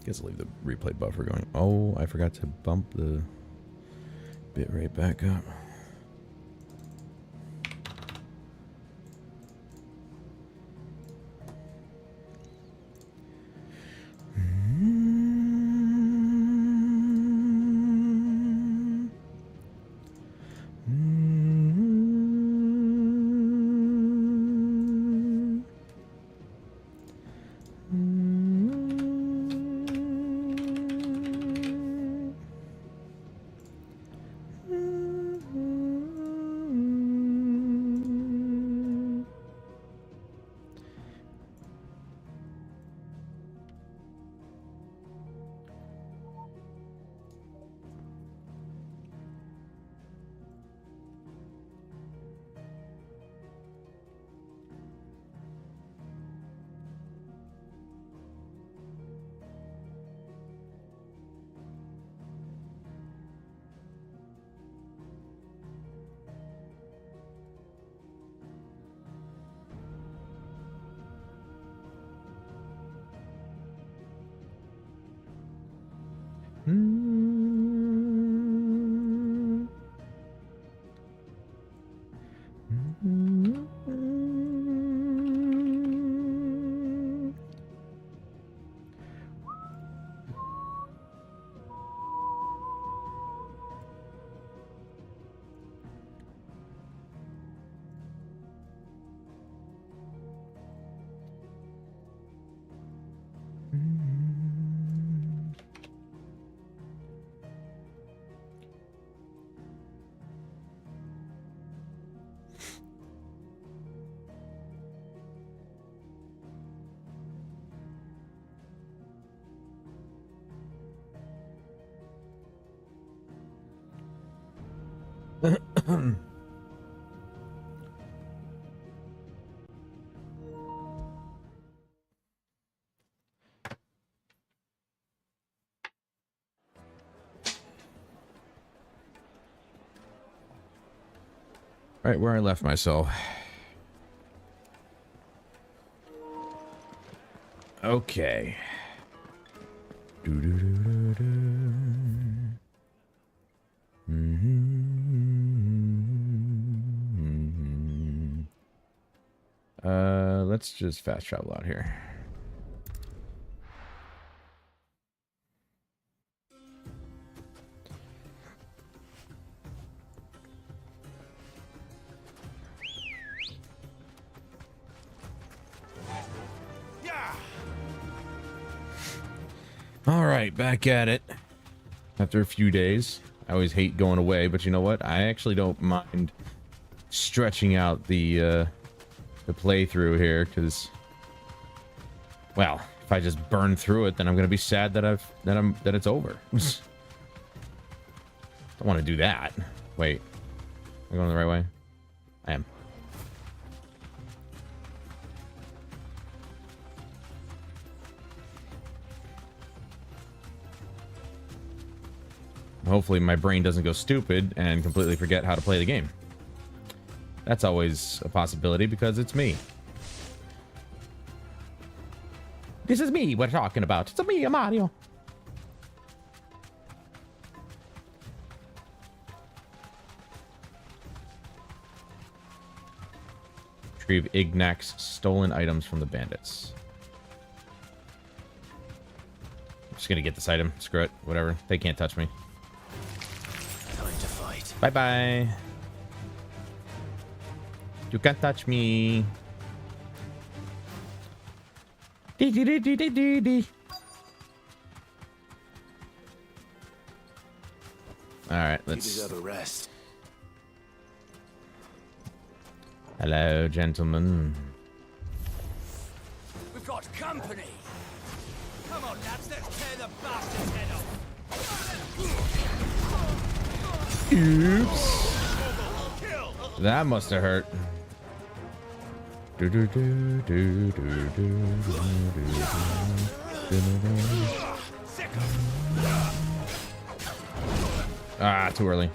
Guess I'll leave the replay buffer going. Oh, I forgot to bump the bitrate back up. Right where I left myself. Okay. Let's just fast travel out here. All right, back at it. After a few days, I always hate going away, but you know what? I actually don't mind stretching out the playthrough here, because, well, if I just burn through it, then I'm gonna be sad that it's over. Don't want to do that. Wait, am I going the right way? I am. Hopefully my brain doesn't go stupid and completely forget how to play the game. That's always a possibility because it's me. This is me we're talking about. It's me, Mario. Retrieve Ignac's stolen items from the bandits. I'm just gonna get this item. Screw it. Whatever. They can't touch me. Bye bye. You can't touch me. Dee dee dee dee dee dee. All right, let's. You deserve a rest. Hello, gentlemen. We've got company. Come on, lads, let's tear the bastard's head off. Oops. That must have hurt. Ah, too early.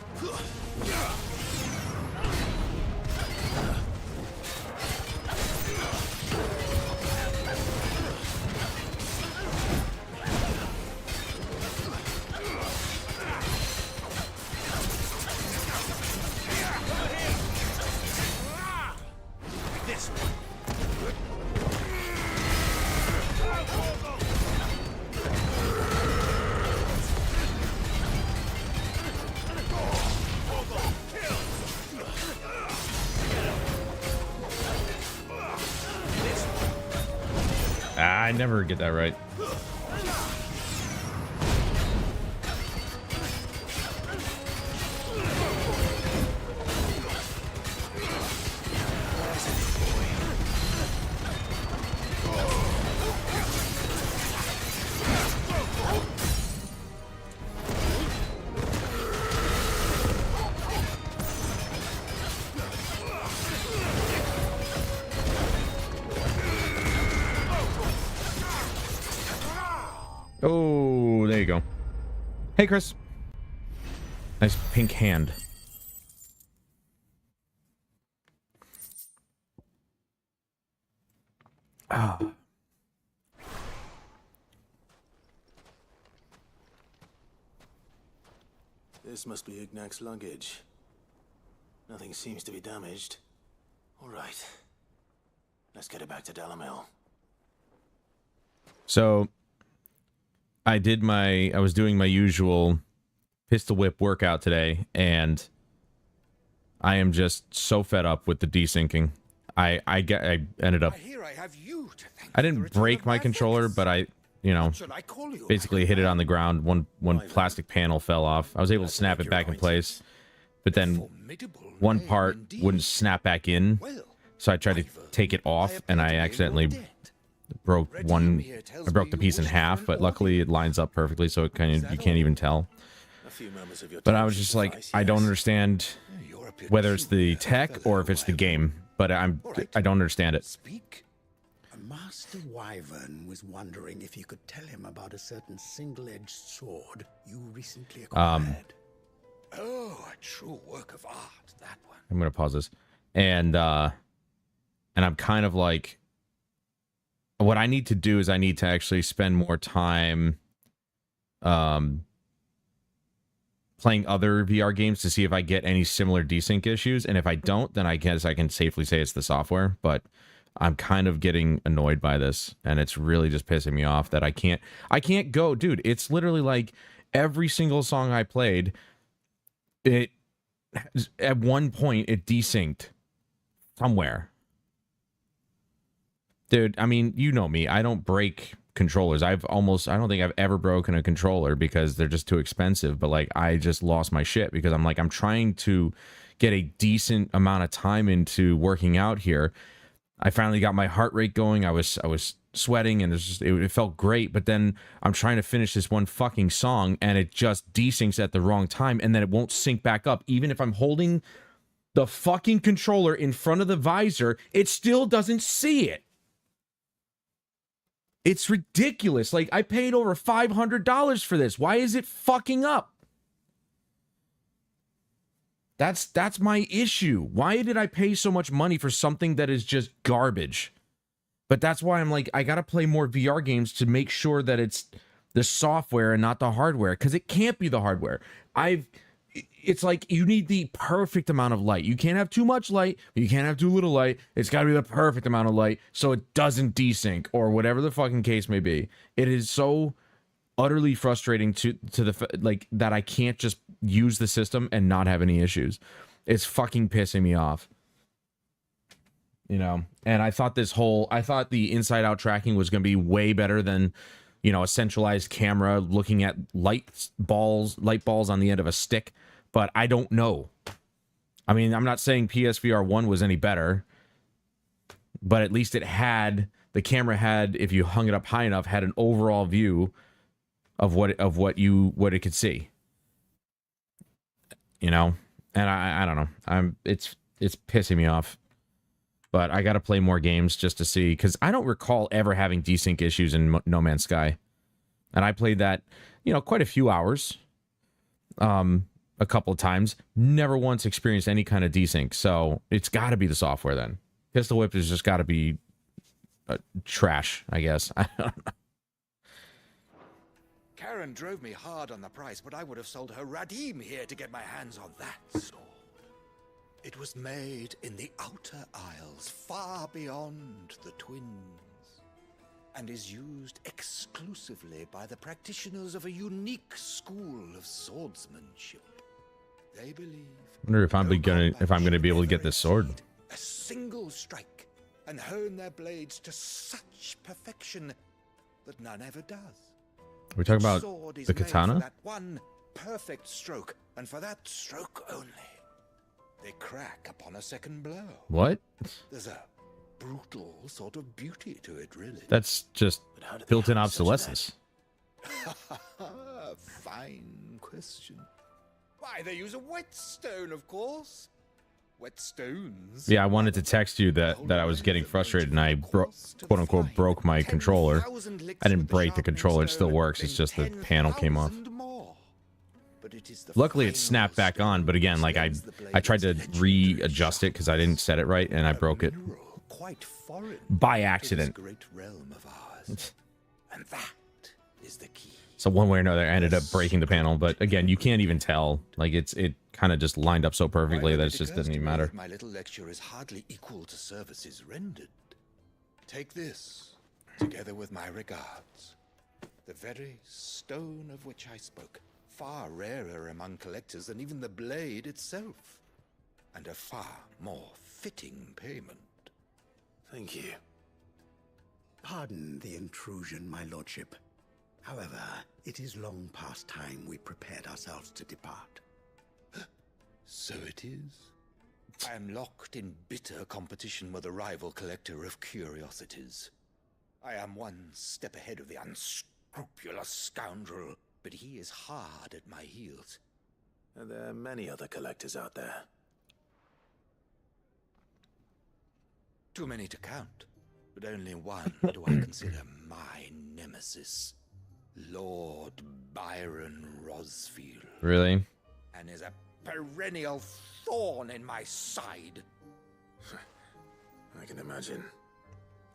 I never get that right. Oh, there you go. Hey, Chris. Nice pink hand. Ah. This must be Ignac's luggage. Nothing seems to be damaged. All right. Let's get it back to Dalamil. So, I was doing my usual pistol whip workout today, and I am just so fed up with the desyncing. I ended up, I didn't break my controller, but I basically hit it on the ground. One plastic panel fell off. I was able to snap it back in place, but then one part wouldn't snap back in, so I tried to take it off, and I accidentally broke the piece in half, but luckily it lines up perfectly, so you can't even tell. But I was just like, I don't understand whether it's the tech or if it's the game, but I don't understand it. Speak. Master Wyvern was wondering if you could tell him about a certain single-edged sword you recently acquired. Oh, a true work of art, that one. I'm gonna pause this, and I'm kind of like, what I need to do is I need to actually spend more time playing other VR games to see if I get any similar desync issues, and if I don't, then I guess I can safely say it's the software. But I'm kind of getting annoyed by this, and it's really just pissing me off that I can't go, dude. It's literally like every single song I played, it at one point it desynced somewhere. Dude, I mean, you know me. I don't break controllers. I don't think I've ever broken a controller because they're just too expensive. But like, I just lost my shit because I'm trying to get a decent amount of time into working out here. I finally got my heart rate going. I was sweating, and it felt great. But then I'm trying to finish this one fucking song, and it just desyncs at the wrong time, and then it won't sync back up. Even if I'm holding the fucking controller in front of the visor, it still doesn't see it. It's ridiculous. Like, I paid over $500 for this. Why is it fucking up? That's my issue. Why did I pay so much money for something that is just garbage? But that's why I'm like, I gotta play more VR games to make sure that it's the software and not the hardware, because it can't be the hardware. It's like you need the perfect amount of light. You can't have too much light, but you can't have too little light. It's got to be the perfect amount of light so it doesn't desync, or whatever the fucking case may be. It is so utterly frustrating to like that I can't just use the system and not have any issues. It's fucking pissing me off. You know, and I thought the inside out tracking was going to be way better than, you know, a centralized camera looking at light balls on the end of a stick, but I don't know. I mean, I'm not saying PSVR 1 was any better, but at least the camera had, if you hung it up high enough, had an overall view of what it could see. You know, and I don't know. It's pissing me off. But I got to play more games just to see, because I don't recall ever having desync issues in No Man's Sky. And I played that, you know, quite a few hours, a couple of times. Never once experienced any kind of desync. So it's got to be the software then. Pistol Whip has just got to be trash, I guess. I don't know. Karen drove me hard on the price, but I would have sold her Radim here to get my hands on that sword. It was made in the Outer Isles, far beyond the Twins, and is used exclusively by the practitioners of a unique school of swordsmanship. They believe. I wonder if I'm gonna be able to get this sword. A single strike and hone their blades to such perfection that none ever does. We talking about Sword is the made for katana? that one perfect stroke, and for that stroke only. They crack upon a second blow. What? There's a brutal sort of beauty to it, really. That's just But how did they built-in have such an obsolescence. Fine question. Why, they use a whetstone, of course. Whetstones. Yeah, I wanted to text you that I was getting frustrated and I quote unquote broke my controller. I didn't break the controller; it still works. It's just the panel came off. Luckily, it snapped back on. But again, like I tried to readjust it because I didn't set it right and I broke it Quite foreign by to accident. this great realm of ours. And that is the key. So one way or another, I ended up breaking the panel. But again, you can't even tell. Like it kind of just lined up so perfectly that it just doesn't even matter. My little lecture is hardly equal to services rendered. Take this, together with my regards. The very stone of which I spoke, far rarer among collectors than even the blade itself, and a far more fitting payment. Thank you. Pardon the intrusion, my lordship. However, it is long past time we prepared ourselves to depart. So it is. I am locked in bitter competition with a rival collector of curiosities. I am one step ahead of the unscrupulous scoundrel, but he is hard at my heels. Are there many other collectors out there? Too many to count, but only one do I consider my nemesis. Lord Byron Rosfield. Really? And is a perennial thorn in my side. I can imagine.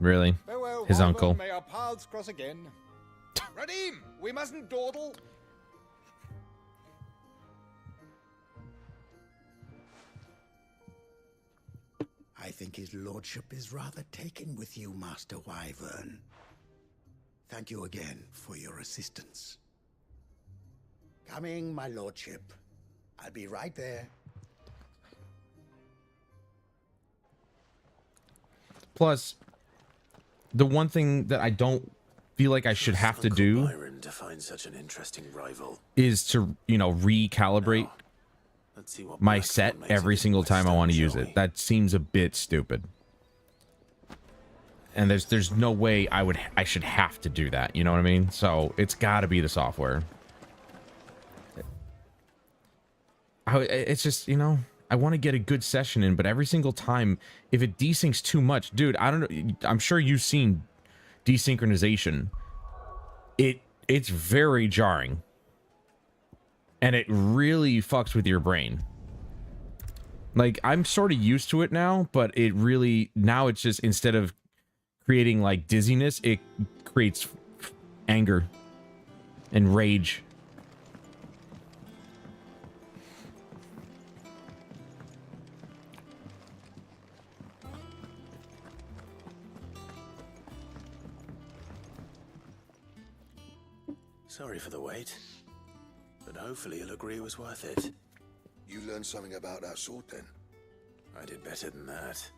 Really? Farewell, His Wyvern, uncle. May our paths cross again. Radim, we mustn't dawdle. I think his lordship is rather taken with you, Master Wyvern. Thank you again for your assistance. Coming, my lordship. I'll be right there. Plus, the one thing that I don't feel like I should have to Uncle do Byron to find such an interesting rival. is to, you know, recalibrate Let's see what my Blackthorn set makes every of his single time I whetstone, want to use shall it. we? That seems a bit stupid. And there's no way I should have to do that, you know what I mean? So it's got to be the software. It's just, you know, I want to get a good session in, but every single time, if it desyncs too much, dude, I don't know. I'm sure you've seen desynchronization. It's very jarring. And it really fucks with your brain. Like, I'm sort of used to it now, but it really, now it's just, instead of creating like dizziness, it creates anger and rage. Sorry for the wait, but hopefully you'll agree it was worth it. You learned something about that sword then? I did better than that.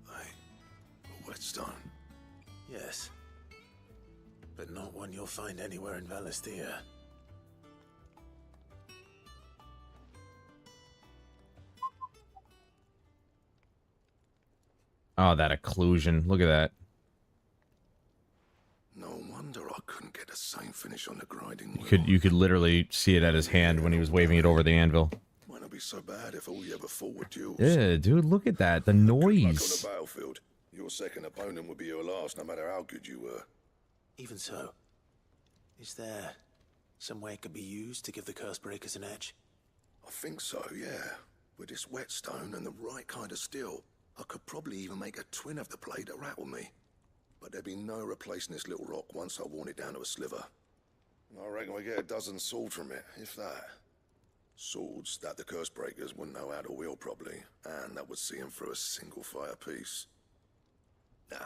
A whetstone? Yes. But not one you'll find anywhere in Valisthea. Oh, that occlusion. Look at that. No wonder I couldn't get the same finish on the grinding wheel. You could literally see it at his hand when he was waving it over the anvil. Might not be so bad if all you ever fought were duels. Yeah, dude, look at that. The Good luck on noise. the battlefield. Your second opponent would be your last, no matter how good you were. Even so, is there some way it could be used to give the curse breakers an edge? I think so, yeah. With this whetstone and the right kind of steel, I could probably even make a twin of the blade that rattled me. But there'd be no replacing this little rock once I worn it down to a sliver. I reckon we get a dozen swords from it, if that. Swords that the curse breakers wouldn't know how to wield properly, and that would see them through a single fire piece. Nah,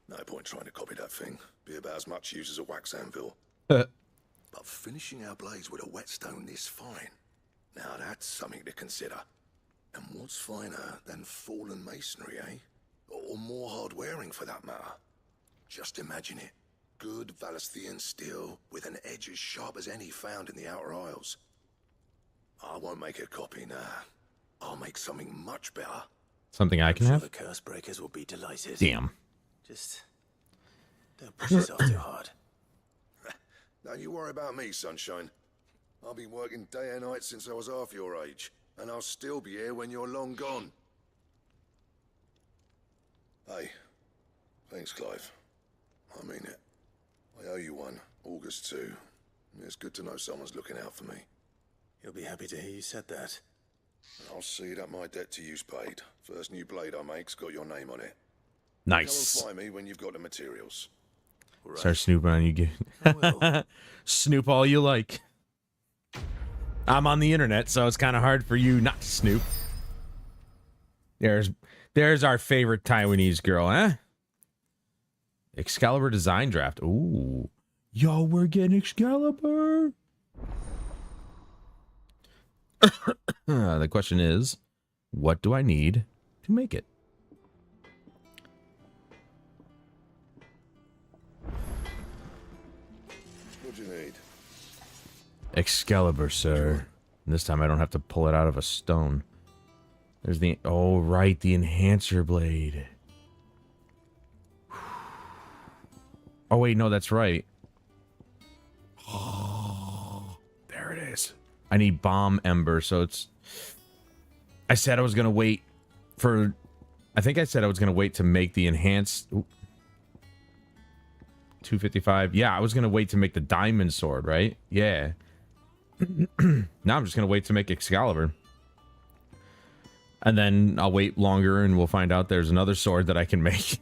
no point trying to copy that thing. Be about as much use as a wax anvil. But finishing our blades with a whetstone this fine, now that's something to consider. And what's finer than fallen masonry, eh? Or more hard-wearing, for that matter. Just imagine it. Good Valisthian steel with an edge as sharp as any found in the Outer Isles. I won't make a copy now. I'll make something much better. Something I can Sure have? the curse breakers will be delighted. Damn. Just don't push yourself too hard. Don't you worry about me, sunshine. I've been working day and night since I was half your age, and I'll still be here when you're long gone. Hey, thanks, Clive. I mean it. I owe you one, August too. It's good to know someone's looking out for me. You'll be happy to hear you said that. And I'll see that my debt to you's paid. First new blade I make's got your name on it. Nice. Come and find me when you've got the materials. Right. Start snooping on you. I will. Snoop all you like. I'm on the internet, so it's kind of hard for you not to snoop. There's our favorite Taiwanese girl, huh? Excalibur design draft. Ooh. Yo, we're getting Excalibur. The question is, what do I need to make it? What do you need? Excalibur, sir. And this time I don't have to pull it out of a stone. There's the... Oh, right, the enhancer blade. Oh, wait, no, that's right. Oh, there it is. I need bomb ember, so it's... I said I was going to wait for... I think I said I was going to wait to make the enhanced... Ooh. 255. Yeah, I was going to wait to make the diamond sword, right? Yeah. Now I'm just going to wait to make Excalibur. And then I'll wait longer and we'll find out there's another sword that I can make.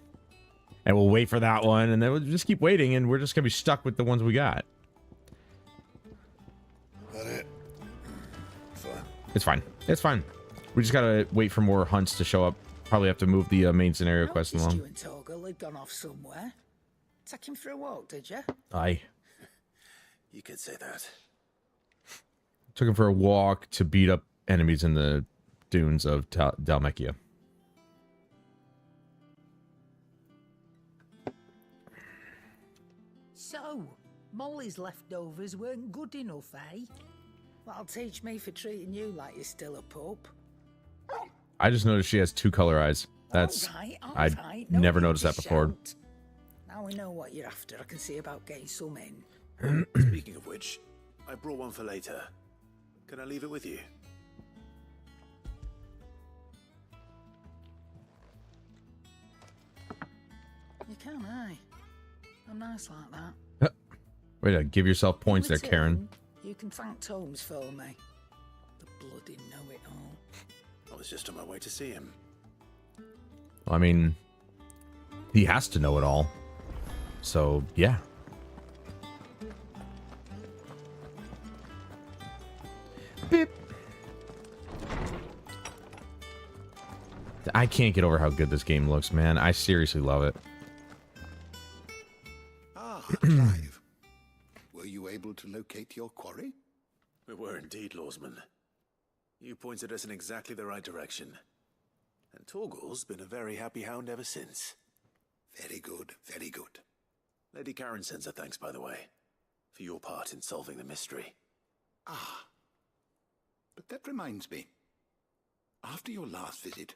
And we'll wait for that one, and then we'll just keep waiting, and we're just going to be stuck with the ones we got. That it? Fine. It's fine. It's fine. We just got to wait for more hunts to show up. Probably have to move the main scenario quest Noticed along. you and Torgal had gone off somewhere. Take him for a walk, did you? Aye. You could say that. Took him for a walk to beat up enemies in the dunes of Dalmekia. So, Molly's leftovers weren't good enough, eh? That'll teach me for treating you like you're still a pup. I just noticed she has two color eyes. That's... All right, I'd no never need noticed to that before. shout. Now we know what you're after. I can see about getting some in. Speaking of which, I brought one for later. Can I leave it with you? You can, eh? I'm nice like that. Way to give yourself points there, In Karen. return, you can thank Tomes for me. The bloody know-it-all. I was just on my way to see him. Well, I mean, he has to know it all. So, yeah. Beep. I can't get over how good this game looks, man. I seriously love it. Ah, Clive. Were you able to locate your quarry? We were indeed, Lawsman. You pointed us in exactly the right direction. And Torgal's been a very happy hound ever since. Very good, very good. Lady Karen sends her thanks, by the way, for your part in solving the mystery. Ah. But that reminds me. After your last visit,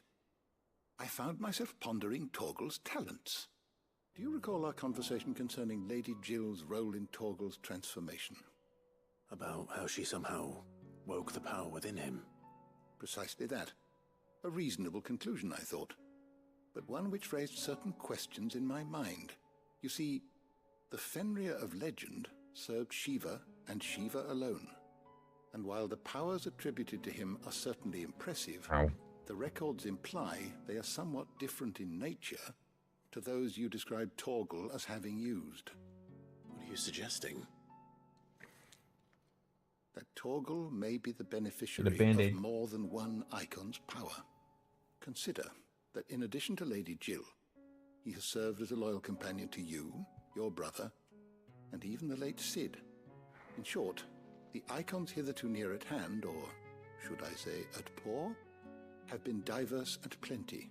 I found myself pondering Torgal's talents. Do you recall our conversation concerning Lady Jill's role in Torgal's transformation? About how she somehow woke the power within him. Precisely that. A reasonable conclusion, I thought, but one which raised certain questions in my mind. You see, the Fenrir of legend served Shiva and Shiva alone. And while the powers attributed to him are certainly impressive, Ow. the records imply they are somewhat different in nature to those you described Torgal as having used. What are you suggesting? That Torgal may be the beneficiary Band-Aid. of more than one icon's power. Consider that in addition to Lady Jill, he has served as a loyal companion to you, your brother, and even the late Cid. In short, the icons hitherto near at hand, or should I say at paw, have been diverse and plenty,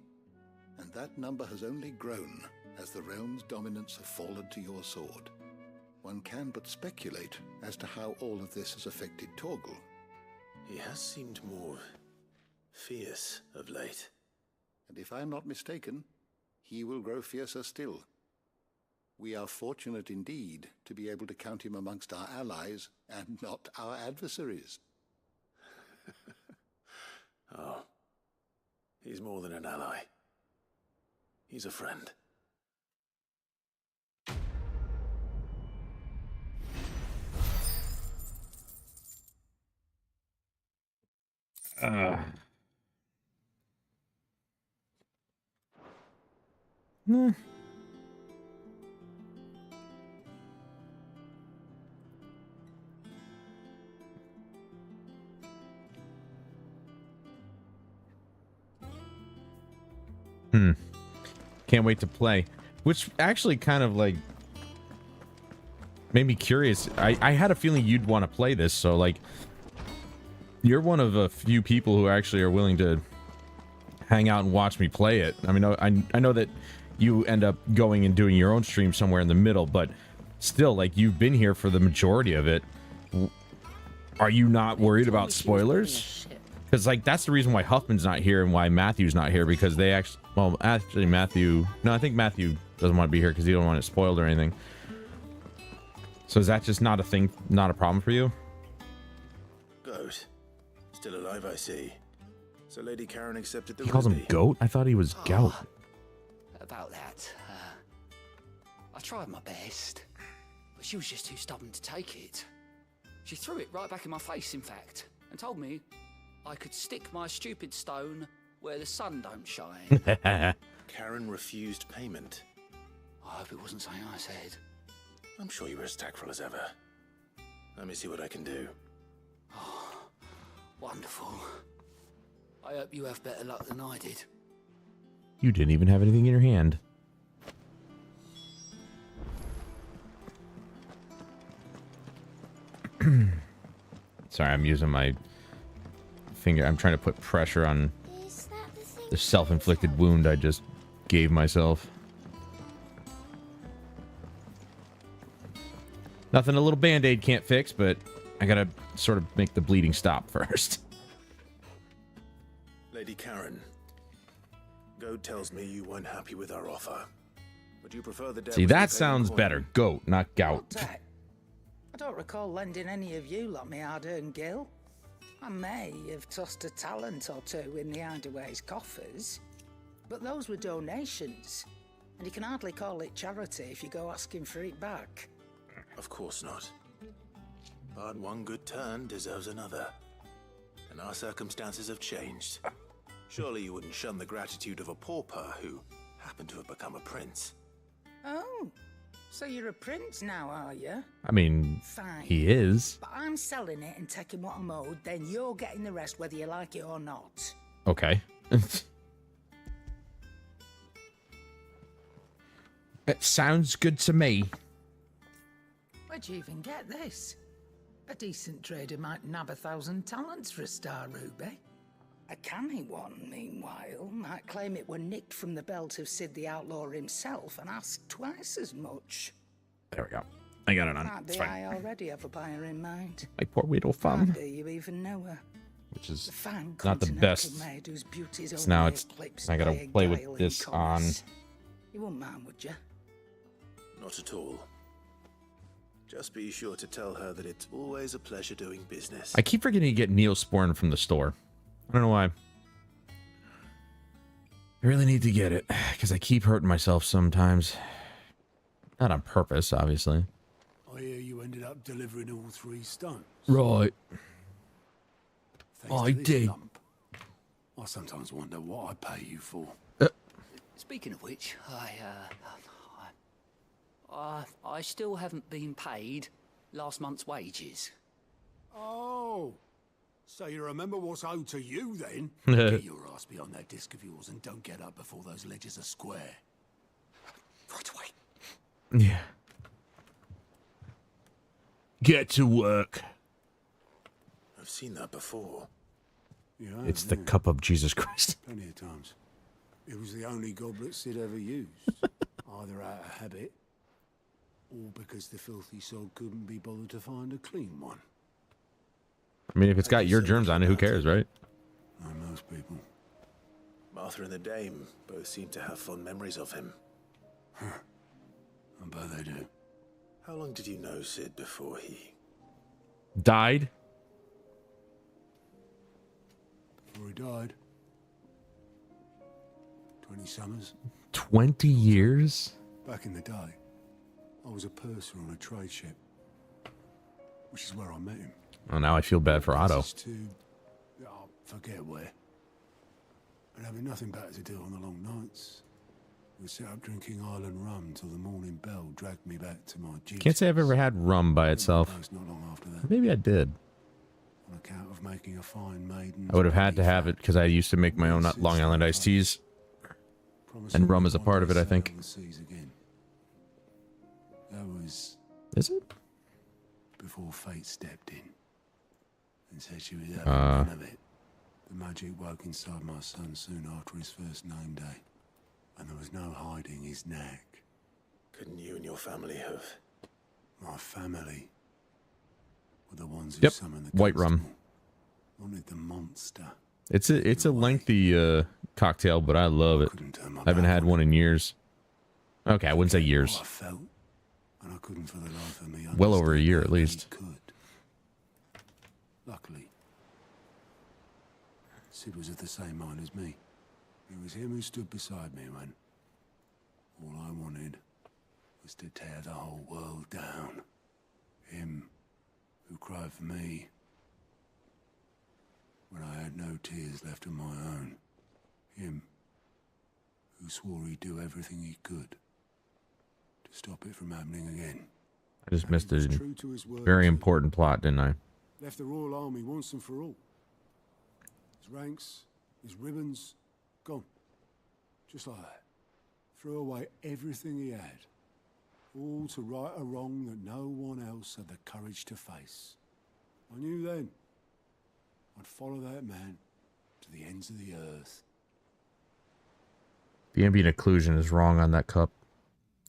and that number has only grown as the realm's dominance have fallen to your sword. One can but speculate as to how all of this has affected Torgal. He has seemed more fierce of late. And if I am not mistaken, he will grow fiercer still. We are fortunate indeed to be able to count him amongst our allies and not our adversaries. Oh, he's more than an ally. He's a friend. Can't wait to play. Which actually kind of like made me curious. I had a feeling you'd want to play this, so like you're one of a few people who actually are willing to hang out and watch me play it. I mean, I know that you end up going and doing your own stream somewhere in the middle, but still, like, you've been here for the majority of it. Are you not worried about spoilers? Because, like, that's the reason why Huffman's not here and why Matthew's not here, because they actually, well, actually Matthew, no, I think Matthew doesn't want to be here because he don't want it spoiled or anything. So is that just not a thing, not a problem for you? Goat. Still alive, I see. So Lady Karen accepted the He calls him ruby. Goat? I thought he was Gout. About that, I tried my best, but she was just too stubborn to take it. She threw it right back in my face, in fact, and told me I could stick my stupid stone where the sun don't shine. Karen refused payment. I hope it wasn't something I said. I'm sure you were as tactful as ever. Let me see what I can do. Wonderful. I hope you have better luck than I did. You didn't even have anything in your hand. Sorry, I'm using my finger. I'm trying to put pressure on the self-inflicted wound I just gave myself. Nothing a little band-aid can't fix, but I gotta sort of make the bleeding stop first. Lady Karen, Goat tells me you weren't happy with our offer. Would you prefer the debt? See, that sounds better. Goat, not gout. What's that? I don't recall lending any of you lot me hard-earned gil. I may have tossed a talent or two in the Hideaway's coffers, but those were donations, and you can hardly call it charity if you go asking for it back. Of course not. But one good turn deserves another. And our circumstances have changed. Surely you wouldn't shun the gratitude of a pauper who happened to have become a prince. Oh, so you're a prince now, are you? I mean, Fine. he is. But I'm selling it and taking what I'm owed, then you're getting the rest whether you like it or not. Okay. It sounds good to me. Where'd you even get this? A decent trader might nab 1,000 talents for a star ruby. A canny one, meanwhile, might claim it were nicked from the belt of Sid the Outlaw himself and ask twice as much. There we go. I got it on. Might It's be fine. I already have a buyer in mind. My poor widow fun. Might be you even know her. Which is The fine not the continental best. maid whose beauty's So only now it's eclipsed I gotta by a play with guile in this on. commerce. You wouldn't mind, would you? Not at all. Just be sure to tell her that it's always a pleasure doing business. I keep forgetting to get Neosporin from the store. I don't know why. I really need to get it because I keep hurting myself sometimes. Not on purpose, obviously. I hear you ended up delivering all 3 stones. Right. Thanks I to this did. lump. I sometimes wonder what I pay you for. Speaking of which, I still haven't been paid last month's wages. Oh, so you remember what's owed to you then? Get your ass behind that disc of yours and don't get up before those ledgers are square. Right away. Yeah. Get to work. I've seen that before. Yeah, It's the cup of Jesus Christ. plenty of times. It was the only goblet Sid ever used, either out of habit or because the filthy sod couldn't be bothered to find a clean one. I mean, if it's got your germs on it, who cares, right? Like most people. Martha and the Dame both seem to have fond memories of him. I bet they do. How long did you know Sid before he... Died? Before he died. 20 summers. 20 years? Back in the day, I was a purser on a trade ship. Which is where I met him. Oh, now I feel bad for Otto. To, oh, forget where. And having nothing better to do on the long nights. We sat up drinking island rum till the morning bell dragged me back to my duties. Can't say I've ever had rum by itself. Not long after that. Maybe I did. On account of making a fine maiden. I would have had to have it because I used to make my own Long Island iced teas. And rum is a part of it, I think. That was... Is it? Before fate stepped in. And said she was having none of it. The magic woke inside my son soon after his first name day. And there was no hiding his knack. Couldn't you and your family have... My family were the ones who summoned the white rum. Wanted the monster. It's a lengthy cocktail, but I love it. I haven't had one in years. Okay, I wouldn't say years. I felt, and I couldn't for the life of me. Well over a year at least. Could. Luckily, Sid was of the same mind as me. It was him who stood beside me when all I wanted was to tear the whole world down. Him who cried for me when I had no tears left of my own. Him who swore he'd do everything he could to stop it from happening again. I just missed a very important plot, didn't I? Left the Royal Army once and for all. His ranks, his ribbons, gone. Just like that. Threw away everything he had. All to right a wrong that no one else had the courage to face. I knew then I'd follow that man to the ends of the earth. The ambient occlusion is wrong on that cup.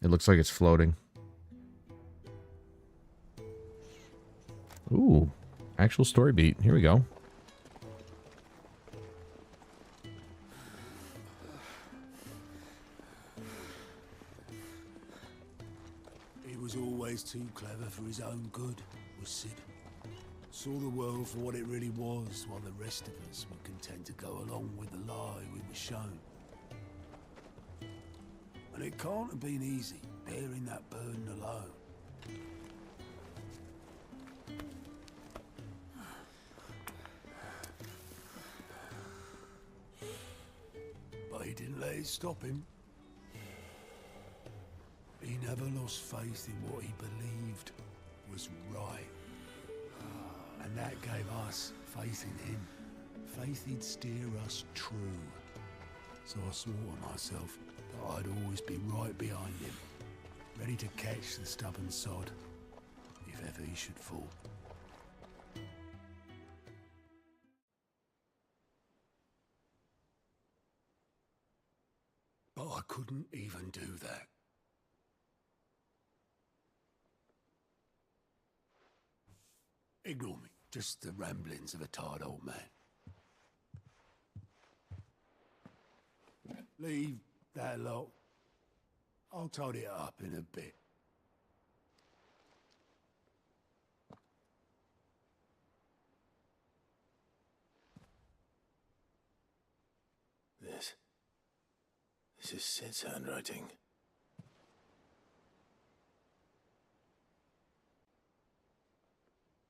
It looks like it's floating. Ooh, actual story beat. Here we go. He was always too clever for his own good, was Sid. Saw the world for what it really was, while the rest of us were content to go along with the lie we were shown. And it can't have been easy, bearing that burden alone. But he didn't let it stop him. He never lost faith in what he believed was right. And that gave us faith in him. Faith he'd steer us true. So I swore to myself that I'd always be right behind him, ready to catch the stubborn sod, if ever he should fall. But I couldn't even do that. Ignore me. Just the ramblings of a tired old man. Leave that lot. I'll tidy it up in a bit. This is Sid's handwriting.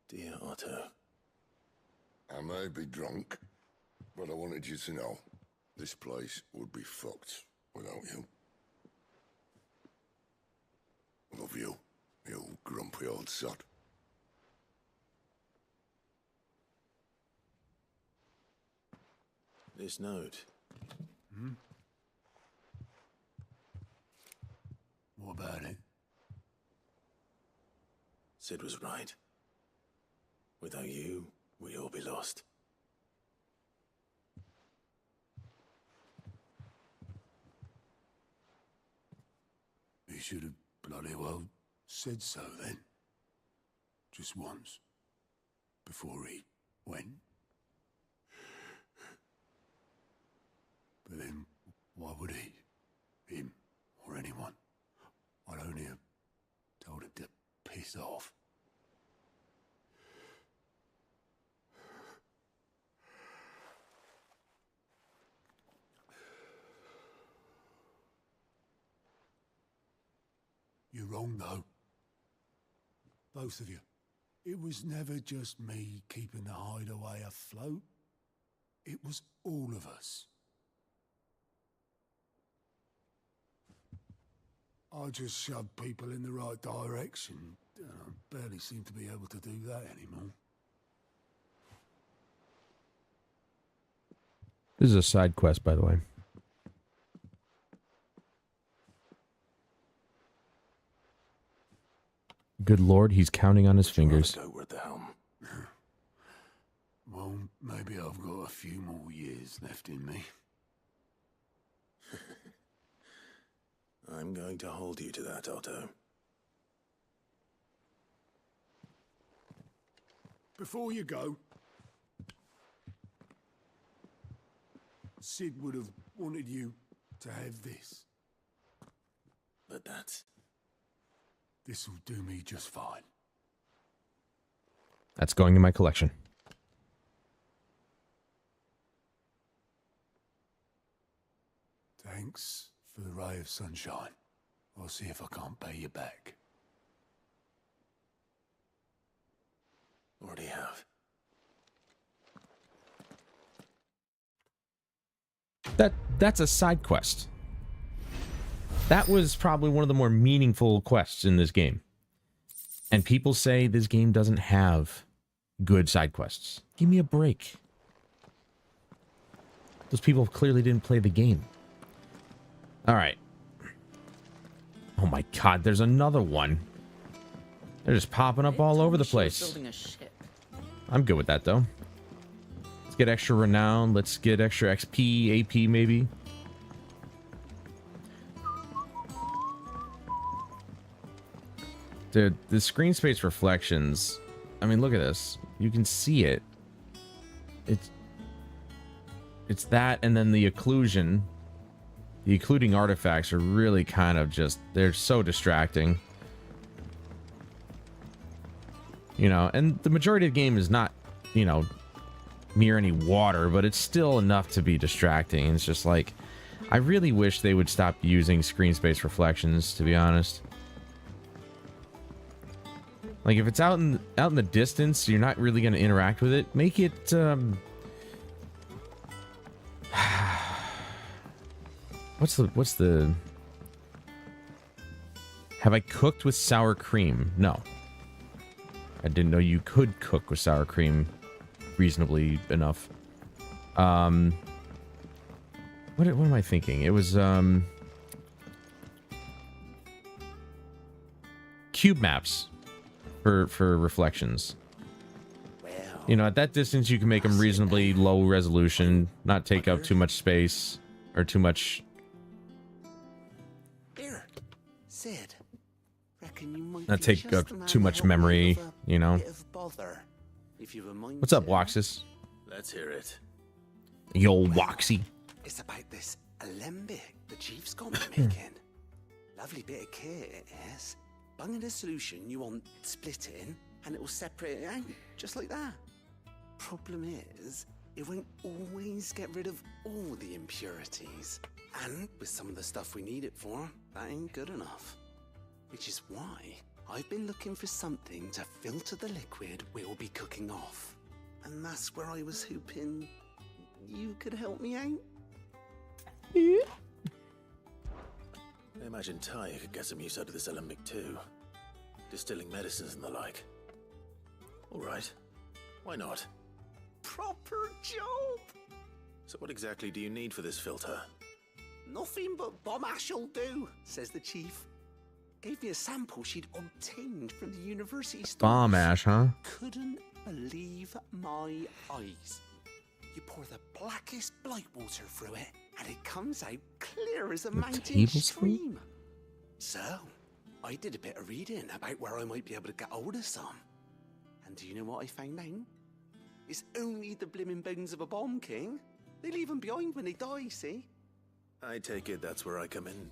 Dear Otto. I may be drunk, but I wanted you to know this place would be fucked without you. Love you, you grumpy old sod. This note. What about it? Sid was right. Without you, we'd all be lost. should have bloody well said so then. Just once. Before he went. But then, why would he? Him, or anyone? I'd only have told him to piss off. You're wrong, though. Both of you. It was never just me keeping the hideaway afloat. It was all of us. I just shoved people in the right direction. I barely seem to be able to do that anymore. This is a side quest, by the way. Good Lord, he's counting on his fingers. Go with the helm. Well, maybe I've got a few more years left in me. I'm going to hold you to that, Otto. Before you go, Sid would have wanted you to have this. But that's... This'll do me just fine. That's going in my collection. Thanks for the ray of sunshine. I'll see if I can't pay you back. Already have. That's a side quest. That was probably one of the more meaningful quests in this game. And people say this game doesn't have good side quests. Give me a break. Those people clearly didn't play the game. All right. Oh my God, there's another one. They're just popping up all over the place. I'm good with that, though. Let's get extra renown. Let's get extra XP, AP, maybe. Dude, the screen space reflections. I mean, look at this. You can see it. It's that, and then the occlusion. The occluding artifacts are really kind of just... They're so distracting. You know, and the majority of the game is not, you know, near any water, but it's still enough to be distracting. It's just like... I really wish they would stop using screen space reflections, to be honest. Like, if it's out in the distance, you're not really going to interact with it. Make it, What's the... Have I cooked with sour cream? No. I didn't know you could cook with sour cream reasonably enough. What am I thinking? It was, cube maps. For reflections. You know, at that distance, you can make them reasonably low resolution, not take up too much space or too much. Here, Sid. Reckon you might Not take up too much memory, you know. What's up, Waxus? Let's hear it. Yo, Waxy. It's about this alembic the chief's got me making. Lovely bit of kit, it is. Bung in a solution you want splitting, and it will separate it out, just like that. Problem is, it won't always get rid of all the impurities. And with some of the stuff we need it for, that ain't good enough. Which is why I've been looking for something to filter the liquid we'll be cooking off. And that's where I was hoping you could help me out. I imagine Ty could get some use out of this alembic too. Distilling medicines and the like. Alright. Why not? Proper job! So what exactly do you need for this filter? Nothing but bomb ash'll do, says the chief. Gave me a sample she'd obtained from the university store. Bomb ash, huh? Couldn't believe my eyes. You pour the blackest blight water through it, and it comes out clear as a mountain stream. So, I did a bit of reading about where I might be able to get hold of some. And do you know what I found out? It's only the blimmin' bones of a bomb king. They leave them behind when they die, see? I take it that's where I come in.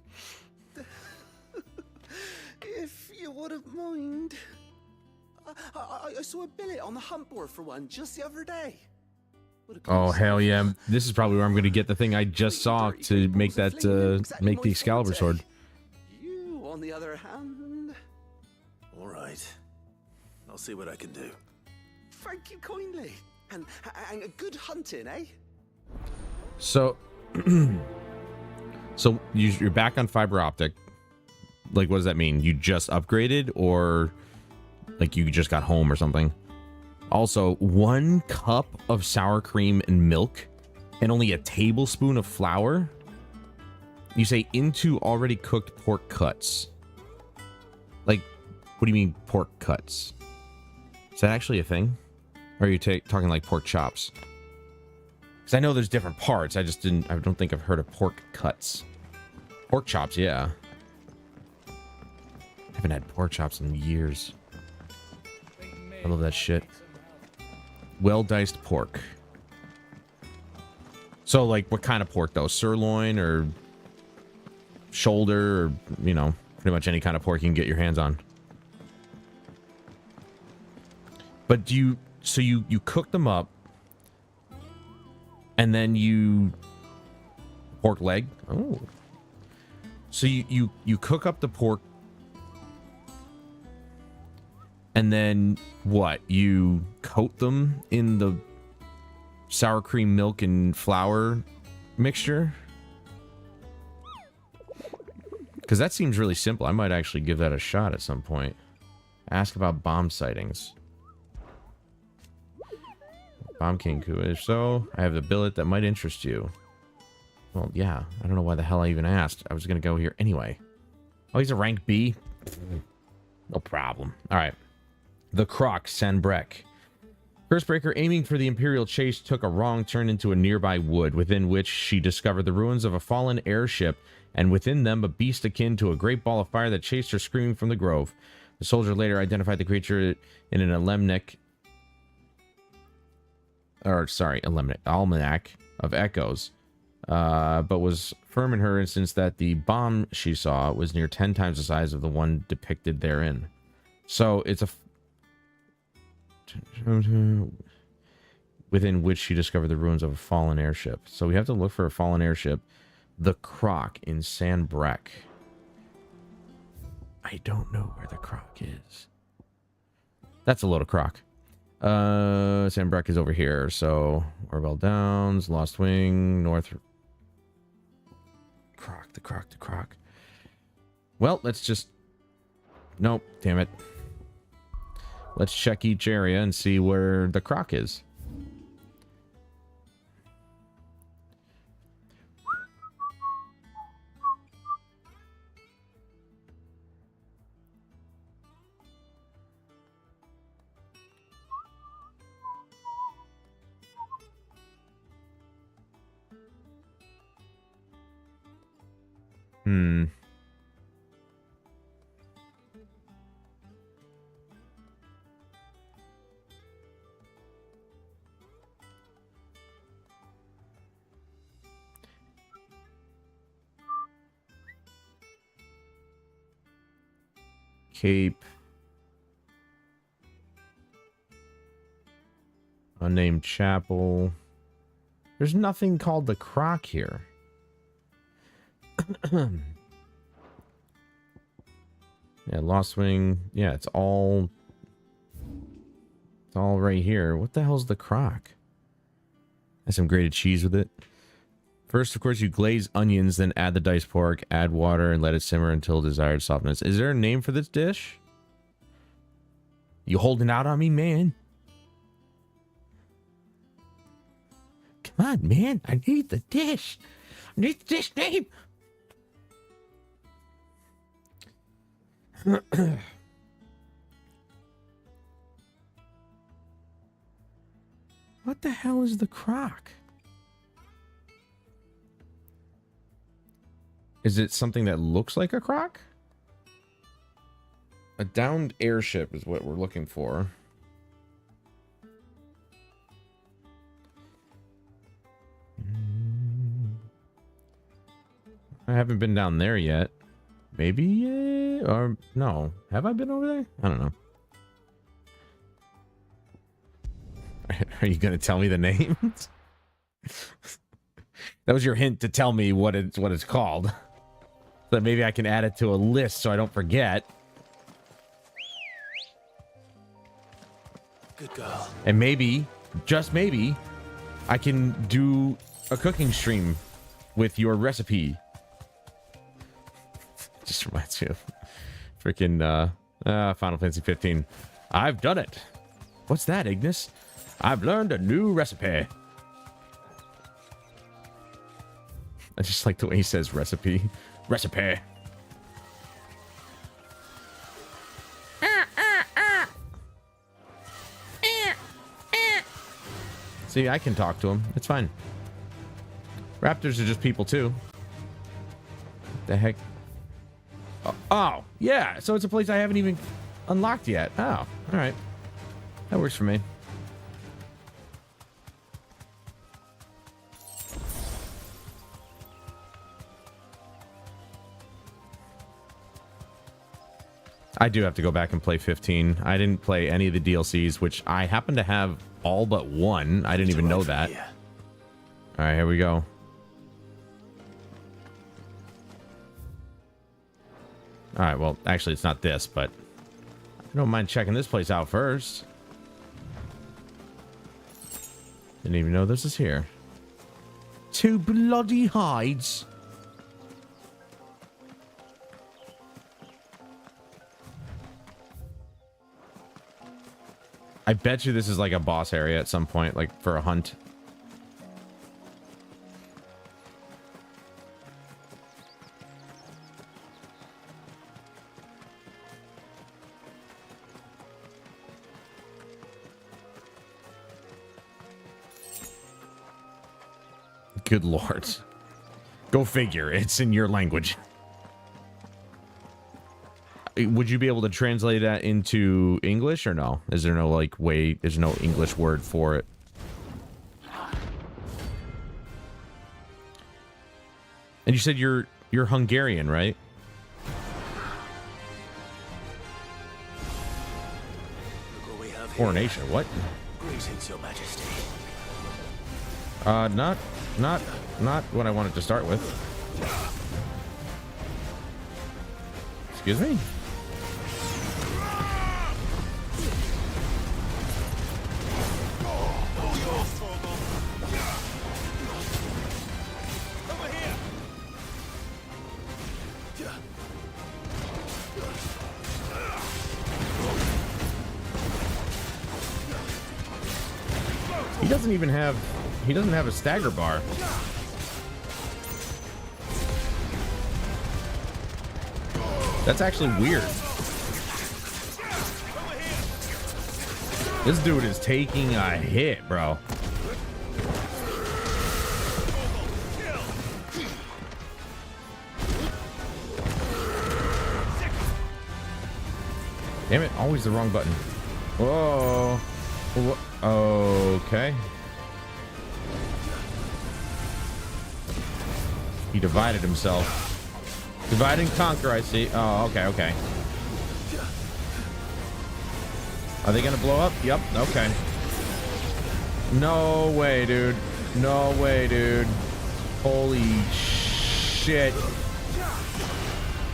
If you wouldn't mind. I saw a billet on the hunt board for one just the other day. Oh, hell yeah. This is probably where I'm going to get the thing I just saw to make that, make the Excalibur sword. You, on the other hand... All right. I'll see what I can do. Thank you kindly. And a good hunting, eh? So, so you're back on fiber optic. Like, what does that mean? You just upgraded, or like you just got home or something? Also, 1 cup of sour cream and milk and only a tablespoon of flour. You say into already cooked pork cuts. Like, what do you mean pork cuts? Is that actually a thing? Or are you talking like pork chops? Because I know there's different parts. I don't think I've heard of pork cuts. Pork chops, yeah. I haven't had pork chops in years. I love that shit. Well diced pork. So, like, what kind of pork, though? Sirloin or shoulder or, you know, pretty much any kind of pork you can get your hands on. But so you cook them up and then you... Pork leg? Oh. So you cook up the pork. And then what? You coat them in the sour cream, milk, and flour mixture? Because that seems really simple. I might actually give that a shot at some point. Ask about bomb sightings. Bomb King Ku. If so, I have a billet that might interest you. Well, yeah. I don't know why the hell I even asked. I was going to go here anyway. Oh, he's a rank B? No problem. All right. The Croc, Sanbrek. Cursebreaker, aiming for the Imperial chase, took a wrong turn into a nearby wood, within which she discovered the ruins of a fallen airship, and within them a beast akin to a great ball of fire that chased her screaming from the grove. The soldier later identified the creature in an almanac of echoes, but was firm in her instance that the bomb she saw was near 10 times the size of the one depicted therein. So it's a... within which she discovered the ruins of a fallen airship. So we have to look for a fallen airship. The Croc in Sanbrek. I don't know where the Croc is. That's a load of crock. Sanbrek is over here. So Orbell Downs, Lost Wing, North. Croc, the Croc, the Croc. Well, let's just... Nope, damn it. Let's check each area and see where the Croc is. Cape. Unnamed chapel. There's nothing called the Croc here. Yeah, Lost Wing. Yeah, it's all right here. What the hell's the Croc? Has some grated cheese with it. First, of course, you glaze onions, then add the diced pork, add water, and let it simmer until desired softness. Is there a name for this dish? You holding out on me, man? Come on, man. I need the dish. I need the dish name. What the hell is the Croc? Is it something that looks like a croc? A downed airship is what we're looking for. I haven't been down there yet. Maybe, or no. Have I been over there? I don't know. Are you going to tell me the names? That was your hint to tell me what it's called. So that maybe I can add it to a list so I don't forget. Good girl. And maybe, just maybe, I can do a cooking stream with your recipe. Just reminds me of freaking Final Fantasy 15. I've done it. What's that, Ignis? I've learned a new recipe. I just like the way he says recipe. Recipe. See, I can talk to him. It's fine. Raptors are just people too. What the heck? Oh, yeah. So it's a place I haven't even unlocked yet. Oh, all right. That works for me. I do have to go back and play 15. I didn't play any of the DLCs, which I happen to have all but one. I didn't even know that. All right, here we go. All right, well, actually, it's not this, but I don't mind checking this place out first. Didn't even know this is here. 2 bloody hides. I bet you this is like a boss area at some point, like for a hunt. Good lord. Go figure. It's in your language. Would you be able to translate that into English or no? Is there no like way, there's no English word for it? And you said you're Hungarian, right? Coronation, what? Greetings, Your Majesty. Not what I wanted to start with. Excuse me? He doesn't have a stagger bar. That's actually weird. This dude is taking a hit, bro. Damn it, always the wrong button. Whoa. Okay. He divided himself. Divide and conquer, I see. Oh, okay, okay. Are they gonna blow up? Yep, okay. No way, dude. No way, dude. Holy shit.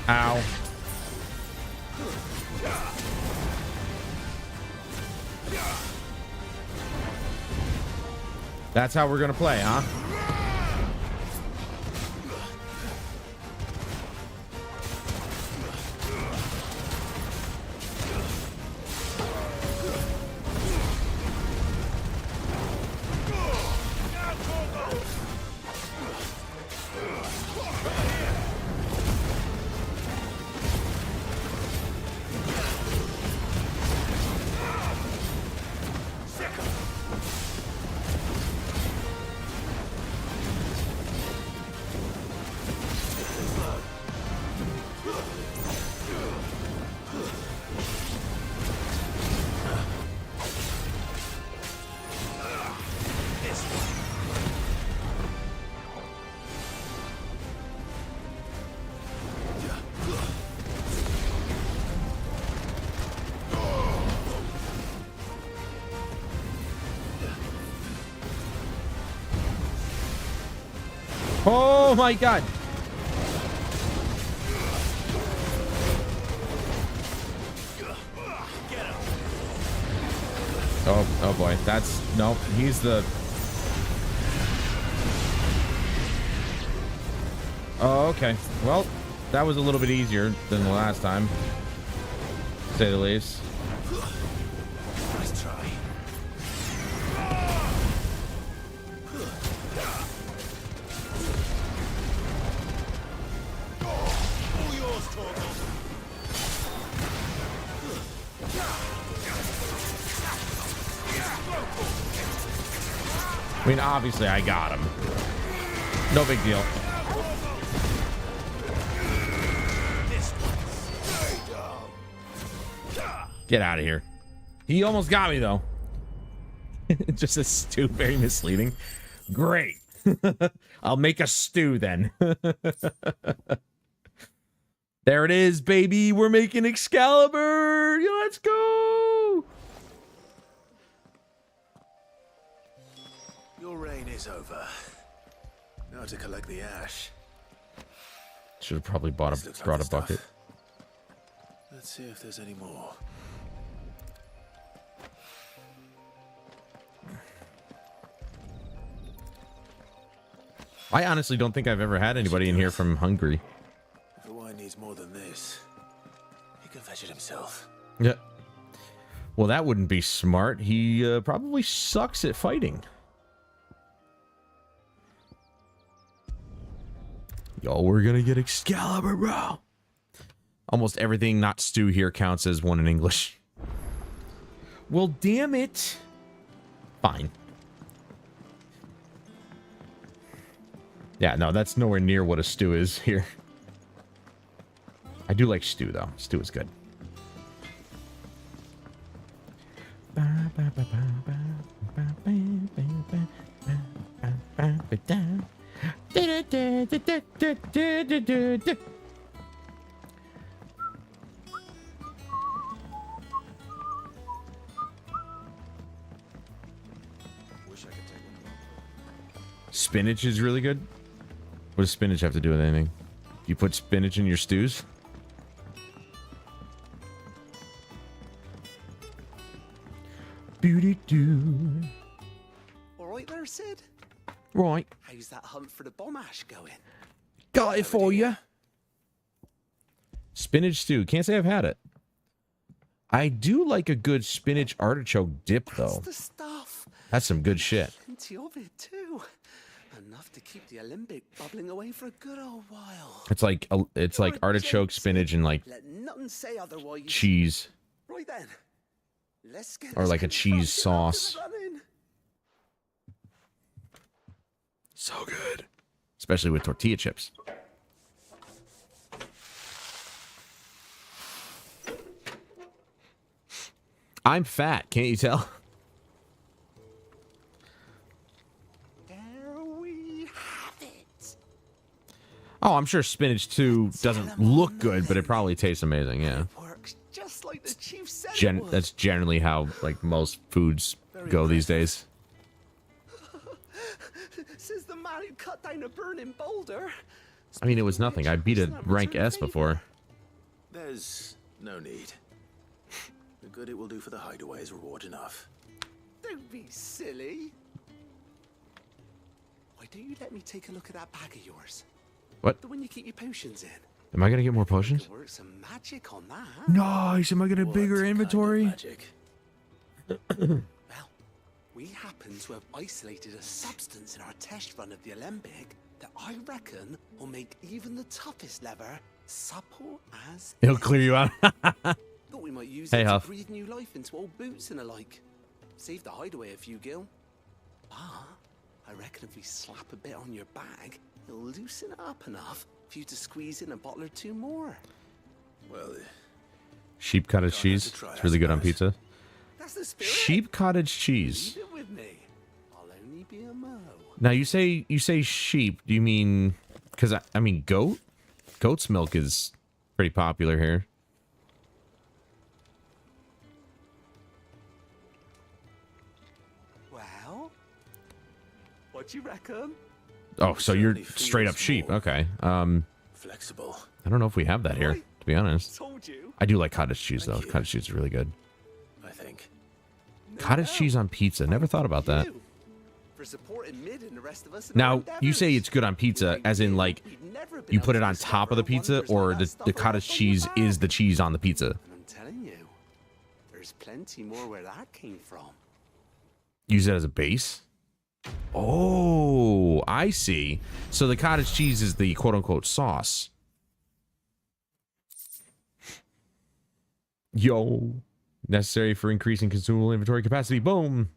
Ow. That's how we're gonna play, huh? Oh my god. Oh boy. That's no, he's the Oh, okay. Well, that was a little bit easier than the last time, to say the least. Nice try. All yours, Torgal. I mean, obviously I got him. No big deal. Get out of here. He almost got me, though. Just a stew, very misleading. Great. I'll make a stew then. There it is, baby. We're making Excalibur. Yeah, let's go. Your reign is over. Now to collect the ash. Should have probably brought This a looks like the bucket. stuff. Let's see if there's any more. I honestly don't think I've ever had anybody in here from Hungary. If the wine needs more than this, he can fetch it himself. Yeah. Well, that wouldn't be smart. He probably sucks at fighting. Yo, we're gonna get Excalibur, bro. Almost everything not stew here counts as one in English. Well, damn it. Fine. Yeah, no, that's nowhere near what a stew is here. I do like stew, though. Stew is good. Spinach is really good. What does spinach have to do with anything? You put spinach in your stews? Booty-doo. All right there, Sid? Right. How's that hunt for the bomb ash going? Got it for you. Spinach stew. Can't say I've had it. I do like a good spinach artichoke dip, though. That's the stuff. That's some good shit. Plenty of it, too. Enough to keep the Olympic bubbling away for a good old while. It's like artichoke, spinach, and like Let nothing say otherwise. cheese. Right then. Let's get Or this like a cheese construction up and sauce. running. So good. Especially with tortilla chips. I'm fat, can't you tell? There we have it. Oh, I'm sure spinach too doesn't look good, but it probably tastes amazing, yeah. Works just like the chief said it would. That's generally how like most foods go these days. Says the man who cut down a burning boulder. I mean, it was nothing. I beat a rank S before. There's no need. The good it will do for the hideaway is reward enough. Don't be silly. Why don't you let me take a look at that bag of yours? What? The one you keep your potions in. Am I gonna get more potions? Could work some magic on that. Nice. Am I gonna What bigger kind of inventory? magic? Well, we happen to have isolated a substance in our test run of the Alembic that I reckon will make even the toughest leather supple as It'll clear you out. Thought we might use Hey, it to Huff. breathe new life into old boots and the like. Save the hideaway a few gil. Ah, I reckon if we slap a bit on your bag, it'll loosen it up enough for you to squeeze in a bottle or two more. Well, Sheep cottage Gonna have cheese. to try, It's I really good on suppose. pizza. That's the spirit. Sheep cottage cheese. Leave it with me. I'll only be a mo. Now you say sheep. Do you mean? Because I mean goat. Goat's milk is pretty popular here. Well, what you reckon? Oh, so you're straight up sheep. Okay. Flexible. I don't know if we have that here, to be honest. Told you. I do like cottage cheese, though. Cottage cheese is really good. I think. Cottage cheese on pizza. Never thought about that. For supporting Mid and the rest of us. Now, you say it's good on pizza, as in, like, you put it on top of the pizza, or the cottage cheese is the cheese on the pizza? And I'm telling you, there's plenty more where that came from. Use it as a base? Oh, I see. So the cottage cheese is the quote-unquote sauce. Yo. Necessary for increasing consumable inventory capacity. Boom.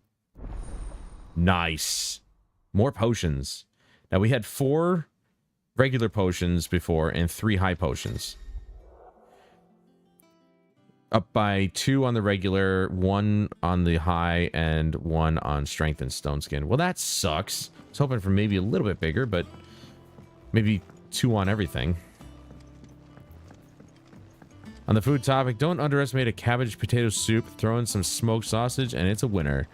Nice. More potions. Now, we had 4 regular potions before and 3 high potions. Up by 2 on the regular, 1 on the high, and 1 on strength and stone skin. Well, that sucks. I was hoping for maybe a little bit bigger, but maybe 2 on everything. On the food topic, don't underestimate a cabbage potato soup. Throw in some smoked sausage, and it's a winner.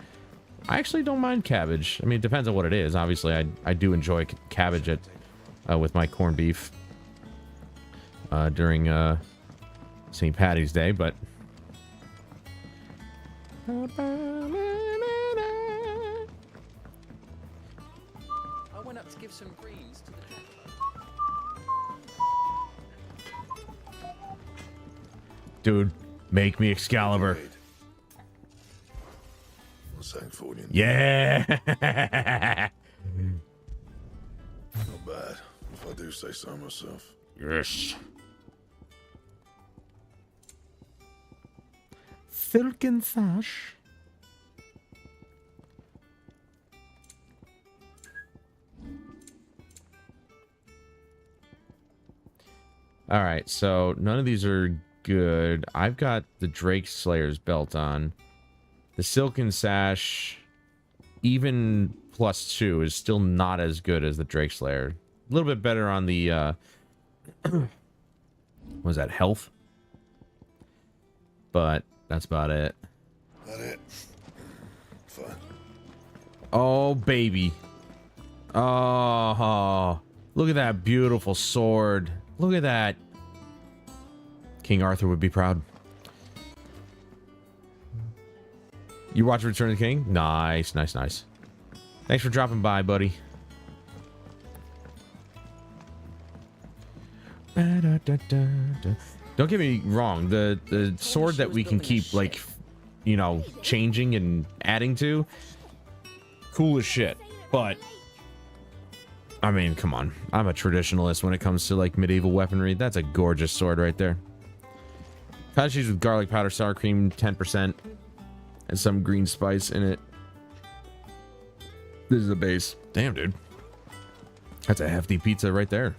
I actually don't mind cabbage. I mean, it depends on what it is. Obviously, I do enjoy cabbage with my corned beef during St. Patty's Day, but... I went up to give some greens to the Dude, make me Excalibur. Yeah. Not bad, if I do say so myself. Yes. Silken sash. All right, so none of these are good. I've got the Drake Slayer's belt on. The Silken Sash, even +2, is still not as good as the Drake Slayer. A little bit better on the, what was that, health? But that's about it. That it? Fine. Oh, baby. Oh, look at that beautiful sword. Look at that. King Arthur would be proud. You watch Return of the King? Nice, nice, nice. Thanks for dropping by, buddy. Don't get me wrong. The sword that we can keep, like, you know, changing and adding to, cool as shit. But, I mean, come on. I'm a traditionalist when it comes to, like, medieval weaponry. That's a gorgeous sword right there. Cottage cheese with garlic powder, sour cream, 10%. And some green spice in it. This is the base. Damn, dude. That's a hefty pizza right there.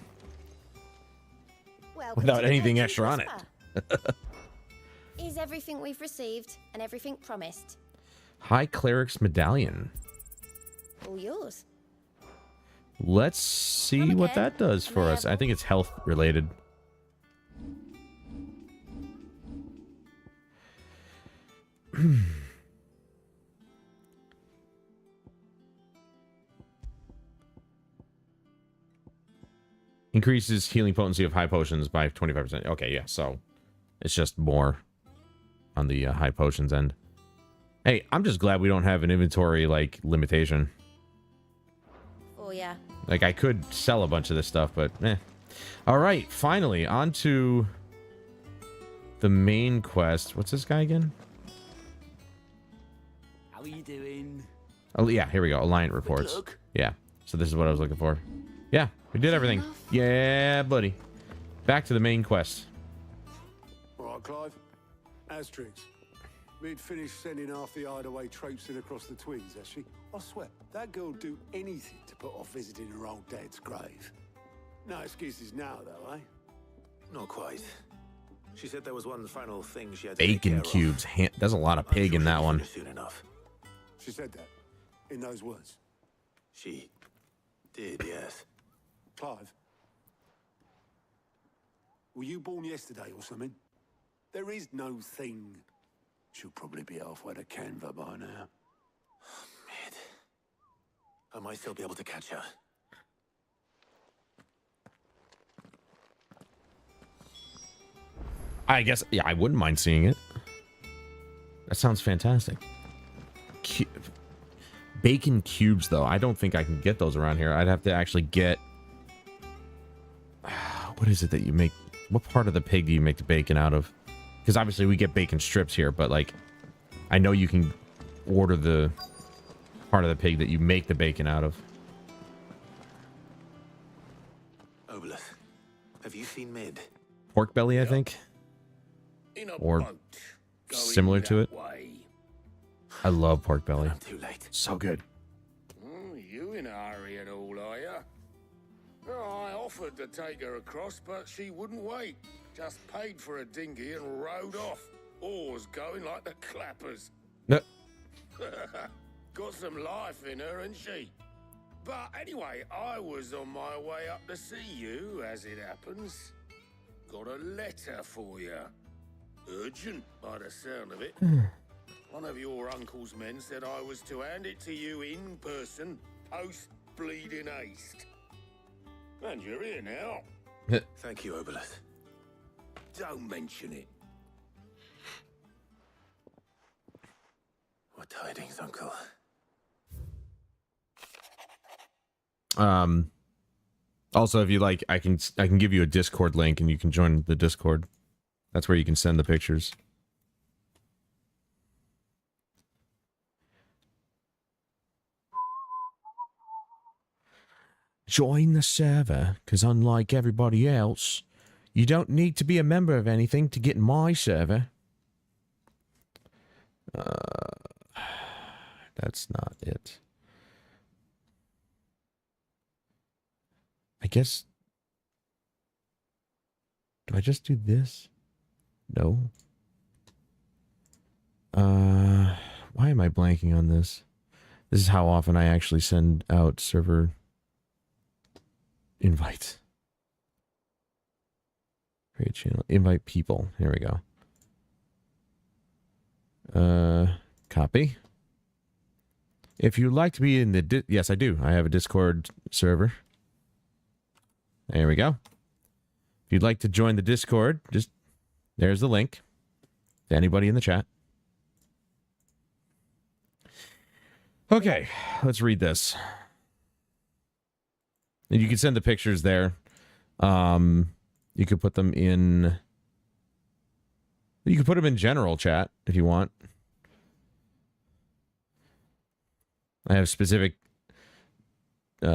Without anything extra on it. Is everything we've received and everything promised? High Cleric's Medallion. All yours. Let's see what that does for us. I think it's health related. Increases healing potency of high potions by 25%. Okay, yeah, so it's just more on the high potions end. Hey, I'm just glad we don't have an inventory, like, limitation. Oh, yeah. Like, I could sell a bunch of this stuff, but eh. All right, finally, on to the main quest. What's this guy again? How are you doing? Oh, yeah, here we go. Alliant reports. Look. Yeah, so this is what I was looking for. Yeah, we did everything. Yeah, buddy. Back to the main quest. All right, Clive. How's Triggs? We'd finished sending half the hideaway traipsing across the Twins, has she? I swear, that girl'd do anything to put off visiting her old dad's grave. No excuses now, though, eh? Not quite. She said there was one final thing she had to take Bacon care of. cubes. There's a lot of pig in that one. Soon enough. She said that, in those words. She did, yes. Clive, were you born yesterday or something? There is no thing. She'll probably be halfway to Canva by now. Mid. I might still be able to catch her. I guess, yeah, I wouldn't mind seeing it. That sounds fantastic. Bacon cubes, though. I don't think I can get those around here. I'd have to actually get... What is it that you make? What part of the pig do you make the bacon out of? Because obviously we get bacon strips here, but like, I know you can order the part of the pig that you make the bacon out of. Obolus, have you seen Mid? Pork belly, I think. Or similar to it. I love pork belly. I'm too late. So good. You in a hurry and all, are ya? Oh, I offered to take her across, but she wouldn't wait. Just paid for a dinghy and rode off. Oars going like the clappers. No. Got some life in her, ain't she? But anyway, I was on my way up to see you, as it happens. Got a letter for you. Urgent, by the sound of it. One of your uncle's men said I was to hand it to you in person, post-bleeding haste. And you're here now. Thank you, Obolus. Don't mention it. What tidings, Uncle? Also, if you like, I can give you a Discord link and you can join the Discord. That's where you can send the pictures. Join the server, because unlike everybody else, you don't need to be a member of anything to get in my server. That's not it. I guess... Do I just do this? No. Why am I blanking on this? This is how often I actually send out server invites. Create channel. Invite people. Here we go. Copy. If you'd like to be in the... Yes, I do. I have a Discord server. There we go. If you'd like to join the Discord, just... There's the link. To anybody in the chat. Okay, let's read this. And you can send the pictures there. You could put them in... You could put them in general chat if you want. I have specific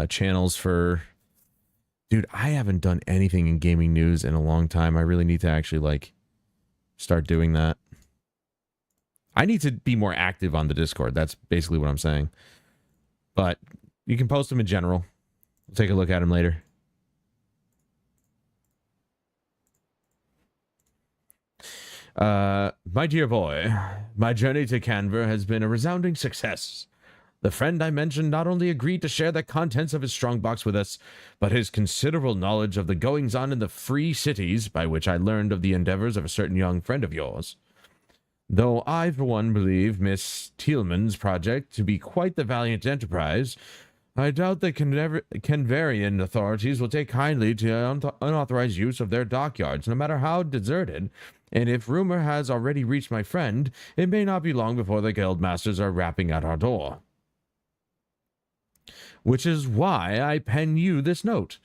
channels for... Dude, I haven't done anything in gaming news in a long time. I really need to actually, like, start doing that. I need to be more active on the Discord. That's basically what I'm saying. But you can post them in general. We'll take a look at them later. My dear boy, my journey to Canver has been a resounding success. The friend I mentioned not only agreed to share the contents of his strongbox with us, but his considerable knowledge of the goings-on in the free cities, by which I learned of the endeavors of a certain young friend of yours. Though I, for one, believe Miss Tealman's project to be quite the valiant enterprise, I doubt the Canverian authorities will take kindly to unauthorized use of their dockyards, no matter how deserted, and if rumor has already reached my friend, it may not be long before the guild masters are rapping at our door. Which is why I pen you this note.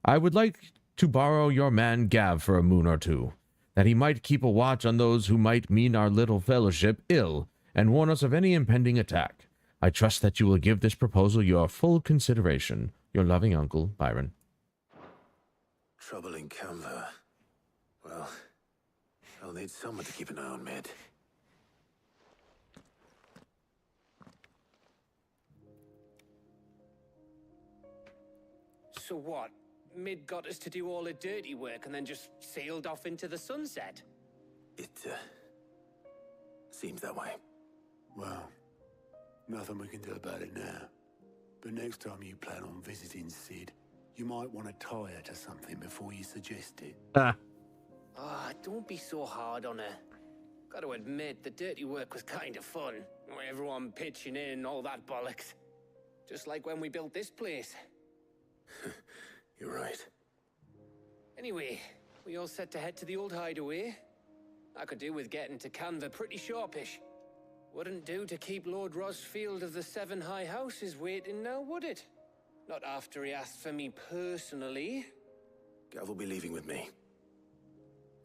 I would like to borrow your man Gav for a moon or two, that he might keep a watch on those who might mean our little fellowship ill, and warn us of any impending attack. I trust that you will give this proposal your full consideration. Your loving uncle, Byron. Trouble in Canva. Well, I'll need someone to keep an eye on Mid. So what? Mid got us to do all the dirty work and then just sailed off into the sunset? It, seems that way. Well, nothing we can do about it now. But next time you plan on visiting Sid, you might want to tie her to something before you suggest it. Don't be so hard on her. Got to admit, the dirty work was kind of fun. Everyone pitching in and all that bollocks. Just like when we built this place. You're right. Anyway, we all set to head to the old hideaway. I could do with getting to Canva pretty sharpish. Wouldn't do to keep Lord Rosfield of the Seven High Houses waiting now, would it? Not after he asked for me personally. Gav will be leaving with me.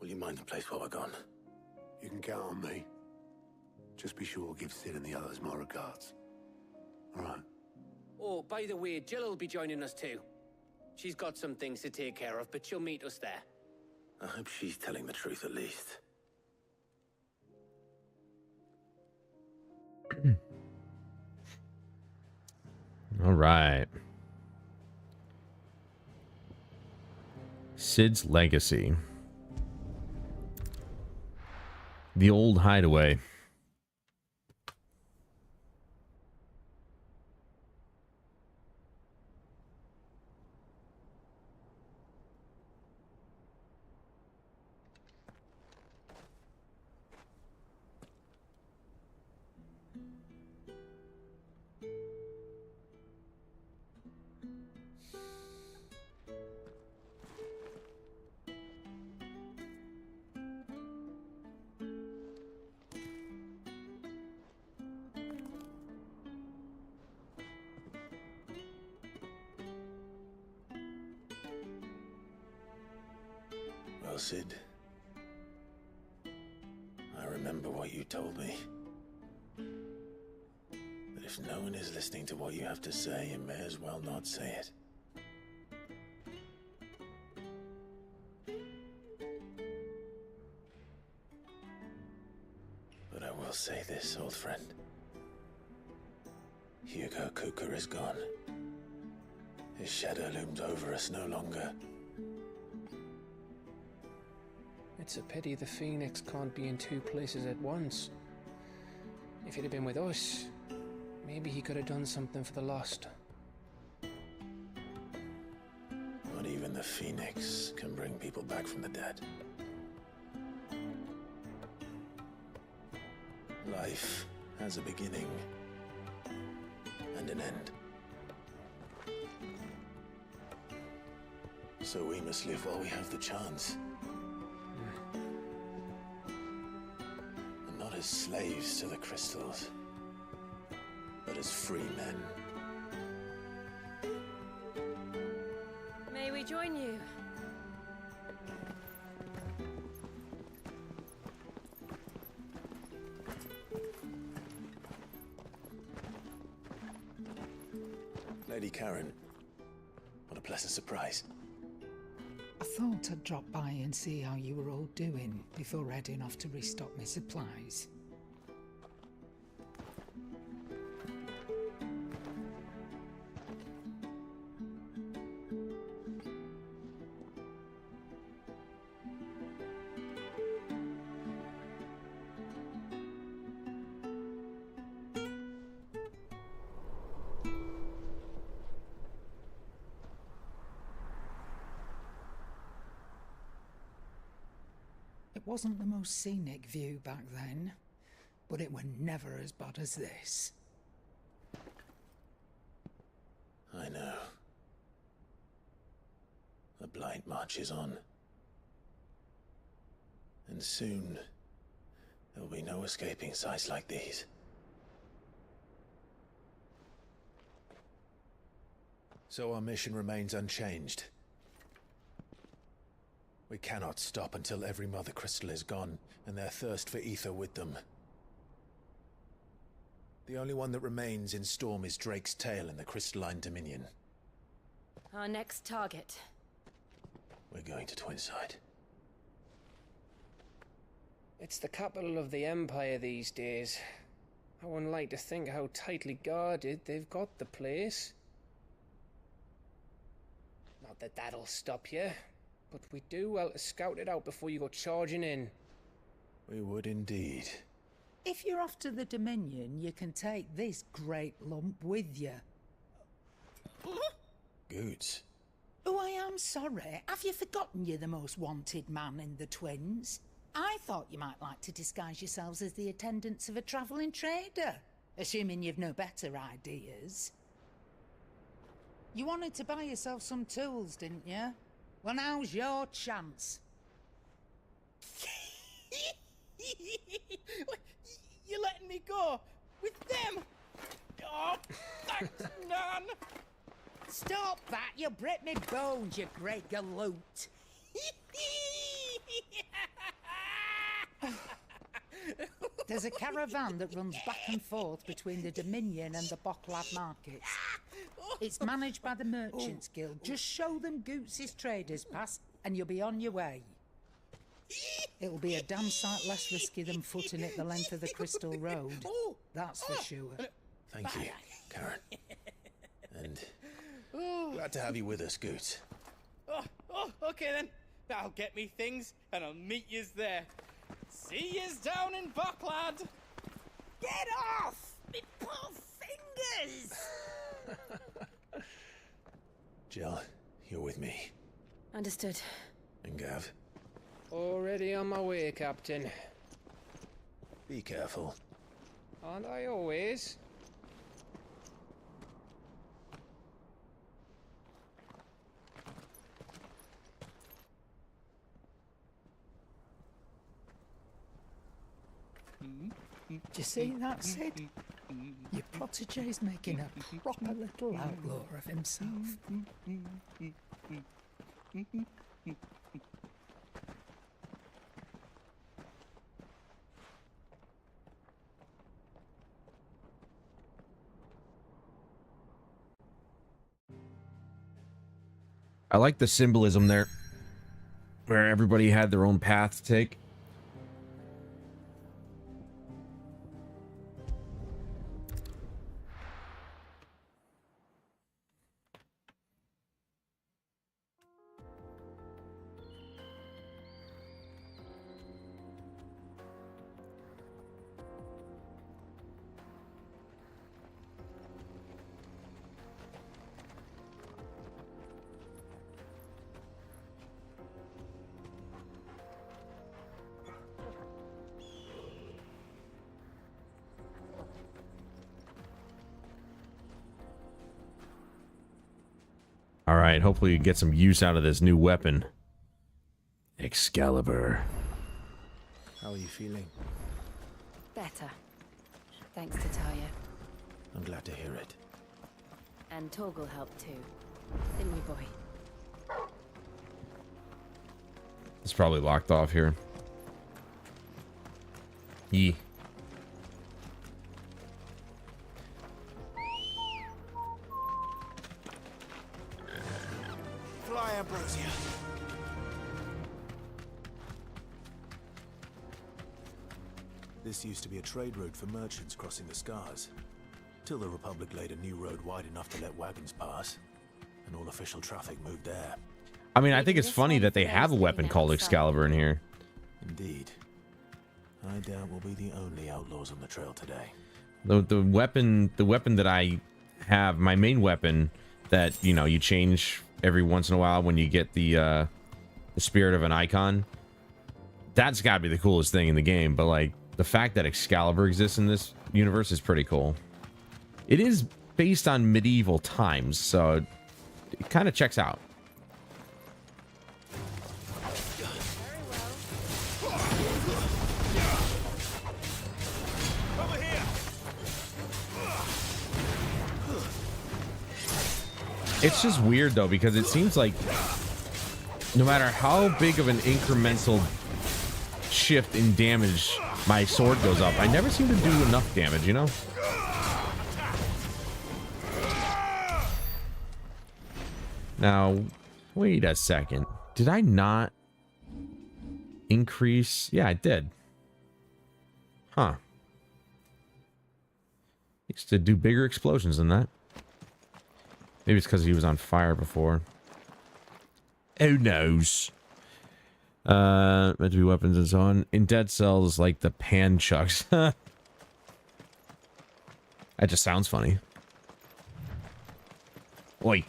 Will you mind the place while we're gone? You can count on me. Just be sure to give Sid and the others my regards. All right. Oh, by the way, Jill will be joining us too. She's got some things to take care of, but she'll meet us there. I hope she's telling the truth at least. All right. Sid's legacy. The old hideaway. Well, Sid, I remember what you told me. That if no one is listening to what you have to say, you may as well not say it. But I will say this, old friend. Hugo Cooker is gone. His shadow looms over us no longer. It's a pity the Phoenix can't be in two places at once. If he'd have been with us, maybe he could have done something for the lost. Not even the Phoenix can bring people back from the dead. Life has a beginning and an end. So we must live while we have the chance. And not as slaves to the crystals, but as free men. May we join you? Lady Karen, what a pleasant surprise. I thought I'd drop by and see how you were all doing before heading off to restock my supplies. It wasn't the most scenic view back then, but it were never as bad as this. I know. The Blight marches on. And soon, there'll be no escaping sights like these. So our mission remains unchanged. We cannot stop until every Mother Crystal is gone, and their thirst for ether with them. The only one that remains in Storm is Drake's Tail in the Crystalline Dominion. Our next target. We're going to Twinside. It's the capital of the Empire these days. I wouldn't like to think how tightly guarded they've got the place. Not that that'll stop you, but we do well to scout it out before you go charging in. We would indeed. If you're off to the Dominion, you can take this great lump with you. Goods. Oh, I am sorry. Have you forgotten you're the most wanted man in the Twins? I thought you might like to disguise yourselves as the attendants of a travelling trader, assuming you've no better ideas. You wanted to buy yourself some tools, didn't you? Well, now's your chance. Nan! Stop that! You'll break me bones, you great galoot. There's a caravan that runs back and forth between the Dominion and the Bocklad markets. It's managed by the Merchants Guild. Just show them Goots' traders pass and you'll be on your way. It'll be a damn sight less risky than footing it the length of the Crystal Road. That's for sure. Thank you, Karen. And glad to have you with us, Goot. Okay then. I'll get me things and I'll meet yous there. See yous down in Bocklad. Get off! Me poor fingers! Jill, you're with me. Understood. And Gav, Already on my way, Captain. be careful. Aren't I always? Do you see that, Sid? Your protege's making a proper little outlaw of himself. I like the symbolism there, where everybody had their own path to take. All right, hopefully you get some use out of this new weapon. Excalibur. How are you feeling? Better. Thanks to Talia. I'm glad to hear it. And Torgal helped too. Didn't you, boy? It's probably locked off here. Yee. Fly, Ambrosia. This used to be a trade route for merchants crossing the Scars, till the Republic laid a new road wide enough to let wagons pass, and all official traffic moved there. I mean, I think it's funny that they have a weapon called Excalibur in here. Indeed. I doubt we'll be the only outlaws on the trail today. The weapon that I have, my main weapon that, you know, you change every once in a while when you get the spirit of an icon, that's got to be the coolest thing in the game. But like the fact that Excalibur exists in this universe is pretty cool. It is based on medieval times, so it kind of checks out. It's just weird though, because it seems like no matter how big of an incremental shift in damage my sword goes up, I never seem to do enough damage, you know? Now, wait a second. Did I not increase? Yeah, I did. Huh. Used to do bigger explosions than that. Maybe it's because he was on fire before. Who knows? Meant to be weapons and so on. In Dead Cells, like the pan chucks. That just sounds funny. Oi.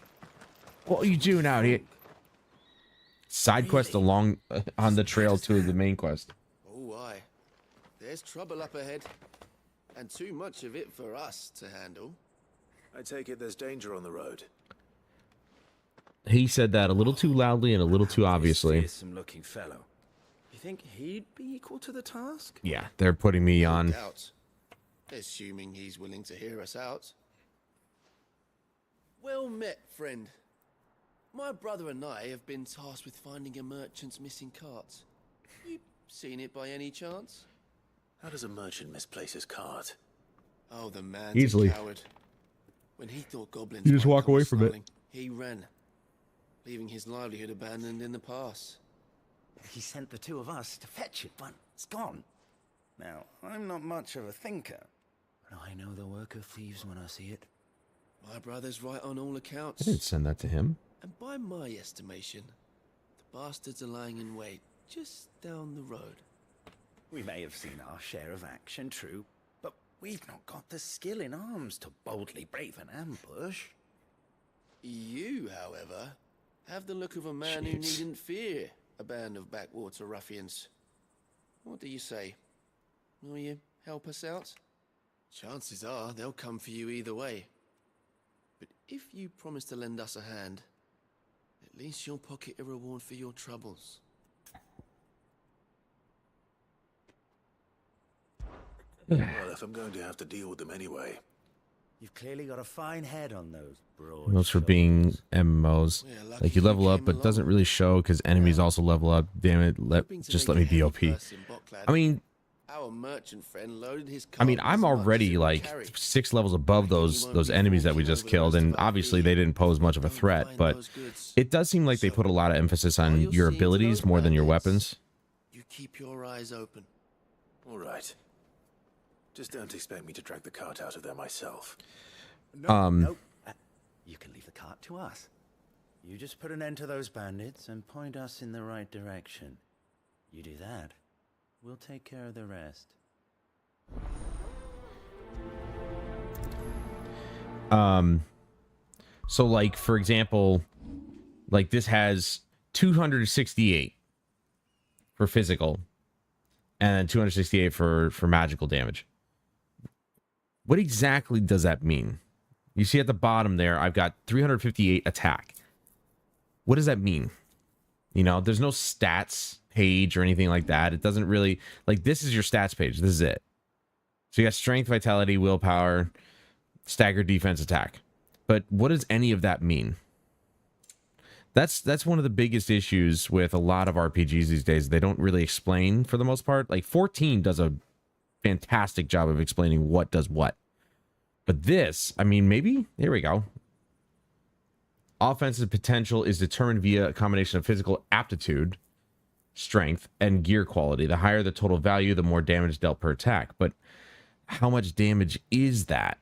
What are you doing out here? Side quest along on the trail to the main quest. Oh, aye. There's trouble up ahead. And too much of it for us to handle. I take it there's danger on the road. He said that a little too loudly and a little too obviously. Fearsome-looking fellow. You think he'd be equal to the task? Yeah, they're putting me on. Doubt. Assuming he's willing to hear us out. Well met, friend. My brother and I have been tasked with finding a merchant's missing carts. You seen it by any chance? How does a merchant misplace his cart? Oh, the man's Easily. a coward. When he thought goblins You just might walk come away from it. smiling, he ran, leaving his livelihood abandoned in the pass. He sent the two of us to fetch it, but it's gone. Now, I'm not much of a thinker, but I know the work of thieves when I see it. My brother's right on all I accounts. didn't send that to him. And by my estimation, the bastards are lying in wait just down the road. We may have seen our share of action, true, but we've not got the skill in arms to boldly brave an ambush. You, however, have the look of a man who needn't fear a band of backwater ruffians. What do you say? Will you help us out? Chances are they'll come for you either way. But if you promise to lend us a hand, at least you'll pocket a reward for your troubles. Well, if I'm going to have to deal with them anyway. You've clearly got a fine head on those broad Those for being MMOs. Like you level up, but it doesn't really show because enemies also level up. Damn it! Just let me be OP. I mean, Our merchant friend loaded his I'm already like 6 levels above those enemies that we just killed, and obviously they didn't pose much of a threat. But it does seem like they put a lot of emphasis on your abilities more than your weapons. You keep your eyes open. All right. Just don't expect me to drag the cart out of there myself. No. You can leave the cart to us. You just put an end to those bandits and point us in the right direction. You do that, we'll take care of the rest. So like for example, like this has 268 for physical and 268 for magical damage. What exactly does that mean? You see at the bottom there, I've got 358 attack. What does that mean? You know, there's no stats page or anything like that. It doesn't really, like, this is your stats page. This is it. So you got strength, vitality, willpower, staggered defense, attack. But what does any of that mean? That's one of the biggest issues with a lot of RPGs these days. They don't really explain for the most part. Like 14 does a fantastic job of explaining what does what. But this, I mean, maybe, here we go. Offensive potential is determined via a combination of physical aptitude, strength, and gear quality. The higher the total value, the more damage dealt per attack. But how much damage is that?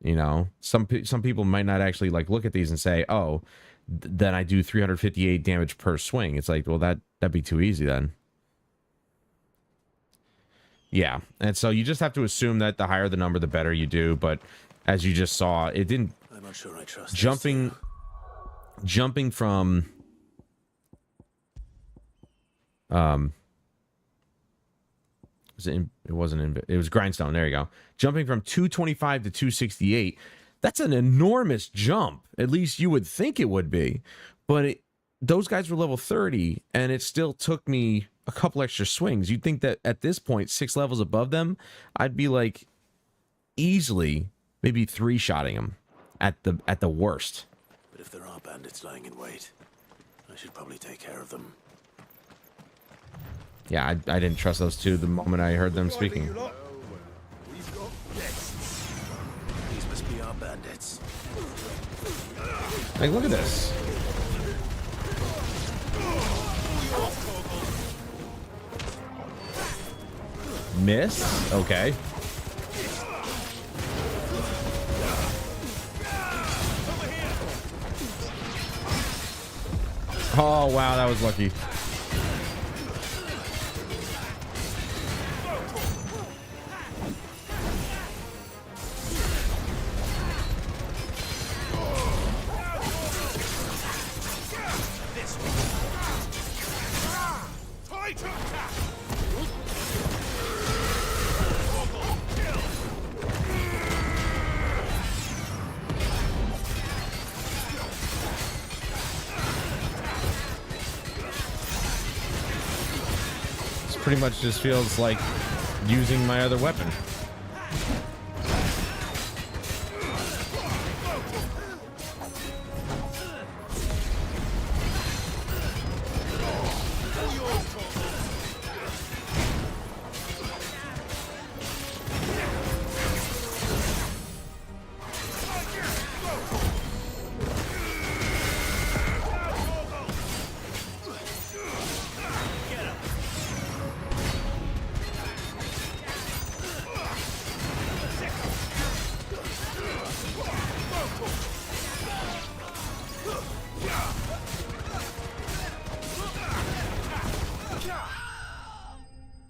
You know, some people might not actually like look at these and say, oh, then I do 358 damage per swing. It's like, well, that'd be too easy then. Yeah, and so you just have to assume that the higher the number, the better you do. But as you just saw, it didn't. I'm not sure I trust jumping from it was Grindstone. There you go. Jumping from 225 to 268. That's an enormous jump. At least you would think it would be. But those guys were level 30, and it still took me a couple extra swings. You'd think that at this point, 6 levels above them, I'd be like easily maybe 3-shotting them at the worst. But if there are bandits lying in wait, I should probably take care of them. Yeah, I didn't trust those two the moment I heard them speaking. These must be our bandits. Like, look at this. Miss? Okay. Oh, wow, that was lucky. Pretty much just feels like using my other weapon.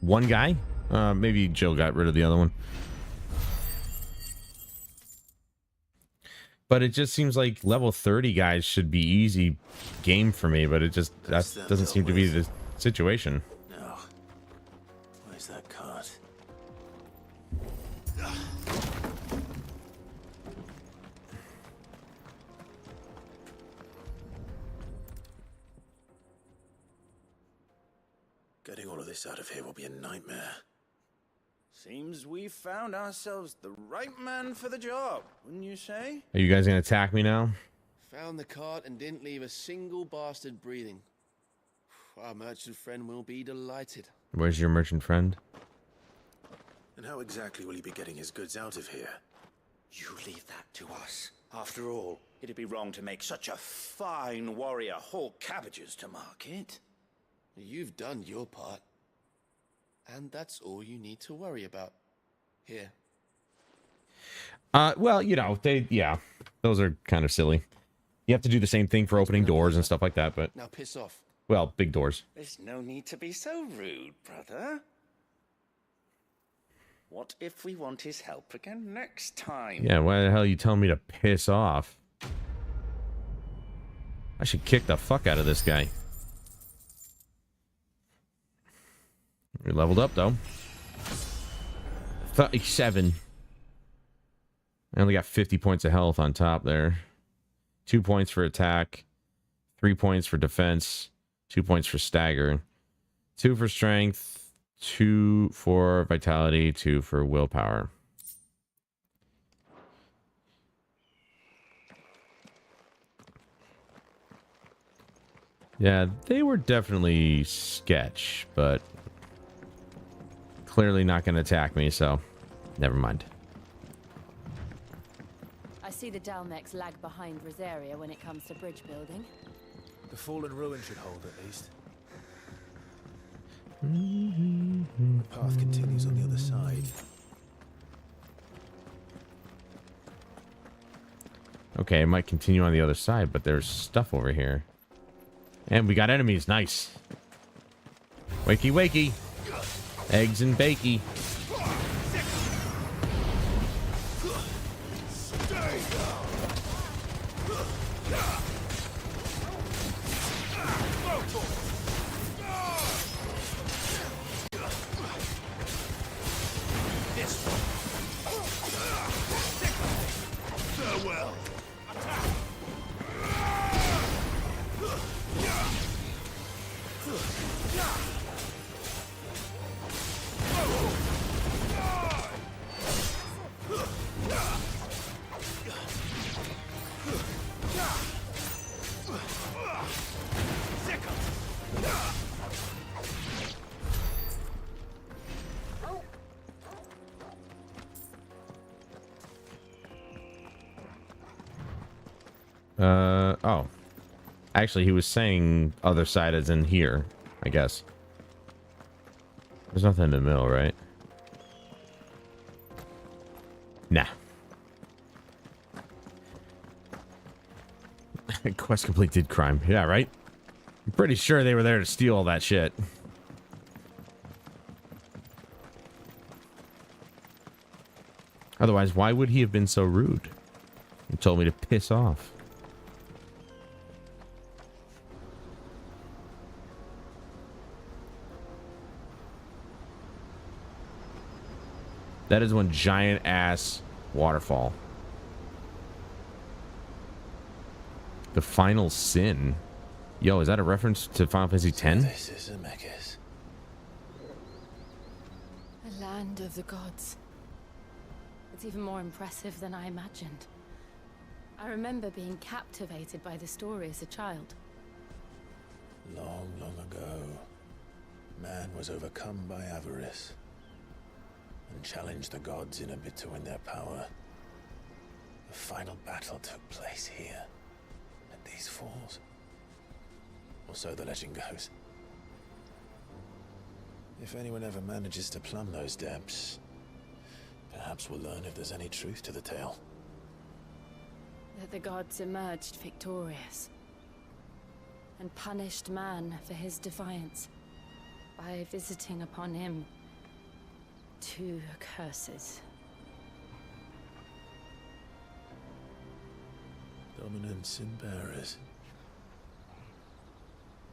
One guy? Maybe Jill got rid of the other one. But it just seems like level 30 guys should be easy game for me, but it just that doesn't seem to be the situation. No. Where's that cart? Getting all of this out of here will be a nightmare. Seems we found ourselves the right man for the job, wouldn't you say? Are you guys gonna attack me now? Found the cart and didn't leave a single bastard breathing. Our merchant friend will be delighted. Where's your merchant friend? And how exactly will he be getting his goods out of here? You leave that to us. After all, it'd be wrong to make such a fine warrior haul cabbages to market. You've done your part. And that's all you need to worry about. Here. Well, you know, those are kind of silly. You have to do the same thing for opening doors and stuff like that, but... Now piss off. Well, big doors. There's no need to be so rude, brother. What if we want his help again next time? Yeah, why the hell are you telling me to piss off? I should kick the fuck out of this guy. You're leveled up, though. 37. I only got 50 points of health on top there. 2 points for attack. 3 points for defense. 2 points for stagger. 2 for strength. 2 for vitality. 2 for willpower. Yeah, they were definitely sketch, but... clearly not going to attack me, so never mind. I see the Dalmex lag behind Rosaria when it comes to bridge building. The fallen ruin should hold at least. The path continues on the other side. Okay, it might continue on the other side, but there's stuff over here. And we got enemies. Nice. Wakey, wakey. Eggs and bakey. Farewell. Oh. Actually, he was saying other side as in here, I guess. There's nothing in the middle, right? Nah. Quest complete did crime. Yeah, right? I'm pretty sure they were there to steal all that shit. Otherwise, why would he have been so rude? He told me to piss off. That is one giant ass waterfall. The Final Sin. Yo, is that a reference to Final Fantasy X? This is Zemeckis. A land of the gods. It's even more impressive than I imagined. I remember being captivated by the story as a child. Long, long ago, man was overcome by avarice and challenged the gods in a bid to win their power. The final battle took place here, at these falls. Or so the legend goes. If anyone ever manages to plumb those depths, perhaps we'll learn if there's any truth to the tale. That the gods emerged victorious and punished man for his defiance. by visiting upon him 2 curses. Dominants and bearers.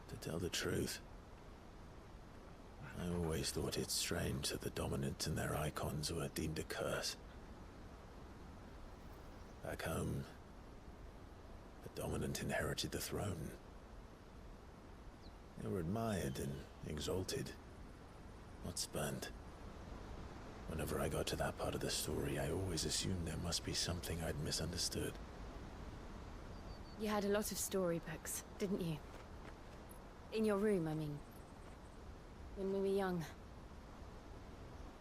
To tell the truth, I always thought it strange that the dominants and their icons were deemed a curse. Back home, the dominant inherited the throne. They were admired and exalted, not spurned. Whenever I got to that part of the story, I always assumed there must be something I'd misunderstood. You had a lot of storybooks, didn't you? In your room, I mean. When we were young.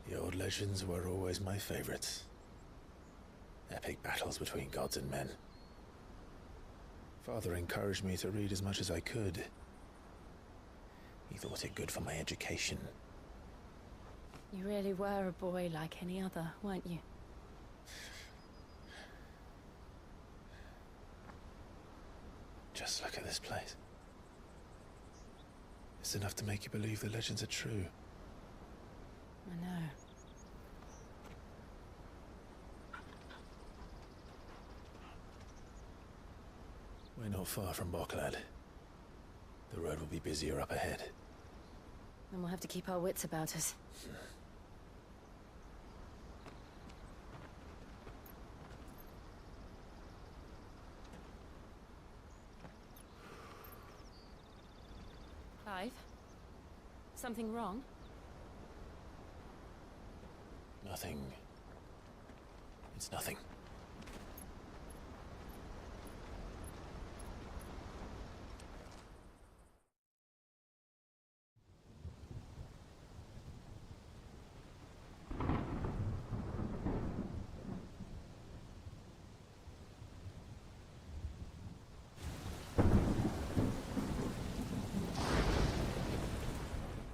The old legends were always my favorites. Epic battles between gods and men. Father encouraged me to read as much as I could. He thought it good for my education. You really were a boy like any other, weren't you? Just look at this place. It's enough to make you believe the legends are true. I know. We're not far from Boklad. The road will be busier up ahead. Then we'll have to keep our wits about us. Clive? Something wrong? Nothing. It's nothing.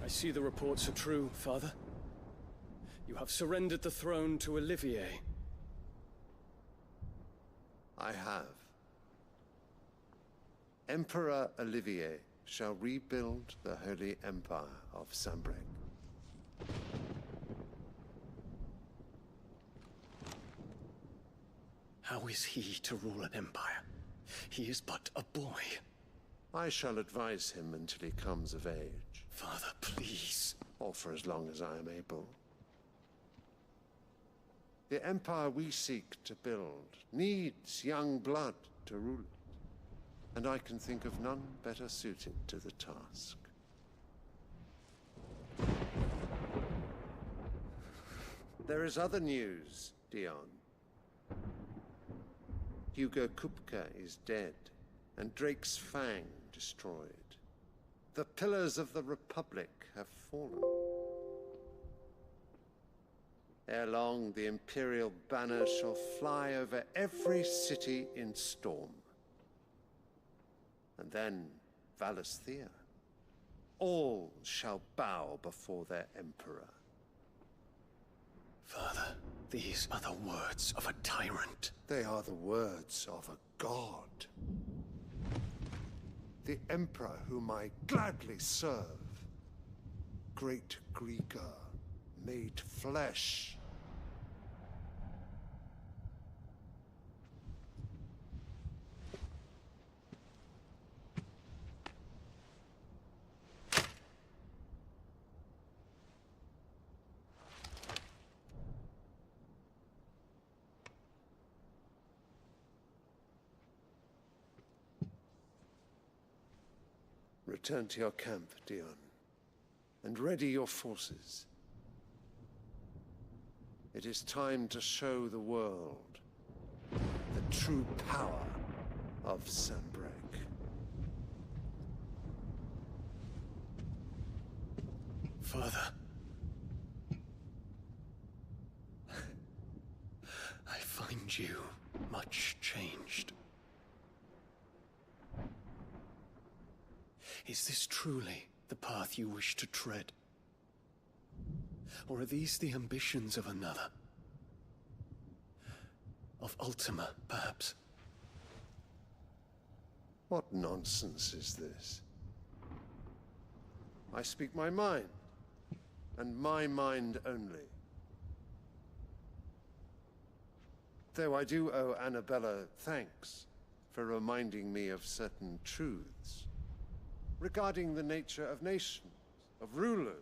I see the reports are true, Father. You have surrendered the throne to Olivier. I have. Emperor Olivier shall rebuild the Holy Empire of Sanbreque. How is he to rule an empire? He is but a boy. I shall advise him until he comes of age. Father, please. Or for as long as I am able. The empire we seek to build needs young blood to rule it, and I can think of none better suited to the task. There is other news, Dion. Hugo Kupka is dead, and Drake's Fang destroyed. The pillars of the Republic have fallen. Ere long, the Imperial banner shall fly over every city in Storm. And then Valisthea. All shall bow before their Emperor. Father, these are the words of a tyrant. They are the words of a god. The Emperor whom I gladly serve. Great Greeker, made flesh. Return to your camp, Dion, and ready your forces. It is time to show the world the true power of Sanbreque. Father. I find you much changed. Is this truly the path you wish to tread? Or are these the ambitions of another? Of Ultima, perhaps? What nonsense is this? I speak my mind. and my mind only. Though I do owe Annabella thanks for reminding me of certain truths regarding the nature of nations, of rulers,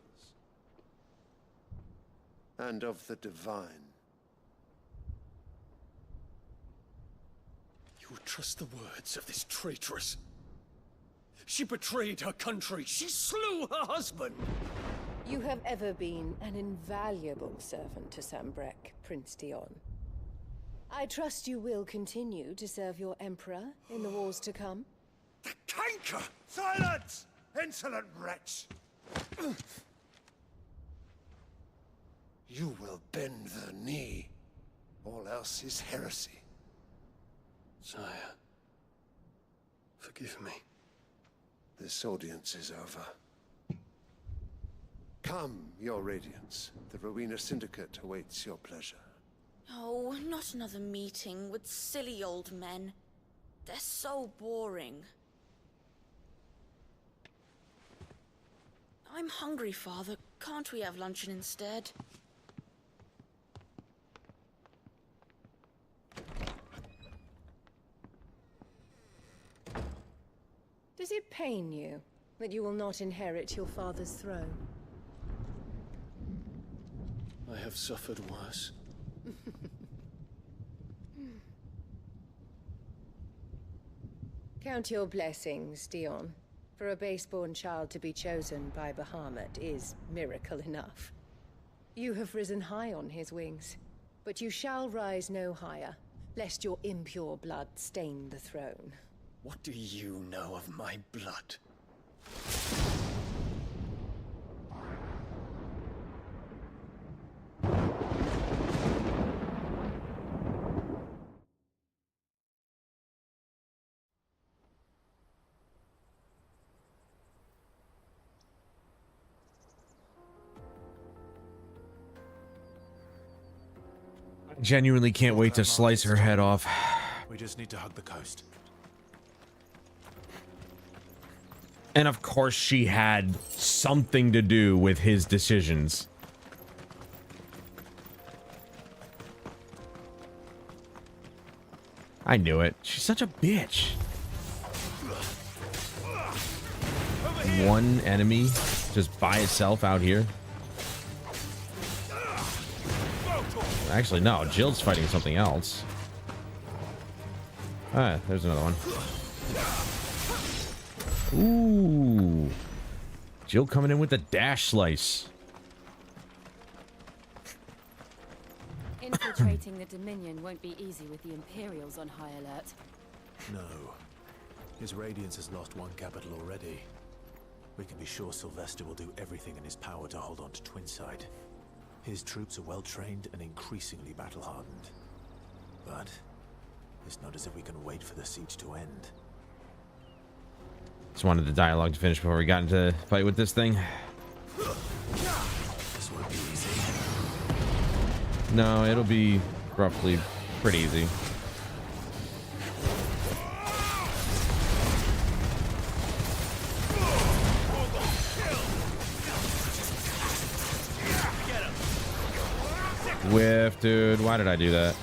and of the divine. You trust the words of this traitress? She betrayed her country. She slew her husband. You have ever been an invaluable servant to Sambrek, Prince Dion. I trust you will continue to serve your Emperor in the wars to come. The canker! Silence! Insolent wretch! You will bend the knee. All else is heresy. Sire, forgive me. This audience is over. Come, your Radiance. The Rowena Syndicate awaits your pleasure. Oh, not another meeting with silly old men. They're so boring. I'm hungry, Father. Can't we have luncheon instead? Does it pain you that you will not inherit your father's throne? I have suffered worse. Count your blessings, Dion. For a base-born child to be chosen by Bahamut is miracle enough. You have risen high on his wings, but you shall rise no higher, lest your impure blood stain the throne. What do you know of my blood? Genuinely can't wait to slice her head off. We just need to hug the coast. And of course she had something to do with his decisions. I knew it. She's such a bitch. One enemy just by itself out here. Actually, no. Jill's fighting something else. Ah, there's another one. Ooh. Jill coming in with the dash slice. Infiltrating the Dominion won't be easy with the Imperials on high alert. No. His Radiance has lost one capital already. We can be sure Sylvester will do everything in his power to hold on to Twinside. His troops are well trained and increasingly battle-hardened. But it's not as if we can wait for the siege to end. Just wanted the dialogue to finish before we got into the fight with this thing. This won't be easy. No, it'll be roughly pretty easy. Whiff, dude. Why did I do that?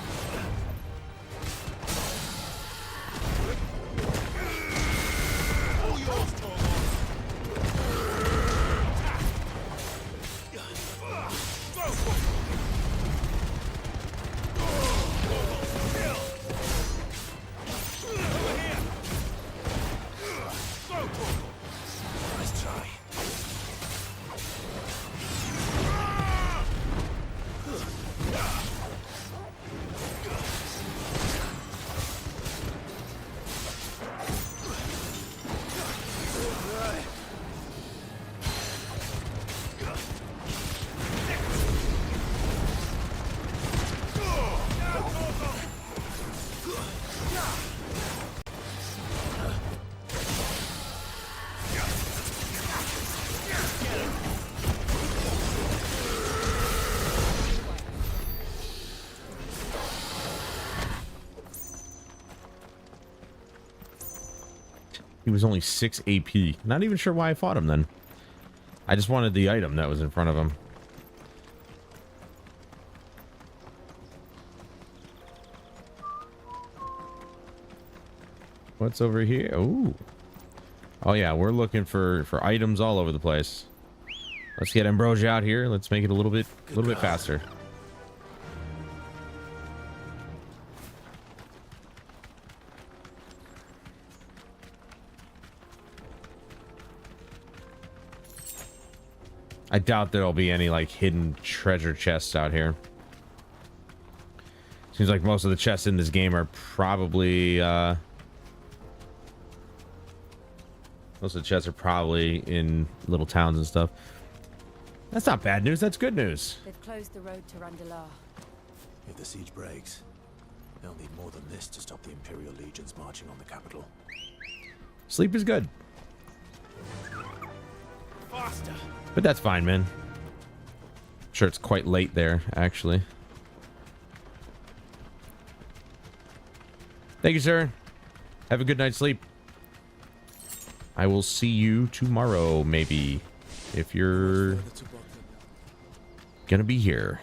He was only 6 AP. Not even sure why I fought him then. I just wanted the item that was in front of him. What's over here? Ooh. Oh yeah, we're looking for items all over the place. Let's get Ambrosia out here. Let's make it a little bit faster. I doubt there'll be any like hidden treasure chests out here. Seems like most of the chests in this game are probably most of the chests are probably in little towns and stuff. That's not bad news, that's good news. They've closed the road to Randalar. If the siege breaks, they'll need more than this to stop the Imperial legions marching on the capital. Sleep is good. Faster. But that's fine, man. I'm sure it's quite late there, actually. Thank you, sir. Have a good night's sleep. I will see you tomorrow, maybe, if you're gonna be here.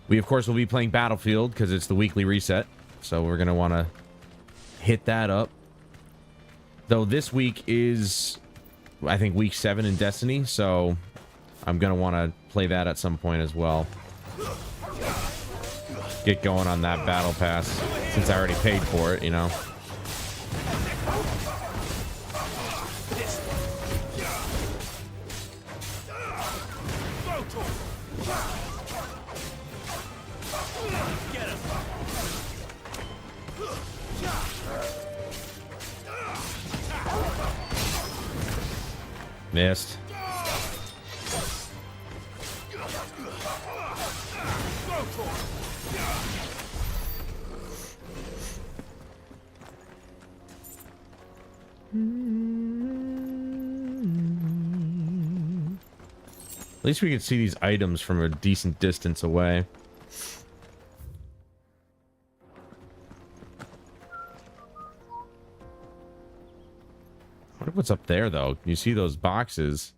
We, of course, will be playing Battlefield because it's the weekly reset. So we're gonna want to hit that up. Though this week is, I think, week 7 in Destiny. So I'm gonna want to play that at some point as well. Get going on that battle pass since I already paid for it, you know. Missed. At least we can see these items from a decent distance away. I wonder what's up there, though. You see those boxes?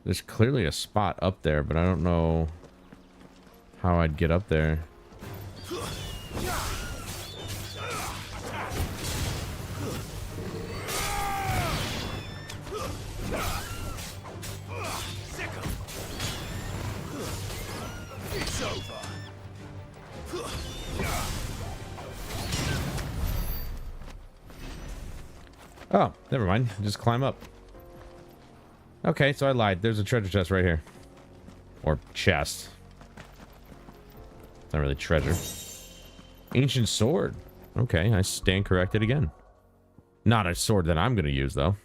There's clearly a spot up there, but I don't know how I'd get up there. Oh, never mind. Just climb up. Okay, so I lied. There's a treasure chest right here. Or chest. Not really treasure. Ancient sword. Okay, I stand corrected again. Not a sword that I'm going to use, though.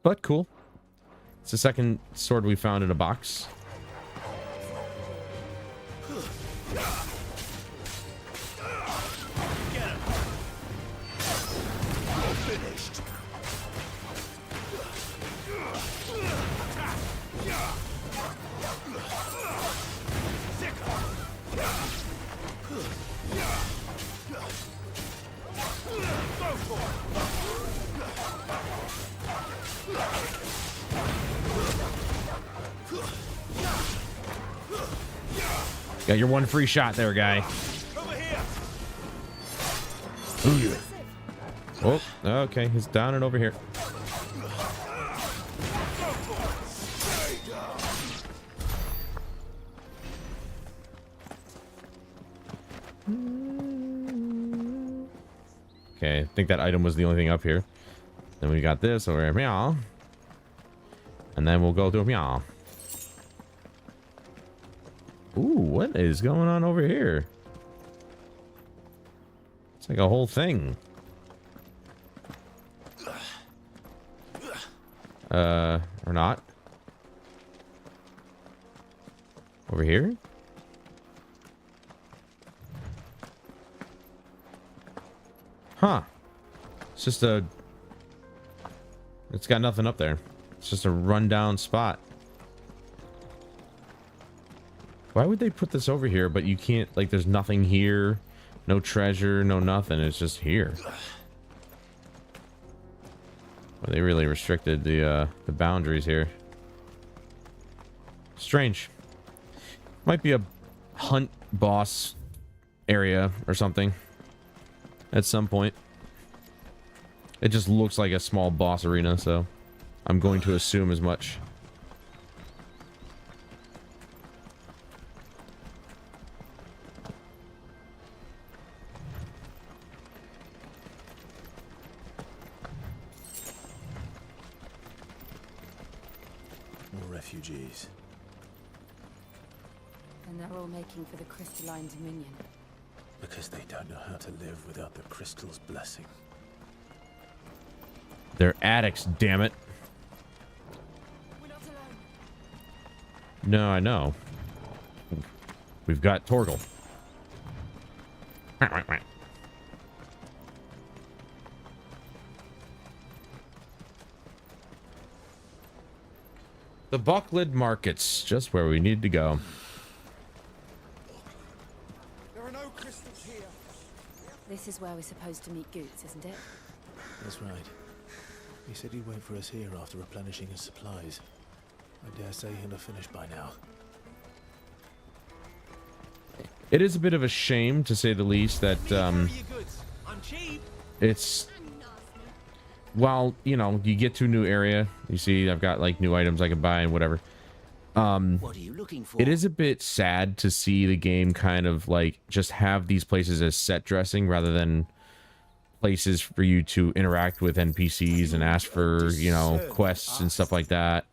But cool. It's the second sword we found in a box. Got your one free shot there, guy. Oh, okay. He's down and over here. Okay, I think that item was the only thing up here. Then we got this over here. Meow. And then we'll go to meow. Ooh, what is going on over here? It's like a whole thing. Or not. Over here? Huh. It's just a... It's got nothing up there. It's just a rundown spot. Why would they put this over here, but you can't... Like, there's nothing here. No treasure, no nothing. It's just here. Well, they really restricted the boundaries here. Strange. Might be a hunt boss area or something at some point. It just looks like a small boss arena, so I'm going to assume as much. More refugees. And they're all making for the crystalline dominion. Because they don't know how to live without the crystal's blessing. They're addicts, damn it. No, I know. We've got Torgal. The Bucklid Markets, just where we need to go. There are no crystals here. This is where we're supposed to meet Goots, isn't it? That's right. He said he'd wait for us here after replenishing his supplies. I dare say he'll have finished by now. It is a bit of a shame, to say the least, that it's, while, you know, you get to a new area, you see I've got like new items I can buy and whatever. What are you looking for? It is a bit sad to see the game kind of like just have these places as set dressing rather than places for you to interact with NPCs and ask for, you know, quests and stuff like that.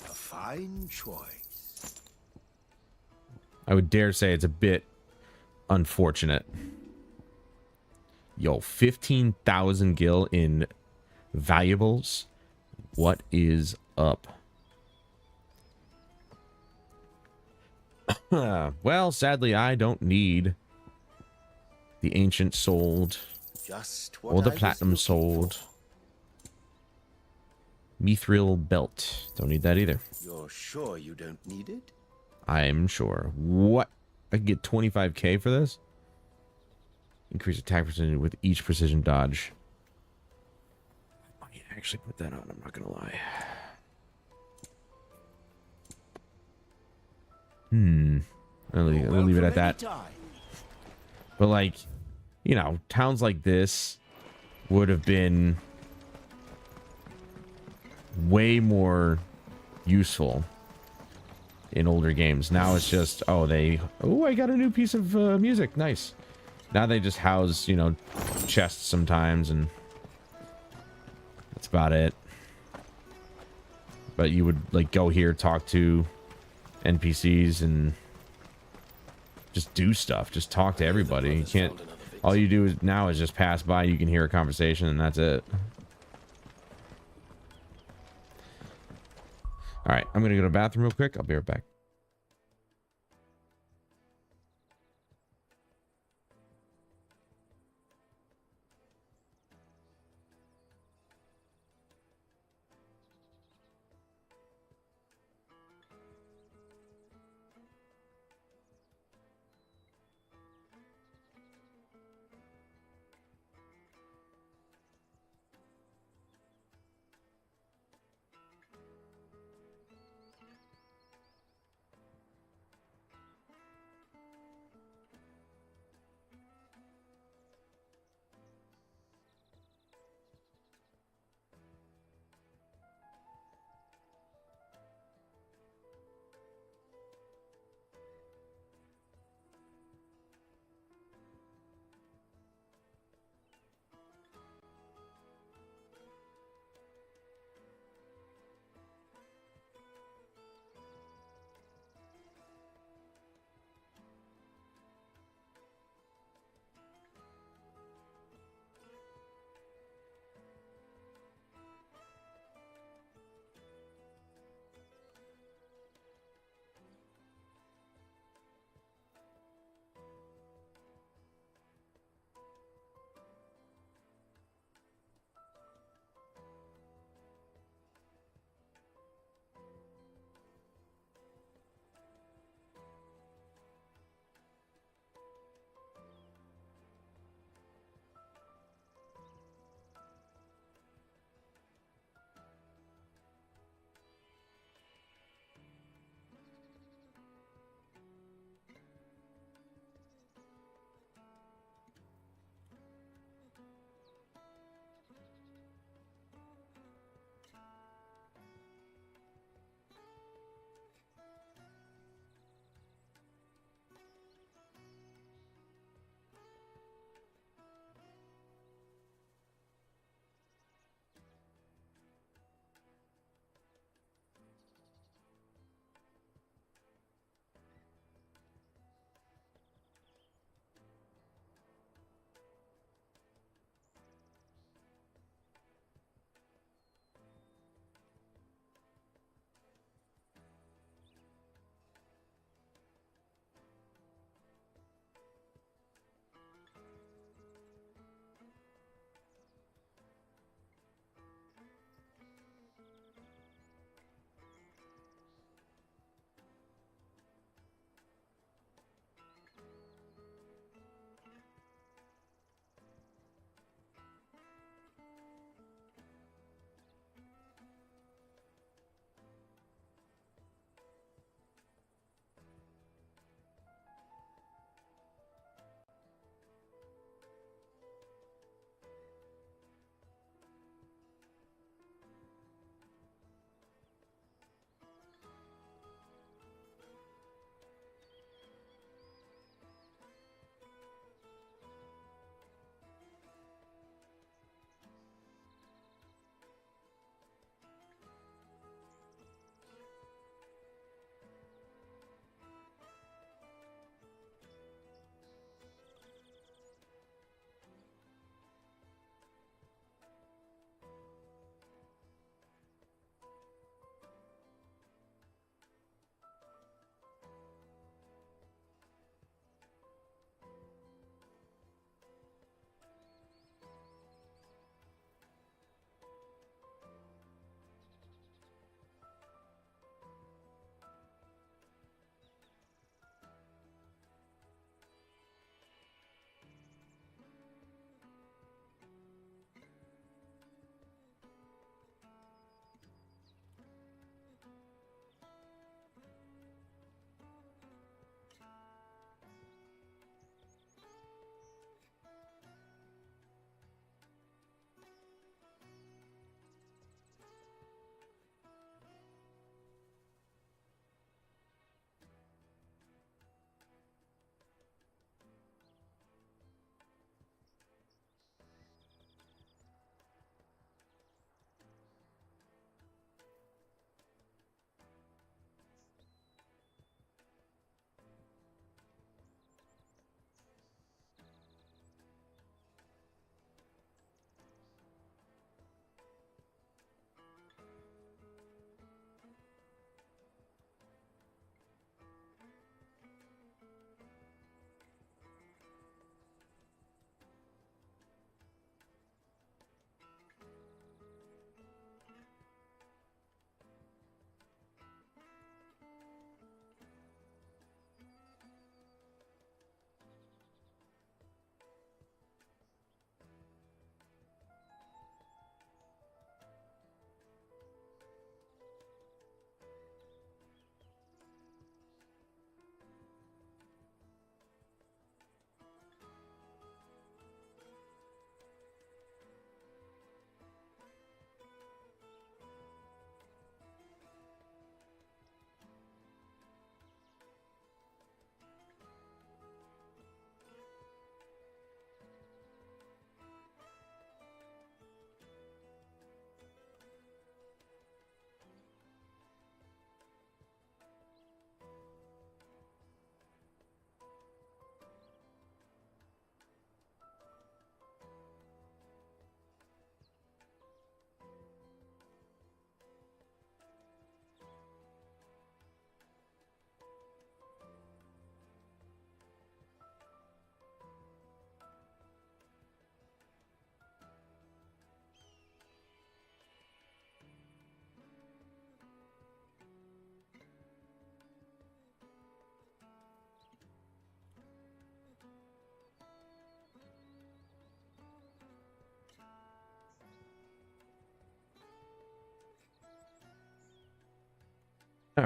A fine choice. I would dare say it's a bit unfortunate. Yo, 15,000 gil in valuables. What is up? Well, sadly, I don't need the ancient sword Just or the platinum sword. Mithril belt. Don't need that either. You're sure you don't need it? I'm sure. What? I can get 25k for this? Increase attack percentage with each precision dodge. I might actually put that on, I'm not gonna lie. I'll leave it at that. But like, you know, towns like this would have been way more useful in older games. Now it's just, oh, I got a new piece of music. Nice. Now they just house, you know, chests sometimes, and that's about it. But you would like go here, talk to NPCs, and just do stuff. Just talk to everybody. You can't. All you do now is just pass by. You can hear a conversation, and that's it. All right, I'm gonna go to the bathroom real quick. I'll be right back.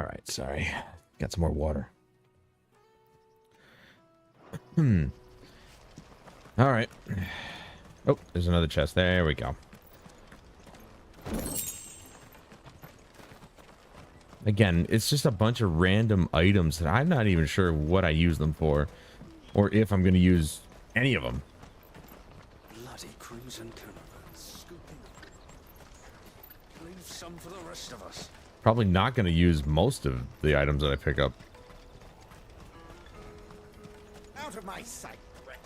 All right, sorry. Got some more water. All right. Oh, there's another chest. There we go. Again, it's just a bunch of random items that I'm not even sure what I use them for, or if I'm going to use any of them. Bloody crimson caravans. Leave some for the rest of us. Probably not going to use most of the items that I pick up. Out of my sight, wretch.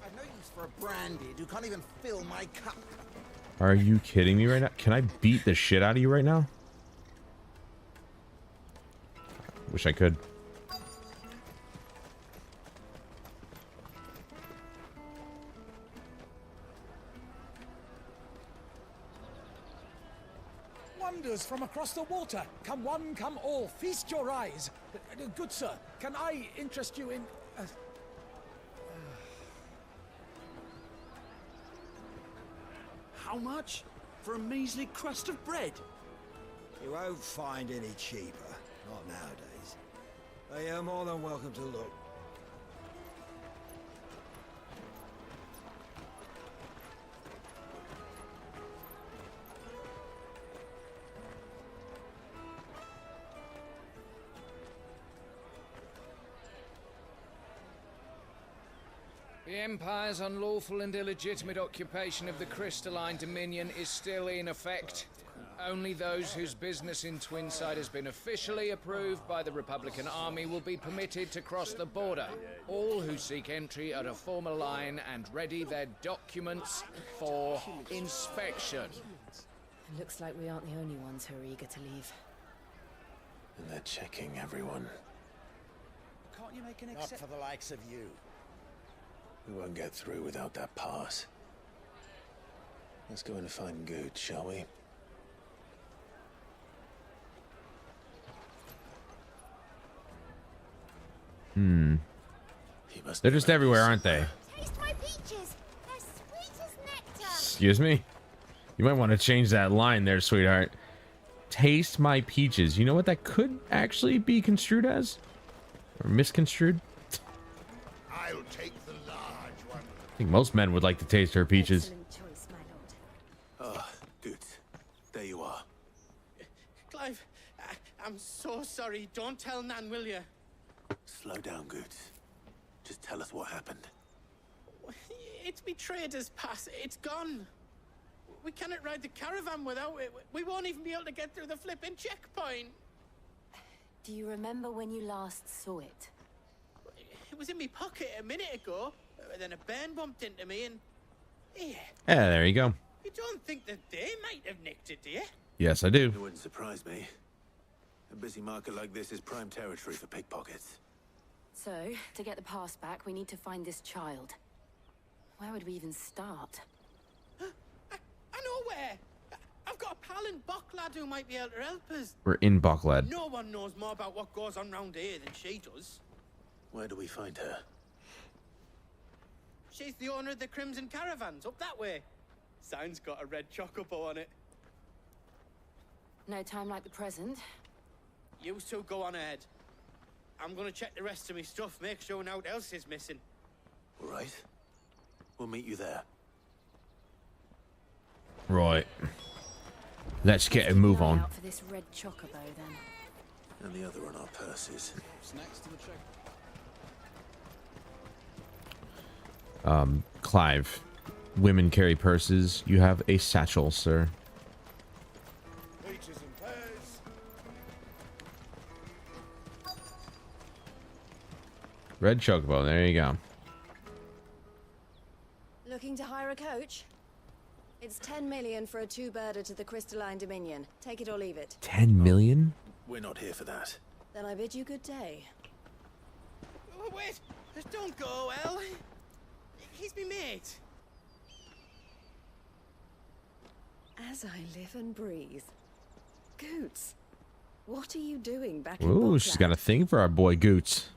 I've no use for a brandy who can't even fill my cup. Are you kidding me right now? Can I beat the shit out of you right now? Wish I could. Wonders from across the water. Come one, come all. Feast your eyes. Good sir, can I interest you in... How much? For a measly crust of bread? You won't find any cheaper. Not nowadays. But you're more than welcome to look. The Empire's unlawful and illegitimate occupation of the crystalline dominion is still in effect. Only those whose business in Twinside has been officially approved by the Republican Army will be permitted to cross the border. All who seek entry are to form a line and ready their documents for inspection. It looks like we aren't the only ones who are eager to leave. And they're checking everyone. Can't you make an exception? Not for the likes of you. We won't get through without that pass. Let's go in and find Good, shall we? They're just everywhere, aren't they? Taste my peaches. They're sweet as nectar. Excuse me? You might want to change that line there, sweetheart. Taste my peaches. You know what that could actually be construed as? Or misconstrued? I'll take the large one. I think most men would like to taste her peaches. Choice, my lord. Ah, Good. There you are. Clive, I'm so sorry. Don't tell Nan, will you? Slow down, Good. Just tell us what happened. It's betrayed us, pass. It's gone. We cannot ride the caravan without it. We won't even be able to get through the flipping checkpoint. Do you remember when you last saw it? It was in my pocket a minute ago. Then a bairn bumped into me and... Yeah. Yeah, there you go. You don't think that they might have nicked it, do you? Yes, I do. It wouldn't surprise me. A busy market like this is prime territory for pickpockets. So, to get the pass back, we need to find this child. Where would we even start? I know where. I've got a pal in Bocklad who might be able to help us. We're in Bocklad. No one knows more about what goes on round here than she does. Where do we find her? She's the owner of the Crimson Caravans, up that way. Sign's got a red chocobo on it. No time like the present. You two go on ahead. I'm gonna check the rest of my stuff, make sure no one else is missing. All right. We'll meet you there. Right. Let's get a move on. Out for this red chocobo, then. And the other on our purses. Snacks to the check. Clive. Women carry purses. You have a satchel, sir. Peaches and pears. Red chocobo. There you go. Looking to hire a coach? It's 10 million for a two-birder to the Crystalline Dominion. Take it or leave it. 10 million? We're not here for that. Then I bid you good day. Oh, wait! Don't go, El. He's me mate. As I live and breathe. Goots, what are you doing back in Ooh, Bocklad? she's got a thing for our boy Goots.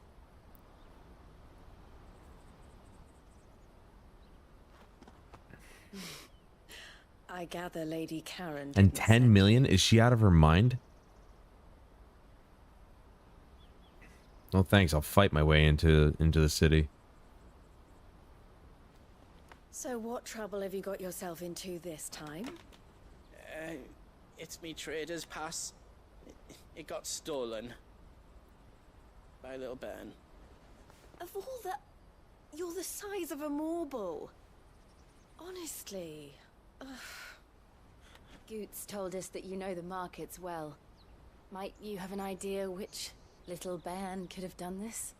I gather Lady Karen And didn't 10 million? Is she out of her mind? No thanks, I'll fight my way into the city. So what trouble have you got yourself into this time? It's me trader's pass. It got stolen. By little Ben. Of all the... You're the size of a marble. Honestly. Ugh. Goots told us that you know the markets well. Might you have an idea which little bairn could have done this?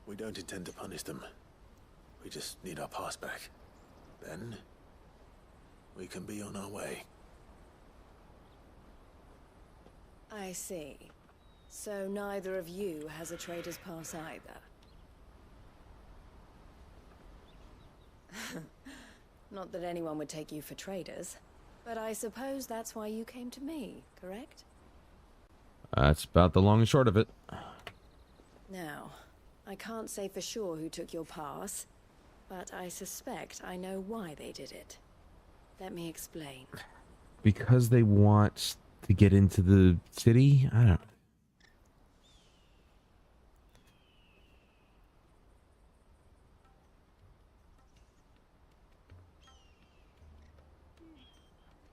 We don't intend to punish them. We just need our pass back. Then, we can be on our way. I see. So neither of you has a trader's pass either. Not that anyone would take you for traders, but I suppose that's why you came to me, correct? That's about the long and short of it. Now, I can't say for sure who took your pass, but I suspect I know why they did it. Let me explain. Because they want to get into the city? I don't...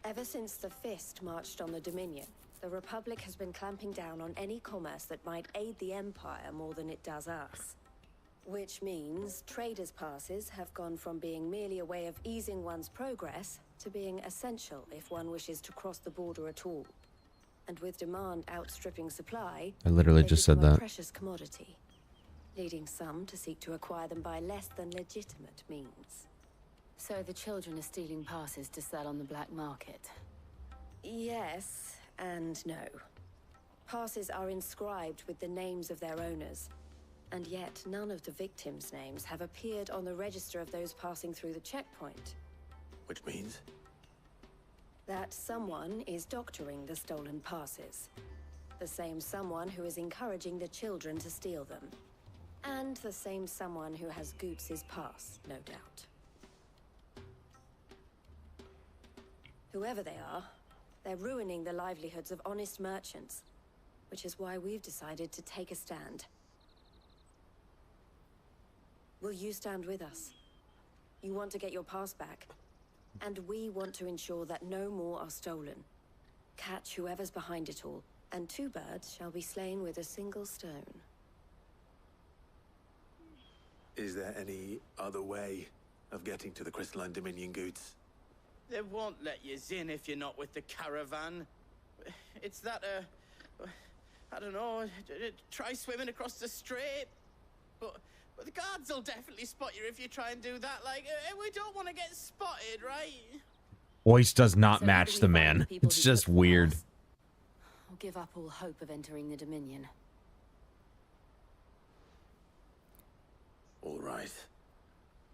Ever since the Fist marched on the Dominion, the Republic has been clamping down on any commerce that might aid the Empire more than it does us. Which means traders' passes have gone from being merely a way of easing one's progress to being essential if one wishes to cross the border at all. And with demand outstripping supply, I literally they just said become a that. precious commodity, leading some to seek to acquire them by less than legitimate means. So the children are stealing passes to sell on the black market? Yes and no. Passes are inscribed with the names of their owners, and yet none of the victims' names have appeared on the register of those passing through the checkpoint. Which means? That someone is doctoring the stolen passes. The same someone who is encouraging the children to steal them. And the same someone who has Goots' pass, no doubt. Whoever they are, they're ruining the livelihoods of honest merchants, which is why we've decided to take a stand. Will you stand with us? You want to get your pass back, and we want to ensure that no more are stolen. Catch whoever's behind it all, and two birds shall be slain with a single stone. Is there any other way of getting to the Crystalline Dominion, Goots? They won't let you in if you're not with the caravan. It's that, I don't know, try swimming across the strait. But the guards will definitely spot you if you try and do that. Like, we don't want to get spotted, right? Voice does not So match do we the find man. people It's who just took the weird. pass? Or give up all hope of entering the Dominion? All right.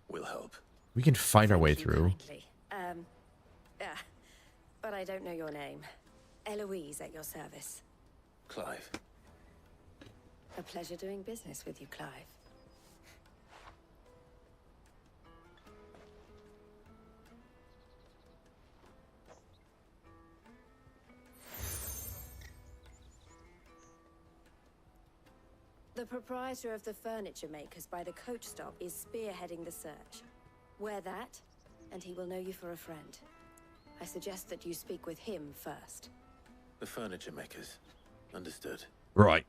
We'll help. We can fight our way through. But I don't know your name. Eloise at your service. Clive. A pleasure doing business with you, Clive. The proprietor of the furniture makers by the coach stop is spearheading the search. Wear that, and he will know you for a friend. I suggest that you speak with him first. The furniture makers. Understood. Right.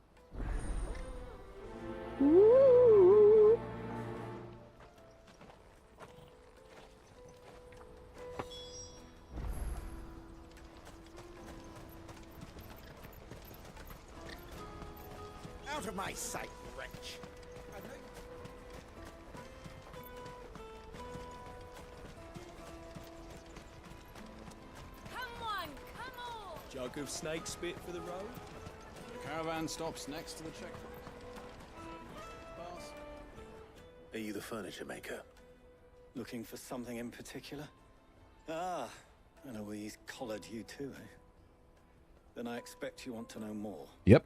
Out of my sight, wretch! Jug of snake spit for the road? The caravan stops next to the checkpoint. Pass. Are you the furniture maker? Looking for something in particular? Ah, Eloise collared you too, eh? Then I expect you want to know more. Yep.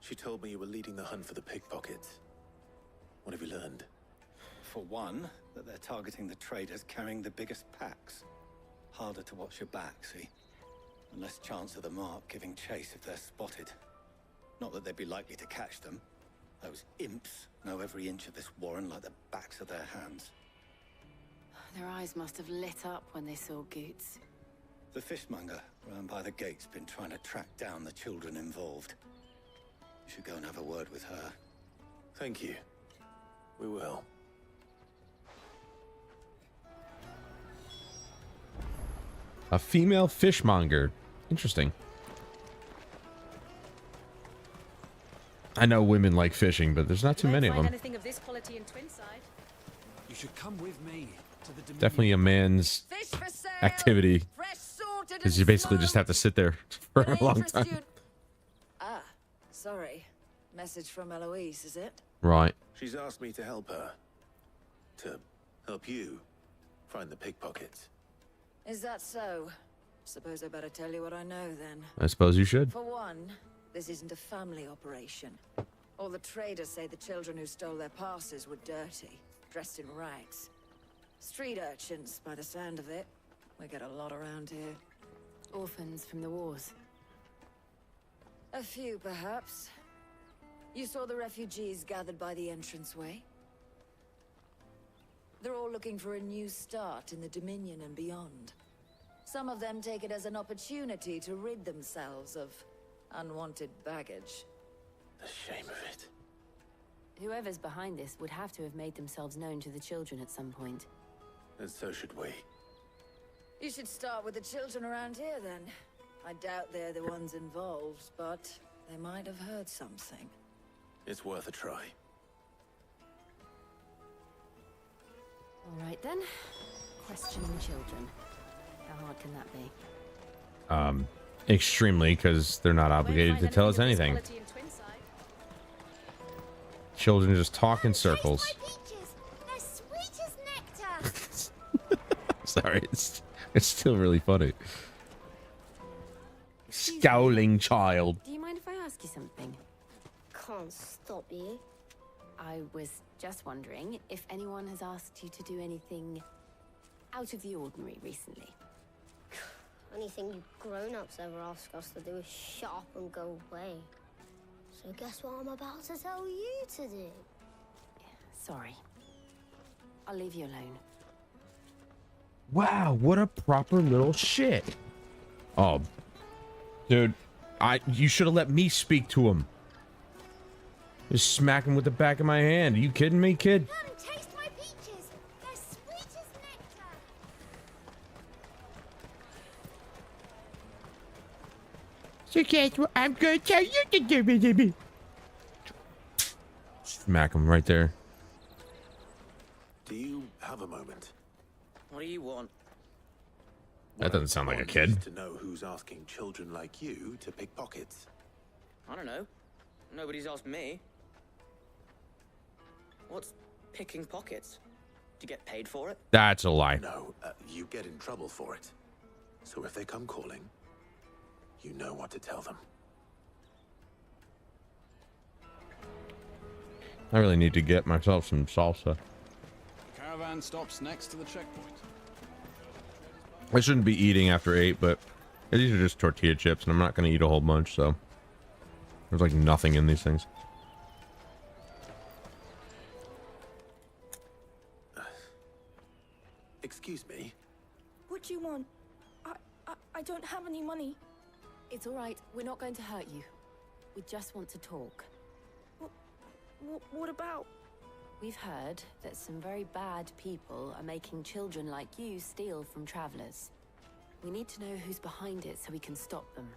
She told me you were leading the hunt for the pickpockets. What have you learned? For one, that they're targeting the traders carrying the biggest packs. Harder to watch your back, see? And less chance of the mark giving chase if they're spotted. Not that they'd be likely to catch them. Those imps know every inch of this warren like the backs of their hands. Their eyes must have lit up when they saw Goots. The fishmonger round by the gate's been trying to track down the children involved. You should go and have a word with her. Thank you. We will. A female fishmonger. Interesting. I know women like fishing, but there's not too many of them. Anything of this quality in Twinside? You should come with me to the Dominion. Definitely a man's activity. Because you basically just have to sit there for a long time. Ah, sorry. Message from Eloise, is it? Right. She's asked me to help her. To help you find the pickpockets. Is that so? Suppose I better tell you what I know then. I suppose you should. For one, this isn't a family operation. All the traders say the children who stole their passes were dirty, dressed in rags. Street urchins, by the sound of it. We get a lot around here. Orphans from the wars. A few, perhaps. You saw the refugees gathered by the entranceway? They're all looking for a new start in the Dominion and beyond. Some of them take it as an opportunity to rid themselves of unwanted baggage. The shame of it. Whoever's behind this would have to have made themselves known to the children at some point. And so should we. You should start with the children around here, then. I doubt they're the ones involved, but they might have heard something. It's worth a try. All right, then. Questioning children. How hard can that be? Extremely, because they're not obligated to tell us anything. Children just talk in circles. They're sweet as nectar. Sorry, it's still really funny. Scowling child. Do you mind if I ask you something? Can't stop you. I was just wondering if anyone has asked you to do anything out of the ordinary recently. Anything you grown-ups ever ask us to do is shut up and go away. So guess what I'm about to tell you to do? Sorry. I'll leave you alone. Wow, what a proper little shit. Oh, dude, you should have let me speak to him. Just smack him with the back of my hand. Are you kidding me, kid? Come taste my peaches. They're sweet as nectar. So guess what I'm gonna tell you to do, baby. Smack him right there. Do you have a moment? What do you want? That doesn't sound like a Want kid. To know who's asking children like you to pick pockets. I don't know. Nobody's asked me. What's picking pockets? Do you get paid for it? That's a lie. No, you get in trouble for it. So if they come calling, you know what to tell them. I really need to get myself some salsa. Caravan stops next to the checkpoint. I shouldn't be eating after 8, but these are just tortilla chips, and I'm not going to eat a whole bunch, so there's like nothing in these things. Excuse me? What do you want? I don't have any money. It's all right. We're not going to hurt you. We just want to talk. What about? We've heard that some very bad people are making children like you steal from travelers. We need to know who's behind it so we can stop them.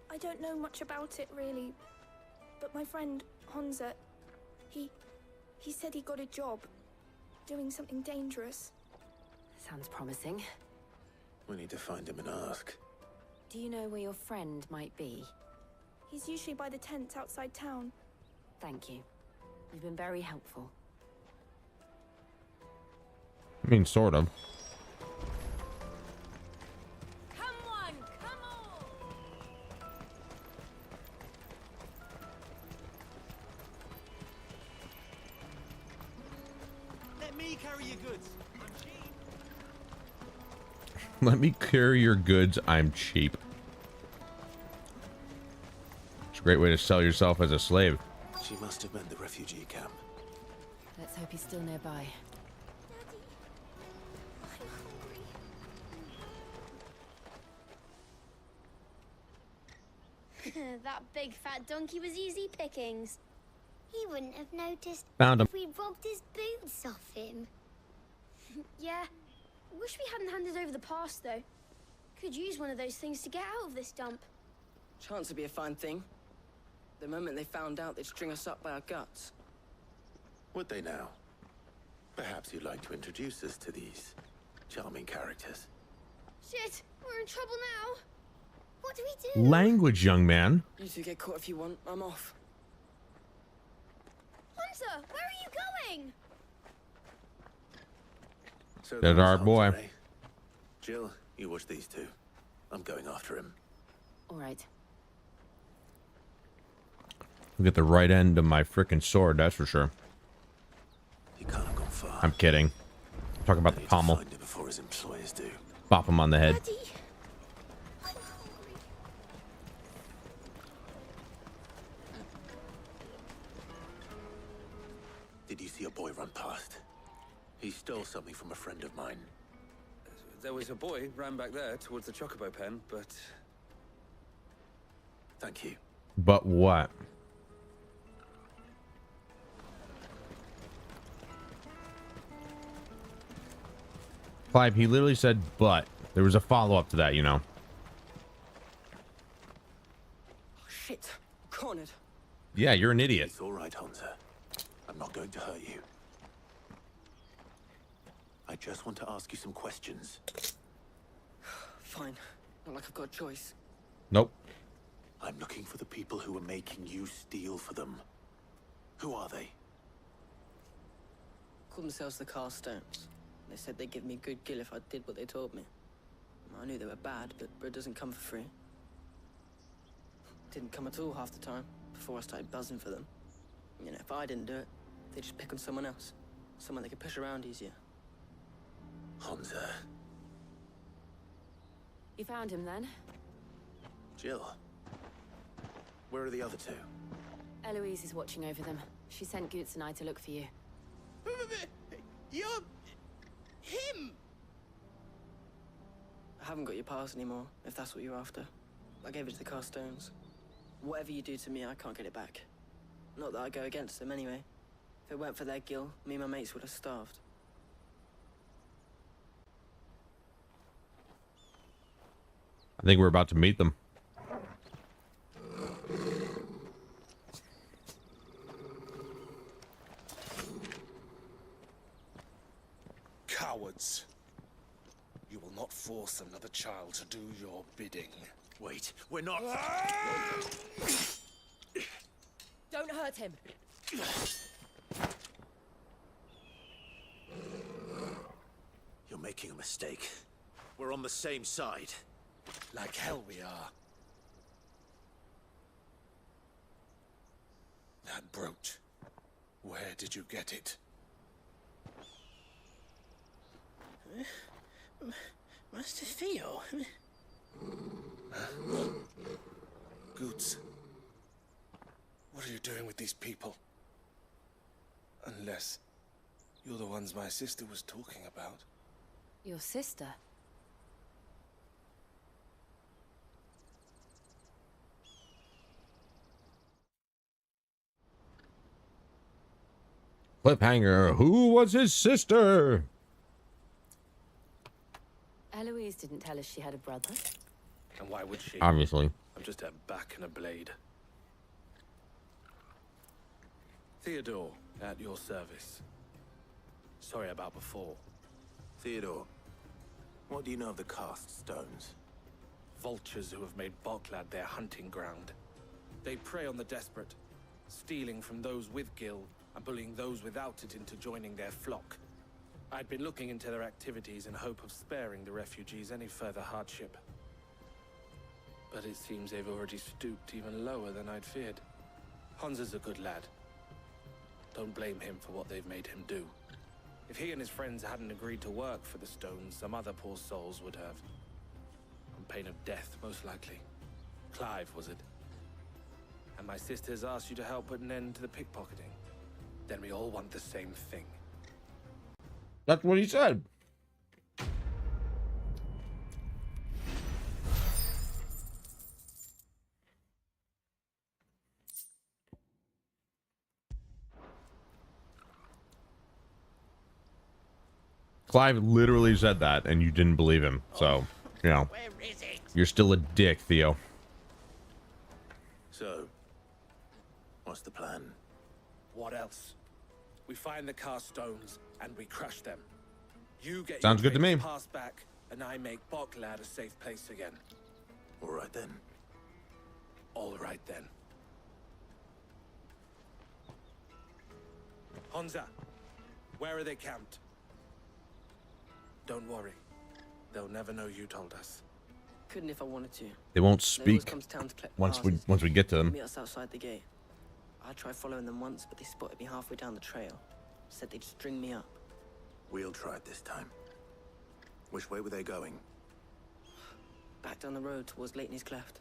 I don't know much about it, really. But my friend, Honza, he said he got a job doing something dangerous. Sounds promising. We need to find him and ask. Do you know where your friend might be? He's usually by the tents outside town. Thank you. You've been very helpful. I mean, sort of. Come on, come on! Let me carry your goods. Let me carry your goods. I'm cheap. It's a great way to sell yourself as a slave. She must have meant the refugee camp. Let's hope he's still nearby. That big fat donkey was easy pickings. He wouldn't have noticed Found him. if we'd robbed his boots off him. Yeah. Wish we hadn't handed over the pass, though. Could use one of those things to get out of this dump. Chance would be a fine thing. The moment they found out, they'd string us up by our guts. Would they now? Perhaps you'd like to introduce us to these charming characters. Shit, we're in trouble now. What do we do? Language, young man. You two get caught if you want. I'm off. Hunter, where are you going? So There's our boy. Hunter, eh? Jill, you watch these two. I'm going after him. All right. Look at the right end of my frickin' sword, that's for sure. He can't have gone far. I'm kidding. Talk about the pommel. Find him before his employers do. Bop him on the head. Daddy. Did you see a boy run past? He stole something from a friend of mine. There was a boy ran back there towards the Chocobo pen, but... Thank you. But what? Clive, he literally said, but. There was a follow-up to that, you know. Oh, shit. Cornered. Yeah, you're an idiot. It's all right, Hunter. I'm not going to hurt you. I just want to ask you some questions. Fine. Not like I've got a choice. Nope. I'm looking for the people who are making you steal for them. Who are they? Call themselves the Carstones. They said they'd give me good gill if I did what they told me. I knew they were bad, but bread doesn't come for free. Didn't come at all half the time, before I started buzzing for them. You know, if I didn't do it, they'd just pick on someone else. Someone they could push around easier. Hunter. You found him then? Jill. Where are the other two? Eloise is watching over them. She sent Goots and I to look for you. You're... him! I haven't got your pass anymore, if that's what you're after. I gave it to the Carstones. Whatever you do to me, I can't get it back. Not that I go against them anyway. If it weren't for their gill, me and my mates would have starved. I think we're about to meet them. Cowards. You will not force another child to do your bidding. Wait, we're not... Don't hurt him. You're making a mistake. We're on the same side. Like hell we are. That brooch. Where did you get it? Master Theo. Goots. What are you doing with these people? Unless you're the ones my sister was talking about. Your sister? Cliffhanger. Who was his sister? Eloise didn't tell us she had a brother. And why would she? Obviously. I'm just a back and a blade. Theodore, at your service. Sorry about before. Theodore, what do you know of the Cast Stones? Vultures who have made Boklad their hunting ground. They prey on the desperate, stealing from those with gil and bullying those without it into joining their flock. I'd been looking into their activities in hope of sparing the refugees any further hardship. But it seems they've already stooped even lower than I'd feared. Hunzer's a good lad. Don't blame him for what they've made him do. If he and his friends hadn't agreed to work for the Stones, some other poor souls would have. On pain of death, most likely. Clive, was it? and my sisters asked you to help put an end to the pickpocketing, then we all want the same thing. That's what he said. Clive literally said that, and you didn't believe him. So, you know, you're still a dick, Theo. So, what's the plan? What else? We find the cast stones and we crush them. You get Sounds your good to me. pass back, and I make Boklad a safe place again. All right then. All right then. Honza, where are they camped? Don't worry. They'll never know you told us. Couldn't if I wanted to. They won't They always speak come to town to collect once passes. we get to them. Meet us outside the gate. I tried following them once, but they spotted me halfway down the trail. Said they'd string me up. We'll try it this time. Which way were they going? Back down the road towards Leighton's Cleft.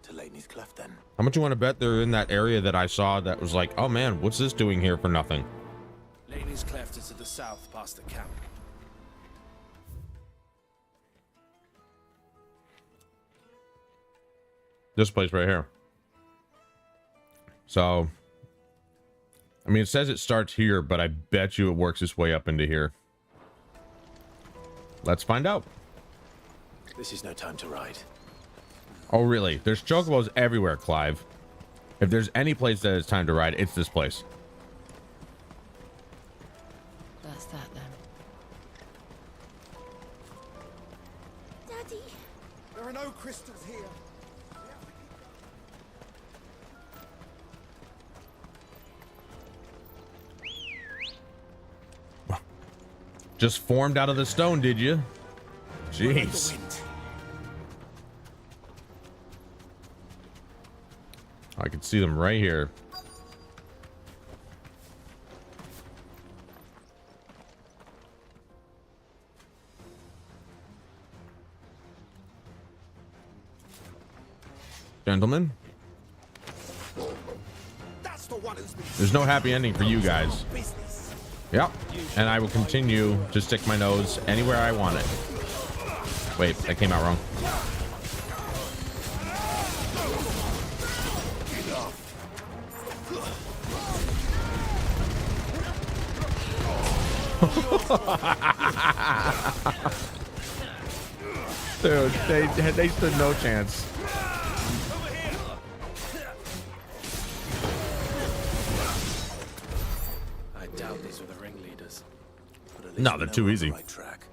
To Leighton's Cleft, then. How much you want to bet they're in that area that I saw that was like, oh man, what's this doing here for nothing? Leighton's Cleft is to the south past the camp. This place right here. So, I mean, it says it starts here, but I bet you it works its way up into here. Let's find out. This is no time to ride. Oh, really? There's chocobos everywhere, Clive. If there's any place that it's time to ride, it's this place. That's that then. Daddy! There are no crystals here. Just formed out of the stone, did you? Jeez. I can see them right here. Gentlemen, there's no happy ending for you guys. Yep, and I will continue to stick my nose anywhere I want it. Wait, that came out wrong. Dude, they stood no chance. I doubt these were the ringleaders. No, they're too easy. Right track.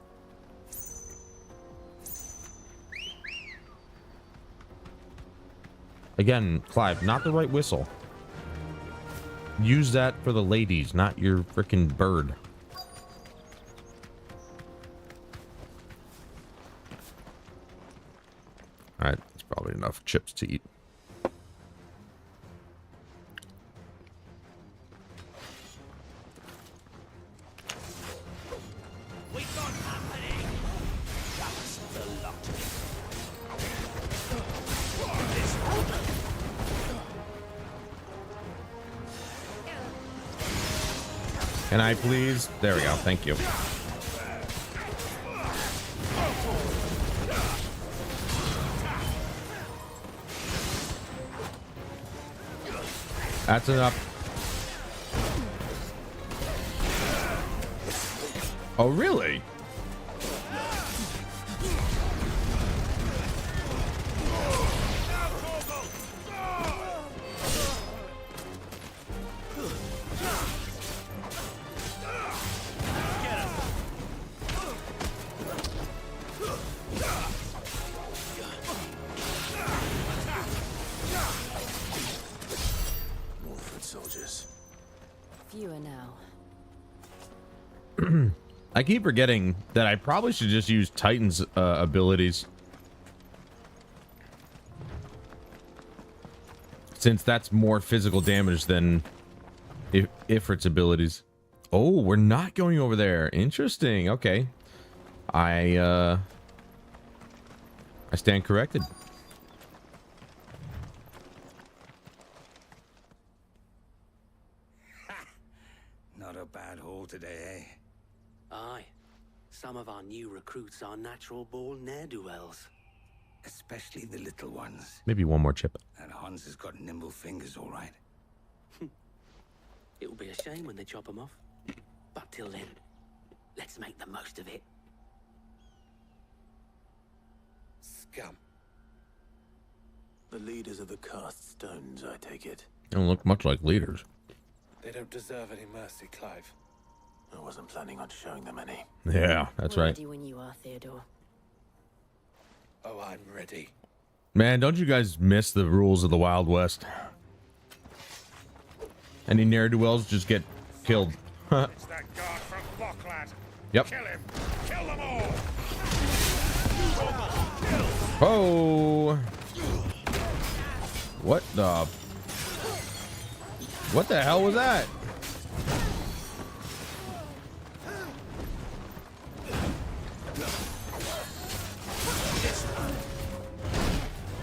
Again, Clive, not the right whistle. Use that for the ladies, not your frickin' bird. Alright, that's probably enough chips to eat. Can I please? There we go. Thank you. That's enough. Oh, really? Fewer now. I keep forgetting that I probably should just use Titan's abilities. Since that's more physical damage than Ifrit's abilities. Oh, we're not going over there. Interesting. Okay. I stand corrected. trouble today, eh? Aye. Some of our new recruits are natural-born ne'er-do-wells. Especially the little ones. Maybe one more chip. And Hans has got nimble fingers, all right. It will be a shame when they chop them off. But till then, let's make the most of it. Scum. The leaders of the cast stones, I take it. They don't look much like leaders. They don't deserve any mercy, Clive. I wasn't planning on showing them any. Yeah, that's We're right. ready when you are, Theodore. Oh, I'm ready. Man, don't you guys miss the rules of the Wild West? Any ne'er-do-wells just get killed. It's that guard from Bocklad. Yep. Kill him. Kill them all. Oh! What the hell was that?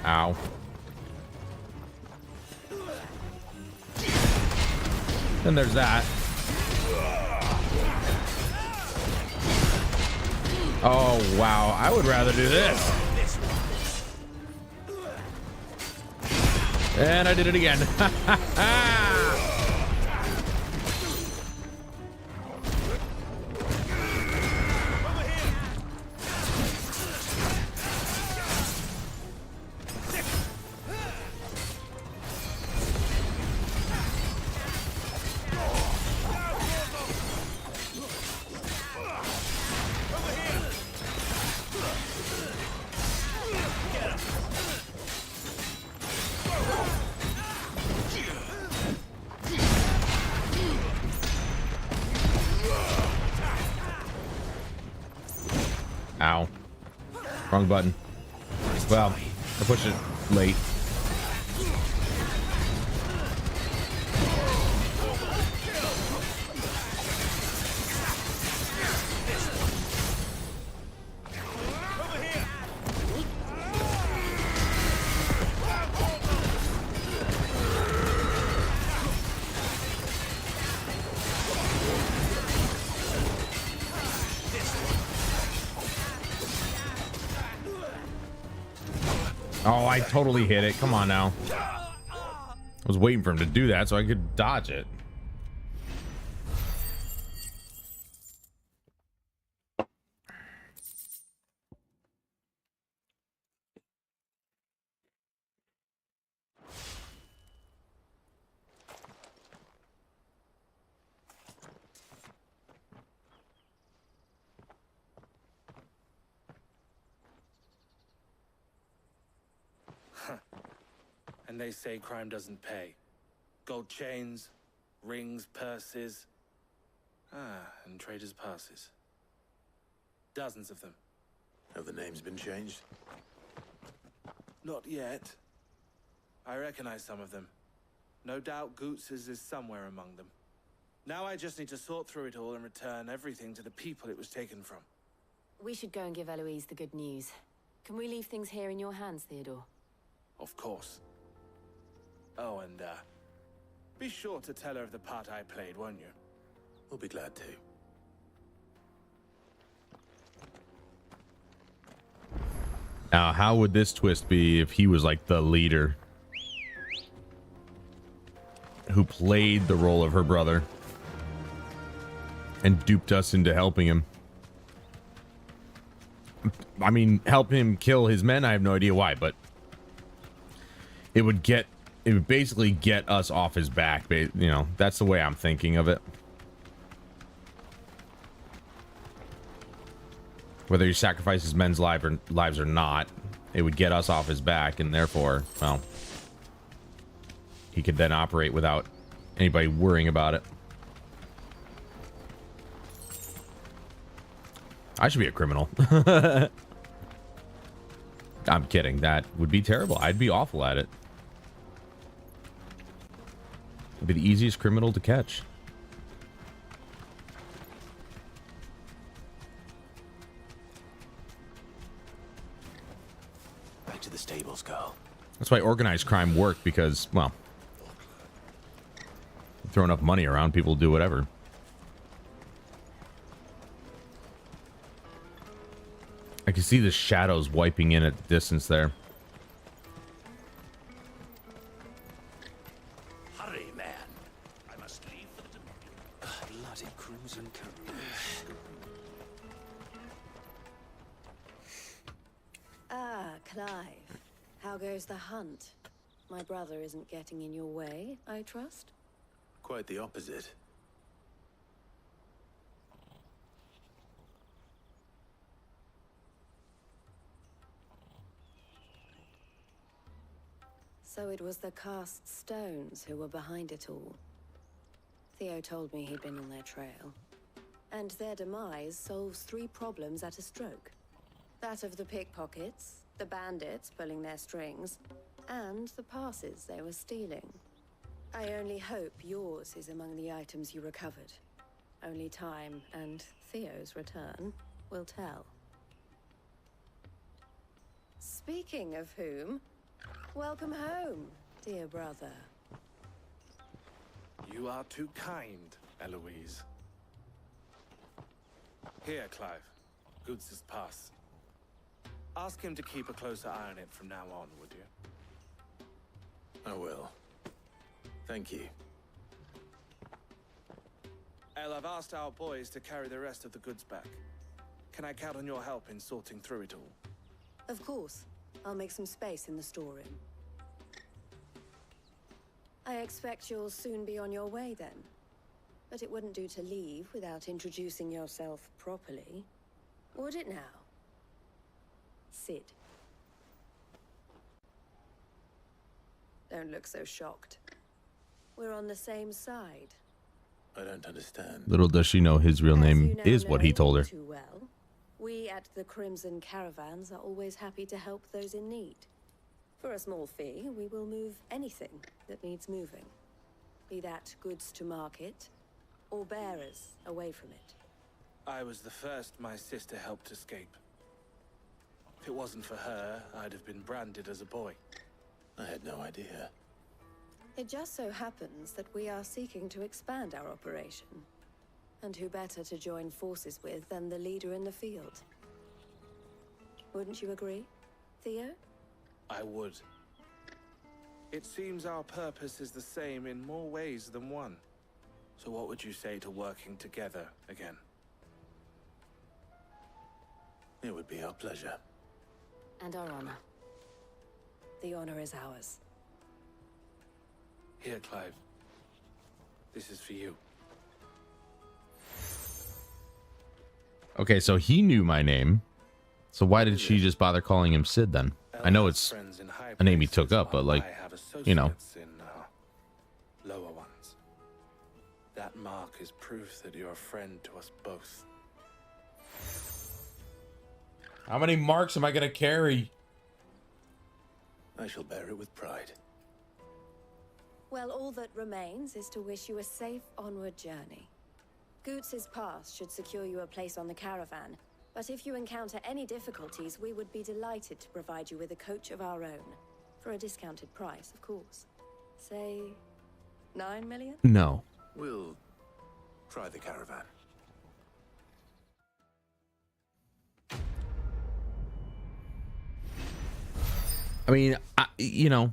Ow. Then there's that. Oh, wow. I would rather do this. And I did it again. Ow. Wrong button. Well, I pushed it late. Oh, I totally hit it. Come on now. I was waiting for him to do that so I could dodge it. And they say crime doesn't pay. Gold chains, rings, purses. And traders' passes. Dozens of them. Have the names been changed? Not yet. I recognize some of them. No doubt Goots's is somewhere among them. Now I just need to sort through it all and return everything to the people it was taken from. We should go and give Eloise the good news. Can we leave things here in your hands, Theodore? Of course. Oh, and, be sure to tell her of the part I played, won't you? We'll be glad to. Now, how would this twist be if he was like the leader who played the role of her brother and duped us into helping him? I mean, help him kill his men. I have no idea why, but it would basically get us off his back. You know, that's the way I'm thinking of it. Whether he sacrifices men's lives or not, it would get us off his back, and therefore, well, he could then operate without anybody worrying about it. I should be a criminal. I'm kidding. That would be terrible. I'd be awful at it. I'd be the easiest criminal to catch. Back to the stables, Carl. That's why organized crime worked, because, well, throw enough money around, people do whatever. I can see the shadows wiping in at the distance there. Hurry, man. I must leave for the Dominion. Bloody crimson curtain. Ah, Clive. How goes the hunt? My brother isn't getting in your way, I trust? Quite the opposite. So it was the cast stones who were behind it all. Theo told me he'd been on their trail. And their demise solves 3 problems at a stroke. That of the pickpockets, the bandits pulling their strings, and the passes they were stealing. I only hope yours is among the items you recovered. Only time and Theo's return will tell. Speaking of whom, welcome home, dear brother. You are too kind, Eloise. Here, Clive. Goods' pass. Ask him to keep a closer eye on it from now on, would you? I will. Thank you. El, I've asked our boys to carry the rest of the goods back. Can I count on your help in sorting through it all? Of course. I'll make some space in the storeroom. I expect you'll soon be on your way then. But it wouldn't do to leave without introducing yourself properly. Would it now? Sid. Don't look so shocked. We're on the same side. I don't understand. Little does she know his real name is what he told her. Too well. We at the Crimson Caravans are always happy to help those in need. For a small fee, we will move anything that needs moving. Be that goods to market, or bearers away from it. I was the first my sister helped escape. If it wasn't for her, I'd have been branded as a boy. I had no idea. It just so happens that we are seeking to expand our operation. And who better to join forces with than the leader in the field? Wouldn't you agree, Theo? I would. It seems our purpose is the same in more ways than one. So what would you say to working together again? It would be our pleasure. And our honor. The honor is ours. Here, Clive. This is for you. Okay, so he knew my name. So why did she just bother calling him Sid then? I know it's a name he took up, but like, you know. In lower ones. That mark is proof that you're a friend to us both. How many marks am I gonna carry? I shall bear it with pride. Well, all that remains is to wish you a safe onward journey. Goots' pass should secure you a place on the caravan, but if you encounter any difficulties, we would be delighted to provide you with a coach of our own. For a discounted price, of course. Say, 9 million? No. We'll try the caravan. I mean, you know,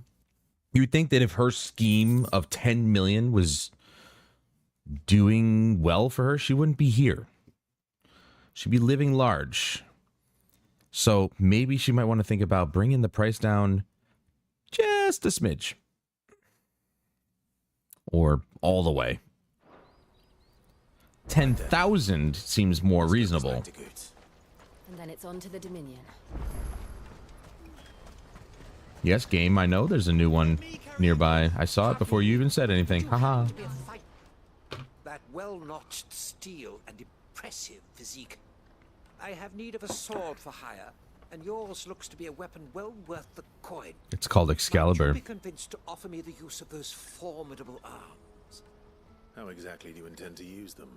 you'd think that if her scheme of 10 million was doing well for her, she wouldn't be here. She'd be living large. So maybe she might want to think about bringing the price down just a smidge. Or all the way. 10,000 seems more reasonable. And then it's on to the Dominion. Yes, game, I know there's a new one nearby. I saw it before you even said anything. Haha. That well-notched steel and impressive physique. I have need of a sword for hire, and yours looks to be a weapon well worth the coin. It's called Excalibur. Might you be convinced to offer me the use of those formidable arms? How exactly do you intend to use them?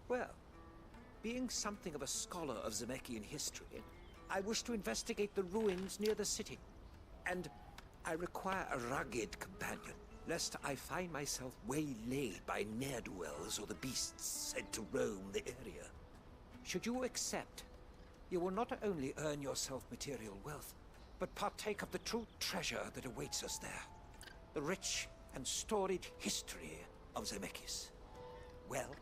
Well, being something of a scholar of Zemeckis history, I wish to investigate the ruins near the city. And I require a rugged companion, lest I find myself waylaid by ne'er-do-wells or the beasts said to roam the area. Should you accept, you will not only earn yourself material wealth, but partake of the true treasure that awaits us there. The rich and storied history of Zemeckis. Well,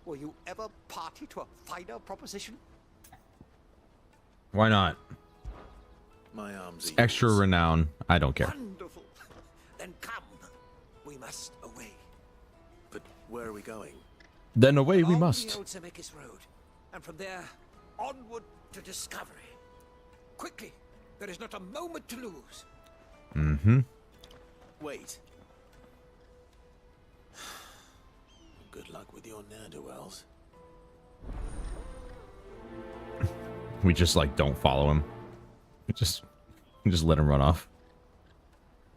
will you ever party to a finer proposition? Why not? My arms It's are extra yours. renown. I don't care. Wonderful. Then come. We must away. But where are we going? Then away we Along must. the old Zemeckis Road, and from there onward to discovery. Quickly, there is not a moment to lose. Mm-hmm. Wait. Good luck with your ne'er-do-wells. We just like don't follow him. We just let him run off.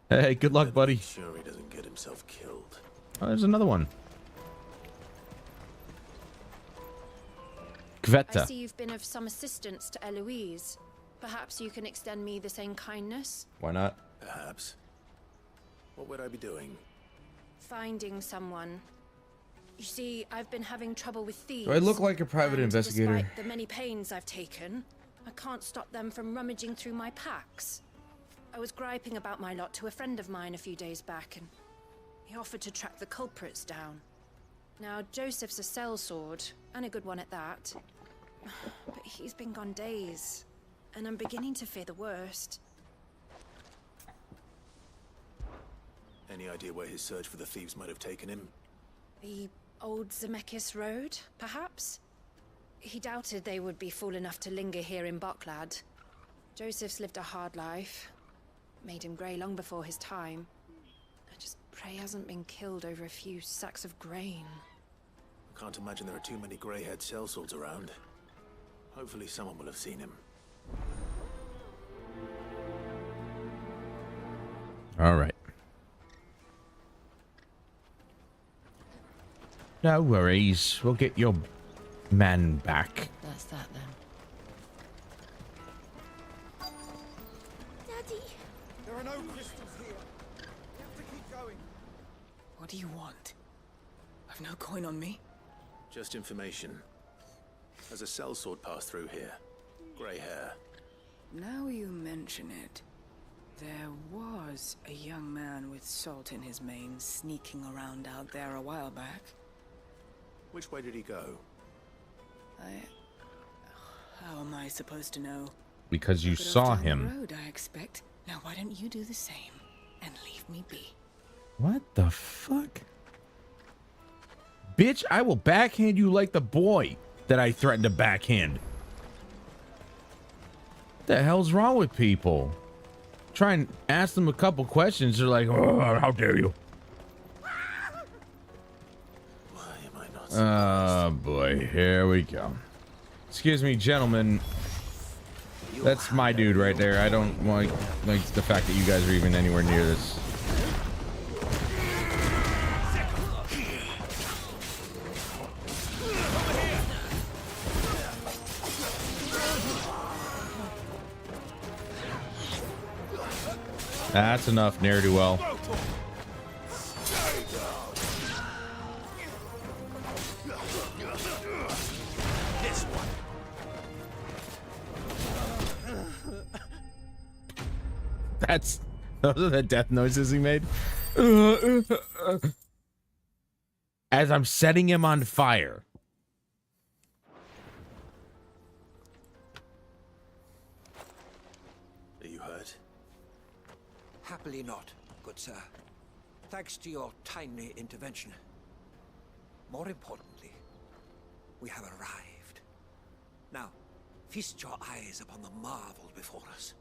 Hey, good luck, buddy. Sure he doesn't get himself killed. Oh, there's another one. Kveta. I see you've been of some assistance to Eloise. Perhaps you can extend me the same kindness? Why not? Perhaps. What would I be doing? Finding someone. You see, I've been having trouble with thieves. Do I look like a private and investigator? Despite the many pains I've taken, I can't stop them from rummaging through my packs. I was griping about my lot to a friend of mine a few days back, and he offered to track the culprits down. Now, Joseph's a sellsword, and a good one at that. But he's been gone days, and I'm beginning to fear the worst. Any idea where his search for the thieves might have taken him? The old Zemeckis Road, perhaps? He doubted they would be fool enough to linger here in Boklad. Joseph's lived a hard life. Made him grey long before his time. I just pray he hasn't been killed over a few sacks of grain. I can't imagine there are too many grey-haired sellswords around. Hopefully someone will have seen him. All right. No worries. We'll get your man back. That's that then. Daddy! There are no crystals here. We have to keep going. What do you want? I've no coin on me. Just information. There's a sellsword passed through here. Grey hair. Now you mention it, there was a young man with salt in his mane sneaking around out there a while back. Which way did he go? How am I supposed to know? Because you Took it off saw down the him. road, I expect. Now why don't you do the same and leave me be? What the fuck? Bitch, I will backhand you like the boy that I threatened to backhand. What the hell's wrong with people? Try and ask them a couple questions. They're like, oh, how dare you? Oh boy, here we go. Excuse me, gentlemen. That's my dude right there. I don't like the fact that you guys are even anywhere near this. That's enough, ne'er-do-well. Those are the death noises he made. As I'm setting him on fire. Are you hurt? Happily not, good sir. Thanks to your timely intervention. More importantly, we have arrived. Now, feast your eyes upon the marvel before us.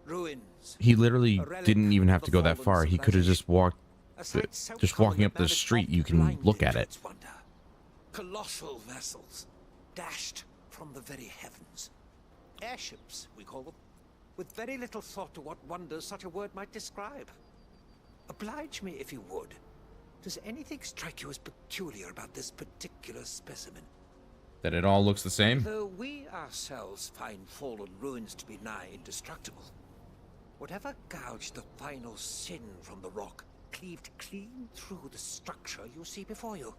Ruins. He literally didn't even have to go that far. He could have just walked. Just walking up the street, you can look at it. Colossal vessels, dashed from the very heavens. Airships, we call them, with very little thought to what wonders such a word might describe. Oblige me if you would. Does anything strike you as peculiar about this particular specimen? That it all looks the same? Though we ourselves find fallen ruins to be nigh indestructible, whatever gouged the final sin from the rock cleaved clean through the structure you see before you.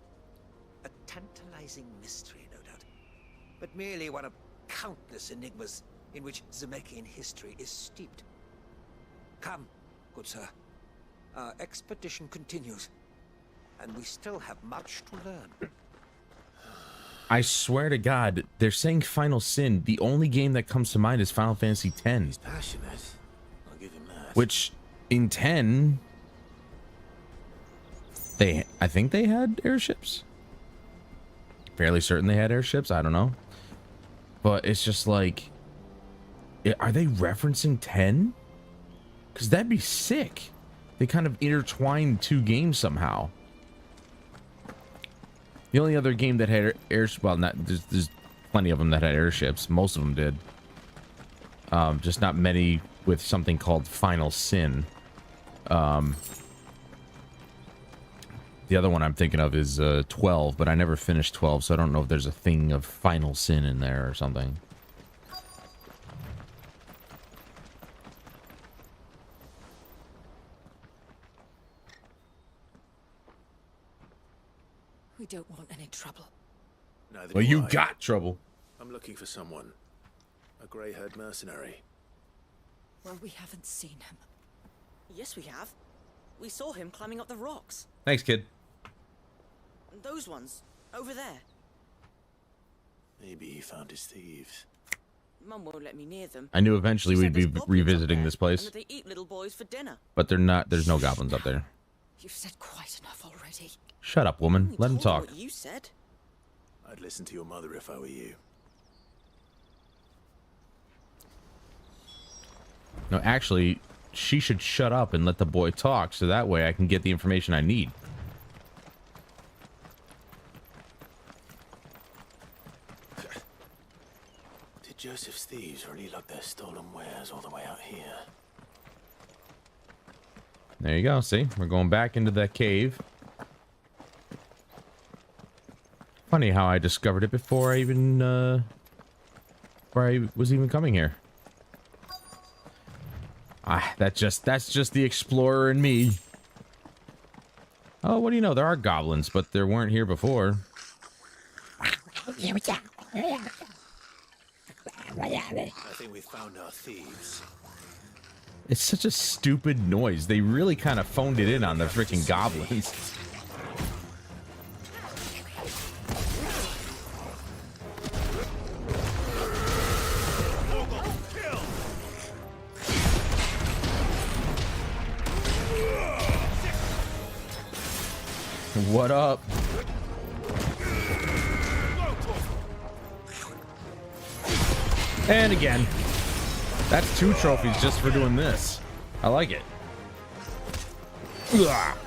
A tantalizing mystery, no doubt, but merely one of countless enigmas in which Zemeckis history is steeped. Come, good sir. Our expedition continues, and we still have much to learn. I swear to God, they're saying Final Sin. The only game that comes to mind is Final Fantasy X. He's passionate. I'll give him that. Which, in 10, I think they had airships. Fairly certain they had airships. I don't know. But it's just like, are they referencing 10? Because that'd be sick. They kind of intertwined two games somehow. The only other game that had airships, well, not there's plenty of them that had airships. Most of them did. Just not many with something called Final Sin. The other one I'm thinking of is 12, but I never finished 12, so I don't know if there's a thing of Final Sin in there or something. We don't want any trouble. Neither Well, do you I. got trouble. I'm looking for someone. A grey-haired mercenary. Well, we haven't seen him. Yes, we have. We saw him climbing up the rocks. Thanks, kid. Those ones, over there. Maybe he found his thieves. Mum won't let me near them. I knew eventually She we'd said be there's goblins up revisiting there, this place, and that they eat little boys for dinner. but they're not. There's no goblins up there. You've said quite enough already. Shut up, woman. Let him talk. What you said. I'd listen to your mother if I were you. No, actually, she should shut up and let the boy talk, so that way I can get the information I need. Did Joseph's thieves really lug their stolen wares all the way out here? There you go. See, we're going back into that cave. Funny how I discovered it before I even, before I was even coming here. Ah, that's just the explorer in me. Oh, what do you know? There are goblins, but there weren't here before. I think we found our thieves. It's such a stupid noise. They really kind of phoned it in on the freaking goblins. What up? And again. That's 2 trophies just for doing this. I like it. Ugh.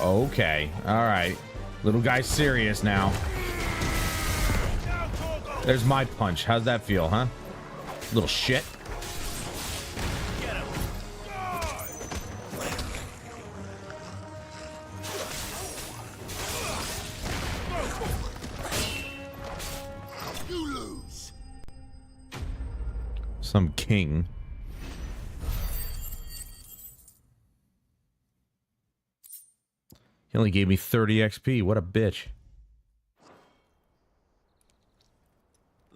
Okay. All right. Little guy's serious now. There's my punch. How's that feel, huh? Little shit. You lose. Some king. He only gave me 30 XP. What a bitch.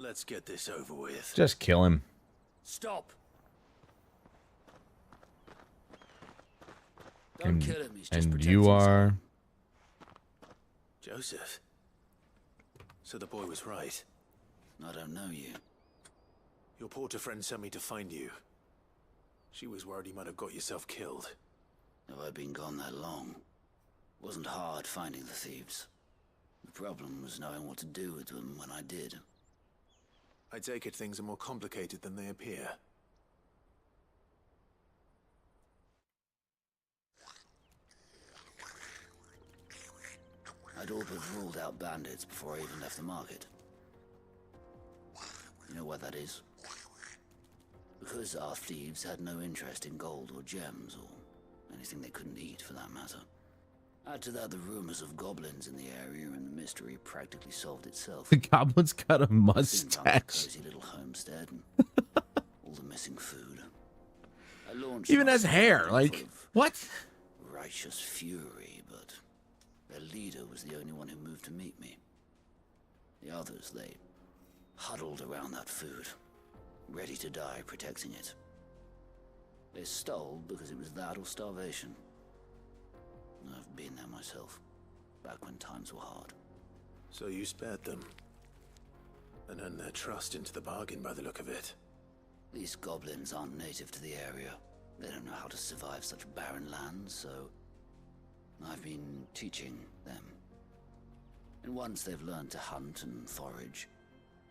Let's get this over with. Just kill him. Stop. And, kill him, he's just and protecting you are... Joseph. So the boy was right. I don't know you. Your porter friend sent me to find you. She was worried you might have got yourself killed. Have I been gone that long? Wasn't hard finding the thieves. The problem was knowing what to do with them when I did. I take it things are more complicated than they appear. I'd all but ruled out bandits before I even left the market. You know why that is? Because our thieves had no interest in gold or gems, or anything they couldn't eat for that matter. Add to that the rumors of goblins in the area, and the mystery practically solved itself. The goblin's got a Soon found a mustache. cozy little homestead, and all the missing food. I launched Even my has hair. full Like, of what? righteous fury, but their leader was the only one who moved to meet me. The others, they huddled around that food, ready to die protecting it. They stole because it was that or starvation. I've been there myself, back when times were hard. So you spared them, and earned their trust into the bargain by the look of it. These goblins aren't native to the area. They don't know how to survive such barren lands, so I've been teaching them. And once they've learned to hunt and forage,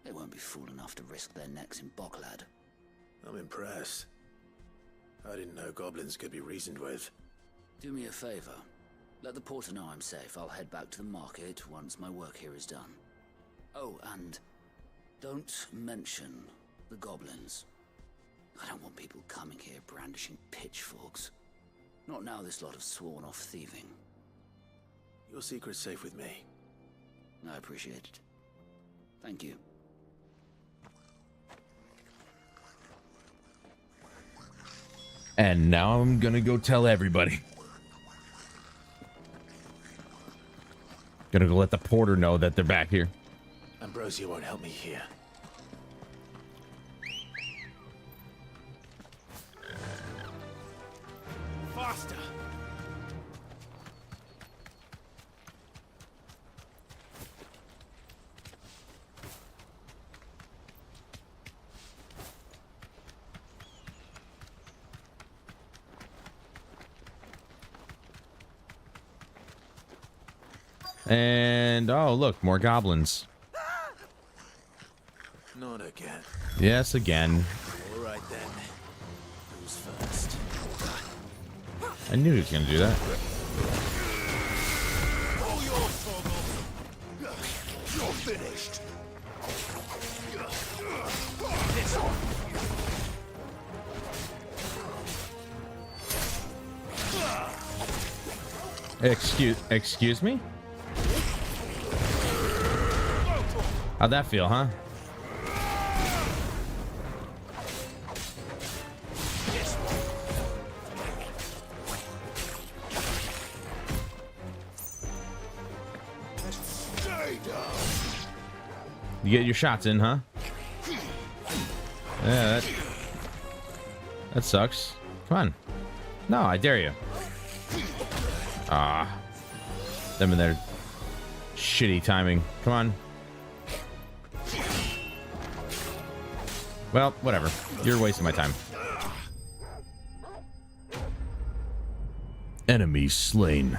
they won't be fool enough to risk their necks in Boklad. I'm impressed. I didn't know goblins could be reasoned with. Do me a favor. Let the porter know I'm safe. I'll head back to the market once my work here is done. Oh, and don't mention the goblins. I don't want people coming here brandishing pitchforks. Not now this lot have sworn off thieving. Your secret's safe with me. I appreciate it. Thank you. And now I'm gonna go tell everybody. Gonna go let the porter know that they're back here. Ambrosia won't help me here. Faster! And oh, look, more goblins. Not again. Yes, again. All right then. Who's first? I knew he was gonna do that. Oh, you're finished. Excuse me? How'd that feel, huh? You get your shots in, huh? Yeah, that sucks. Come on. No, I dare you. Ah. Them and their shitty timing. Come on. Well, whatever. You're wasting my time. Enemy slain.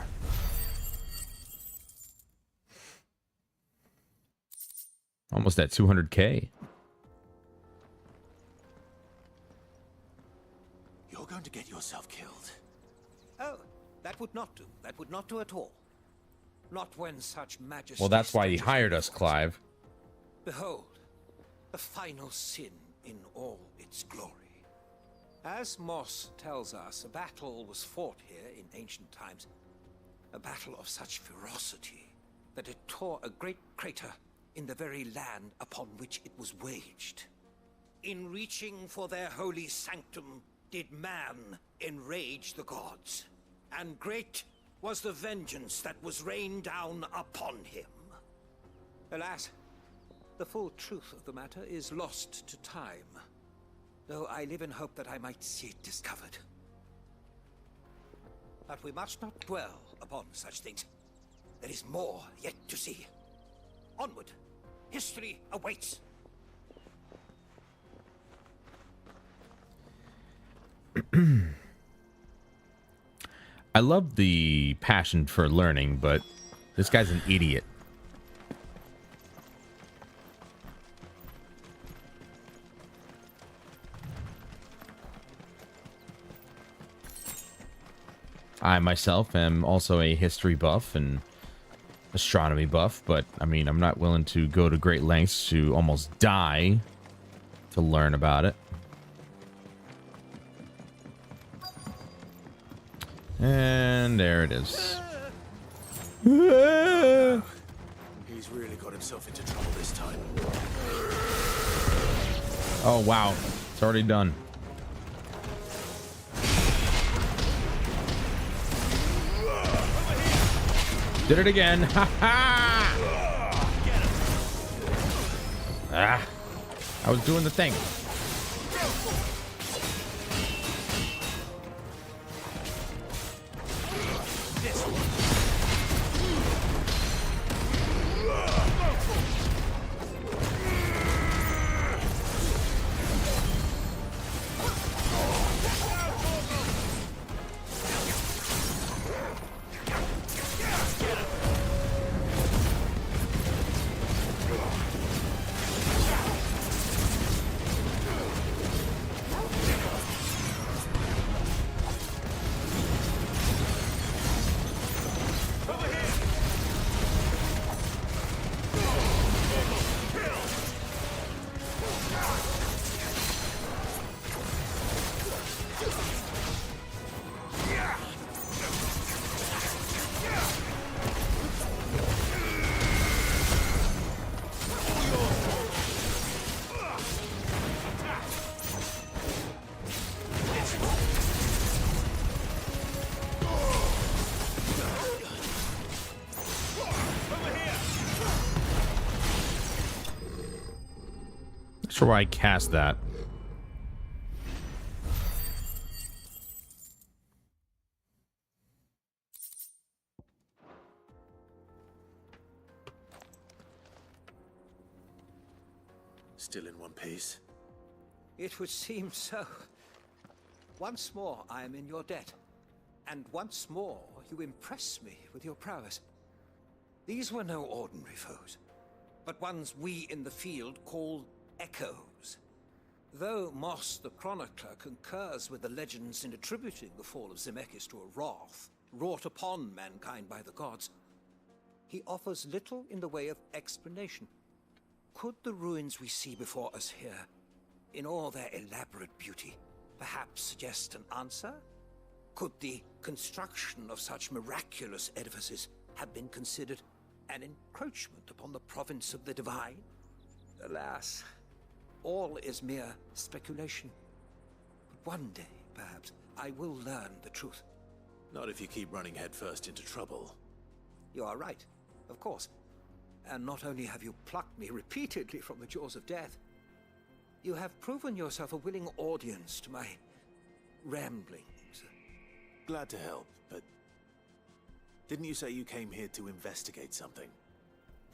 Almost at 200k. You're going to get yourself killed. Oh, that would not do. That would not do at all. Not when such majesty. Well, that's why he hired us, Clive. Behold, the final sin in all its glory. As Moss tells us, a battle was fought here in ancient times. A battle of such ferocity that it tore a great crater in the very land upon which it was waged. In reaching for their holy sanctum, did man enrage the gods, and great was the vengeance that was rained down upon him. Alas, the full truth of the matter is lost to time, though I live in hope that I might see it discovered. But we must not dwell upon such things. There is more yet to see. Onward! History awaits! I love the passion for learning, but this guy's an idiot. I myself am also a history buff and astronomy buff, but I mean, I'm not willing to go to great lengths to almost die to learn about it. And there it is. He's really got himself into trouble this time. Oh, wow. It's already done. Did it again. Ha ha! Ah, I was doing the thing. Not sure why I cast that. Still in one piece. It would seem so. Once more, I am in your debt. And once more, you impress me with your prowess. These were no ordinary foes, but ones we in the field call echoes. Though Moss the Chronicler concurs with the legends in attributing the fall of Zemeckis to a wrath wrought upon mankind by the gods, he offers little in the way of explanation. Could the ruins we see before us here, in all their elaborate beauty, perhaps suggest an answer? Could the construction of such miraculous edifices have been considered an encroachment upon the province of the divine? Alas, all is mere speculation. But one day, perhaps, I will learn the truth. Not if you keep running headfirst into trouble. You are right, of course. And not only have you plucked me repeatedly from the jaws of death, you have proven yourself a willing audience to my ramblings. Glad to help, but didn't you say you came here to investigate something?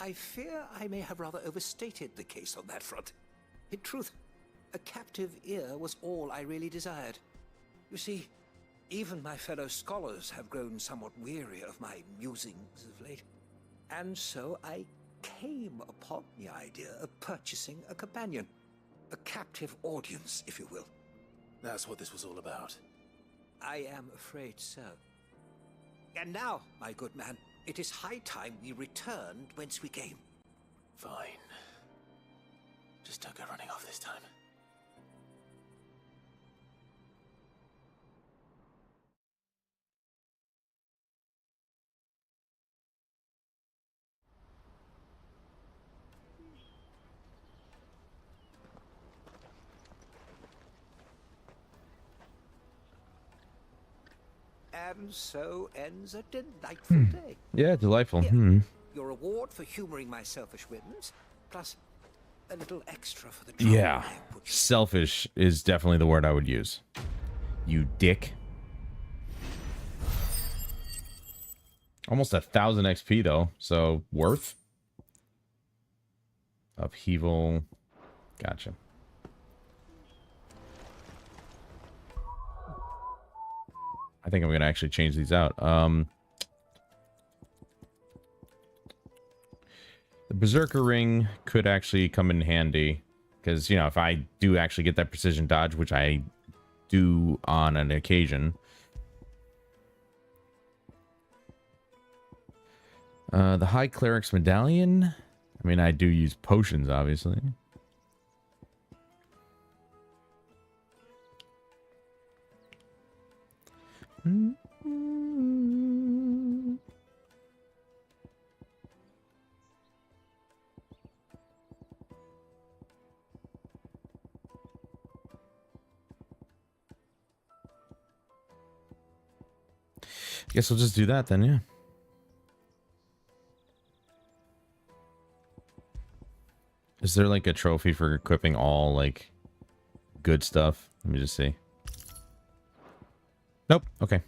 I fear I may have rather overstated the case on that front. In truth, a captive ear was all I really desired. You see, even my fellow scholars have grown somewhat weary of my musings of late. And so I came upon the idea of purchasing a companion. A captive audience, if you will. That's what this was all about. I am afraid so. And now, my good man, it is high time we returned whence we came. Fine. Just don't go running off this time. And so ends a delightful day. Yeah, delightful. Here, your reward for humoring my selfish whims, plus a little extra for the trouble. Yeah, selfish is definitely the word I would use. You dick. Almost 1,000 XP though, so worth. Upheaval. Gotcha. I think I'm gonna actually change these out. The Berserker Ring could actually come in handy because, you know, if I do actually get that precision dodge, which I do on an occasion. The High Cleric's Medallion. I mean, I do use potions, obviously. Guess we'll just do that then, yeah. Is there like a trophy for equipping all like good stuff? Let me just see. Nope. Okay.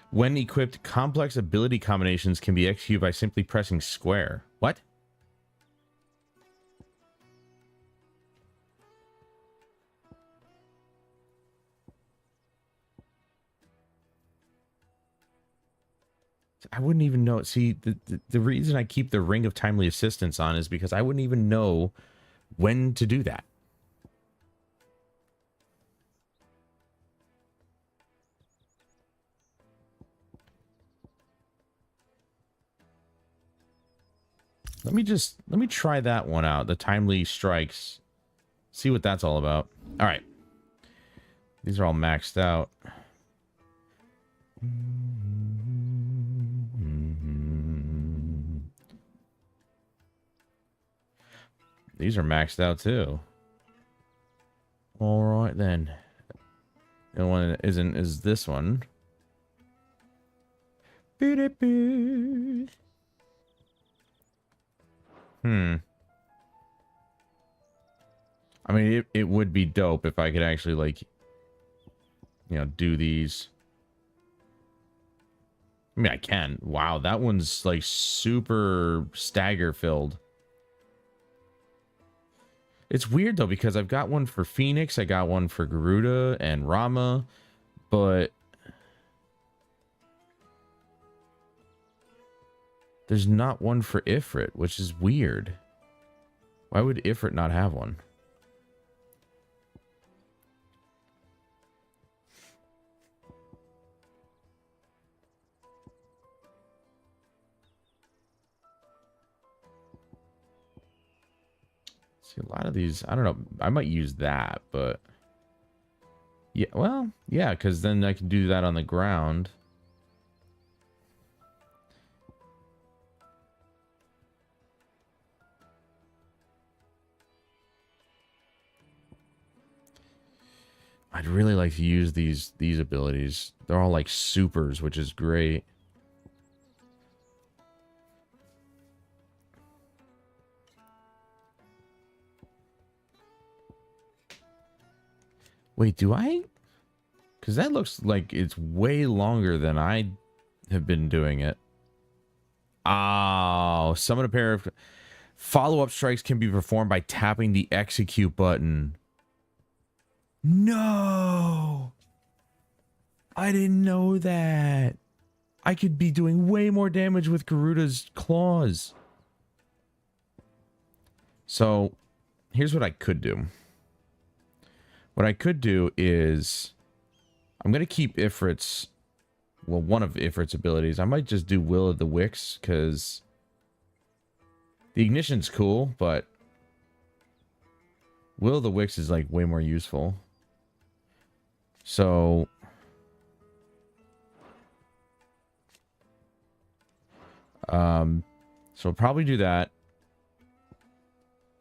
When equipped, complex ability combinations can be executed by simply pressing square. What? I wouldn't even know. See, the reason I keep the Ring of Timely Assistance on is because I wouldn't even know when to do that. Let me try that one out. The Timely Strikes. See what that's all about. All right. These are all maxed out. These are maxed out too. All right then. The one that isn't is this one. I mean, it would be dope if I could actually, like, you know, do these. I mean, I can. Wow, that one's, like, super stagger filled. It's weird, though, because I've got one for Phoenix, I got one for Garuda and Rama, but there's not one for Ifrit, which is weird. Why would Ifrit not have one? See, a lot of these, I don't know, I might use that, but yeah, well, yeah, because then I can do that on the ground. I'd really like to use these abilities. They're all like supers, which is great. Wait, do I? Because that looks like it's way longer than I have been doing it. Oh, summon a pair of follow-up strikes can be performed by tapping the execute button. No! I didn't know that. I could be doing way more damage with Garuda's claws. So, here's what I could do. What I could do is, I'm going to keep Ifrit's, well, one of Ifrit's abilities. I might just do Will of the Wicks, because the Ignition's cool, but Will of the Wicks is, like, way more useful. So I'll probably do that.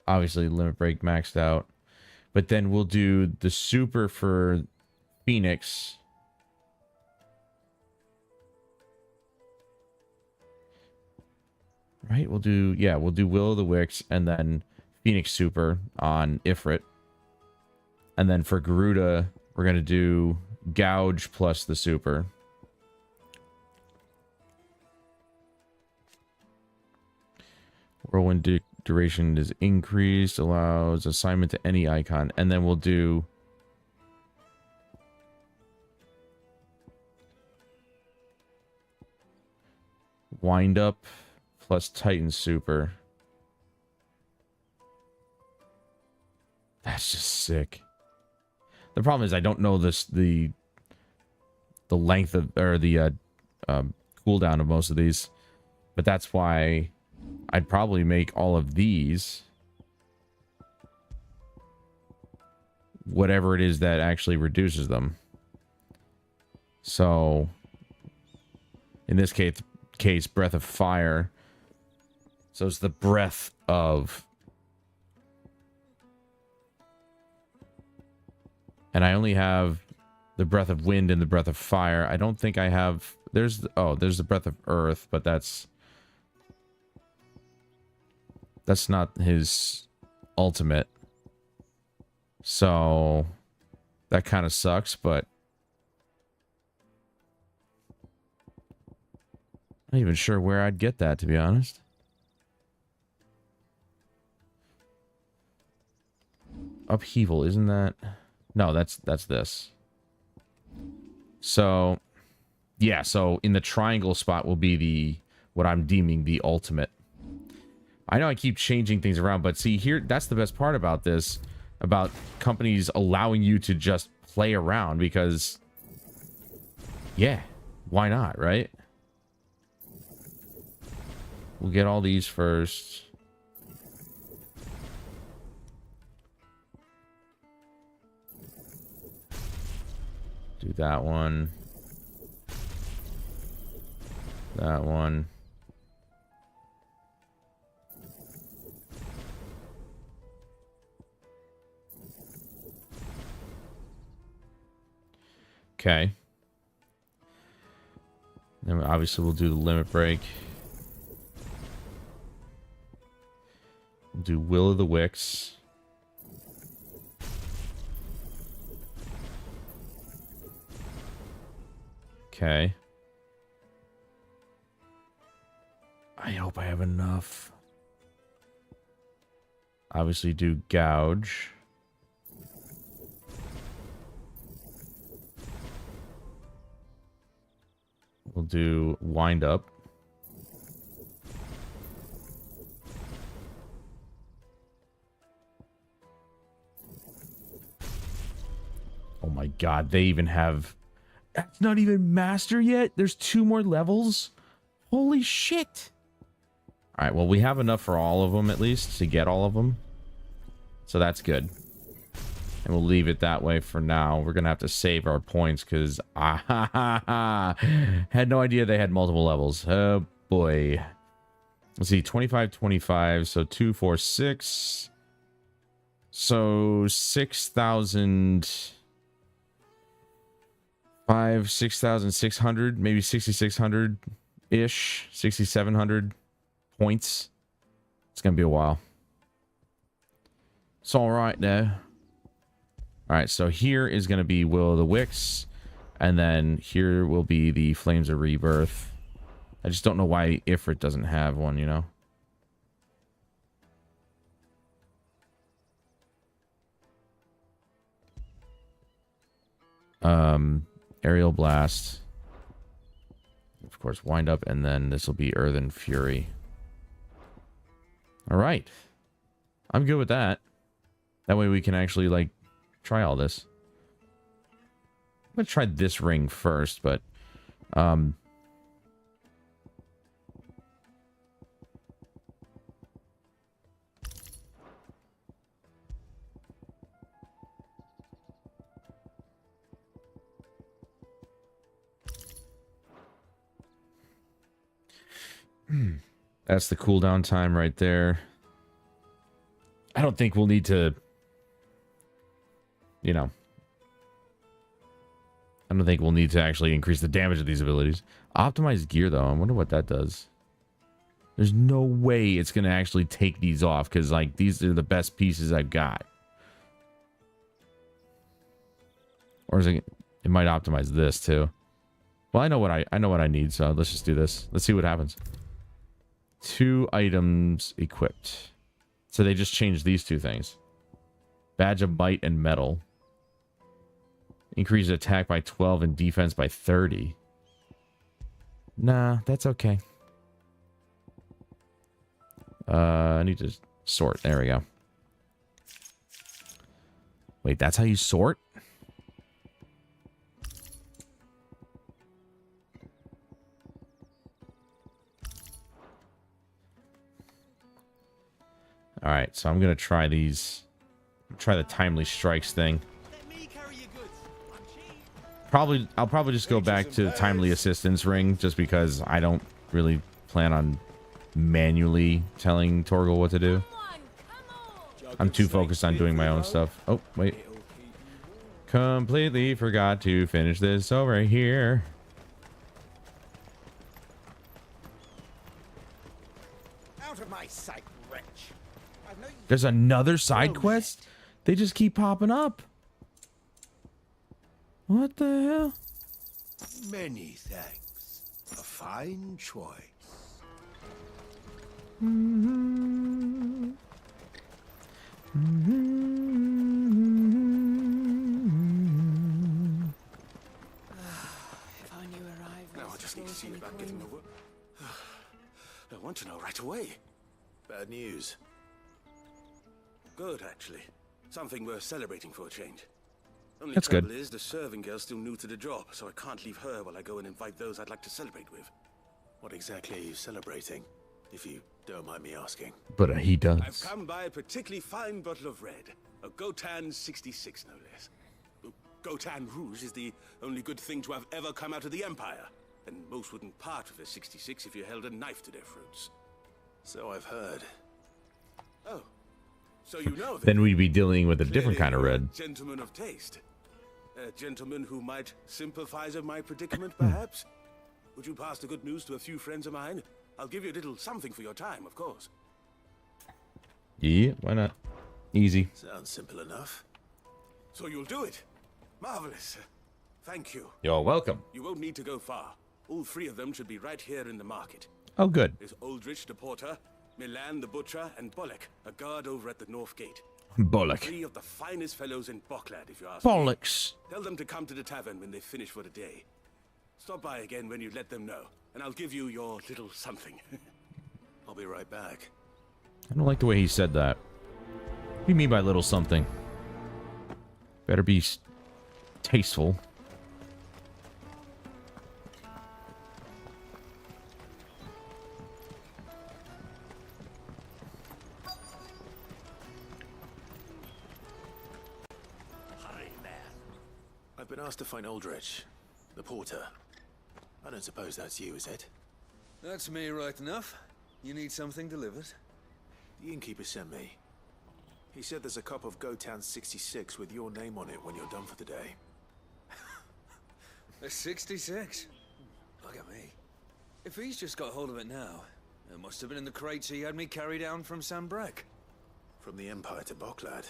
Obviously, Limit Break maxed out. But then we'll do the super for Phoenix. Right? We'll do Will of the Wicks and then Phoenix super on Ifrit. And then for Garuda, we're going to do Gouge plus the super. Whirlwind duration is increased, allows assignment to any icon. And then we'll do Wind Up plus Titan super. That's just sick. The problem is I don't know the length of, or the cooldown of most of these, but that's why I'd probably make all of these whatever it is that actually reduces them. So in this case, Breath of Fire. So it's the breath of And I only have the breath of wind and the breath of fire. I don't think I have... There's the breath of earth, but that's not his ultimate. So that kind of sucks, but I'm not even sure where I'd get that, to be honest. Upheaval, isn't that? No, that's this. So, yeah, so in the triangle spot will be the what I'm deeming the ultimate. I know I keep changing things around, but see here, that's the best part about this, about companies allowing you to just play around, because yeah, why not, right? We'll get all these first. Do that one. That one. Okay. Then obviously we'll do the limit break. We'll do Will of the Wicks. Okay. I hope I have enough. Obviously do Gouge. We'll do Wind Up. Oh my god, they even have... That's not even Master yet? There's 2 more levels? Holy shit! Alright, well, we have enough for all of them, at least, to get all of them. So that's good. And we'll leave it that way for now. We're gonna have to save our points, because I had no idea they had multiple levels. Oh, boy. Let's see, 25, 25, so 2, 4, 6. So 6,000... 6,600, maybe 6,600-ish, 6,700 points. It's gonna be a while. It's all right though. All right, so here is gonna be Will of the Wicks, and then here will be the Flames of Rebirth. I just don't know why Ifrit doesn't have one, you know. Aerial Blast. Of course, Wind Up, and then this will be Earthen Fury. Alright. I'm good with that. That way we can actually, like, try all this. I'm gonna try this ring first, but... That's the cooldown time right there. I don't think we'll need to, you know, I don't think we'll need to actually increase the damage of these abilities. Optimized gear, though. I wonder what that does. There's no way it's going to actually take these off, because, like, these are the best pieces I've got. Or is it might optimize this, too. Well, I know what I need, so let's just do this. Let's see what happens. 2 items equipped. So they just changed these 2 things. Badge of Might and Metal. Increase attack by 12 and defense by 30. Nah, that's okay. I need to sort. There we go. Wait, that's how you sort? Alright, so I'm gonna try these. Try the timely strikes thing. I'll probably just go back to the timely assistance ring, just because I don't really plan on manually telling Torgal what to do. I'm too focused on doing my own stuff. Oh, wait. Completely forgot to finish this over here. Out of my sight, wretch. I've no There's another side quest? They just keep popping up. What the hell? Many thanks. A fine choice. If I knew arrived. Now I just need to see about getting the work. I want to know right away. Bad news. Good, actually. Something worth celebrating for a change. Only That's trouble good. is the serving girl's still new to the job, so I can't leave her while I go and invite those I'd like to celebrate with. What exactly are you celebrating, if you don't mind me asking? But he does. I've come by a particularly fine bottle of red. A Gotan 66, no less. Gotan Rouge is the only good thing to have ever come out of the Empire. And most wouldn't part with a 66 if you held a knife to their throats. So I've heard. Oh, so you know Then we'd be dealing with a different kind of red. Gentleman of taste. A gentleman who might sympathize with my predicament, perhaps? Would you pass the good news to a few friends of mine? I'll give you a little something for your time, of course. Yeah, why not? Easy. Sounds simple enough. So you'll do it. Marvelous. Thank you. You're welcome. You won't need to go far. All three of them should be right here in the market. Oh, good. There's Aldrich the porter, Milan the butcher, and Bollock, a guard over at the north gate. Bollock. Three of the finest fellows in Bocklad, if you ask Bollocks. me. Tell them to come to the tavern when they finish for the day. Stop by again when you let them know, and I'll give you your little something. I'll be right back. I don't like the way he said that. What do you mean by little something? Better be tasteful. I've been asked to find Aldrich, the porter. I don't suppose that's you, is it? That's me right enough. You need something delivered? The innkeeper sent me. He said there's a cup of Gotan 66 with your name on it when you're done for the day. A 66? Look at me. If he's just got hold of it now, it must have been in the crates he had me carry down from Sambrek. From the Empire to Bocklad.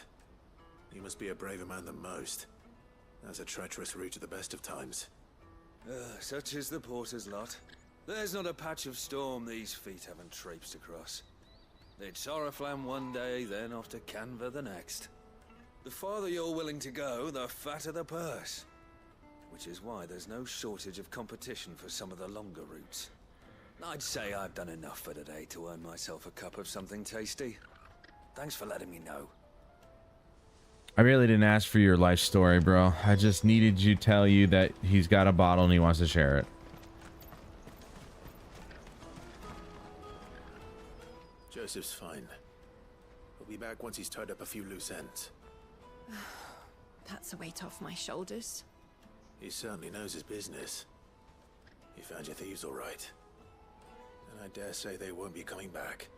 You must be a braver man than most. That's a treacherous route at the best of times. Such is the porter's lot. There's not a patch of storm these feet haven't traipsed across. It's Oriflamme one day, then off to Canva the next. The farther you're willing to go, the fatter the purse. Which is why there's no shortage of competition for some of the longer routes. I'd say I've done enough for today to earn myself a cup of something tasty. Thanks for letting me know. I really didn't ask for your life story, bro. I just needed you to tell you that he's got a bottle and he wants to share it. Joseph's fine. He'll be back once he's tied up a few loose ends. That's a weight off my shoulders. He certainly knows his business. He found your thieves all right. And I dare say they won't be coming back.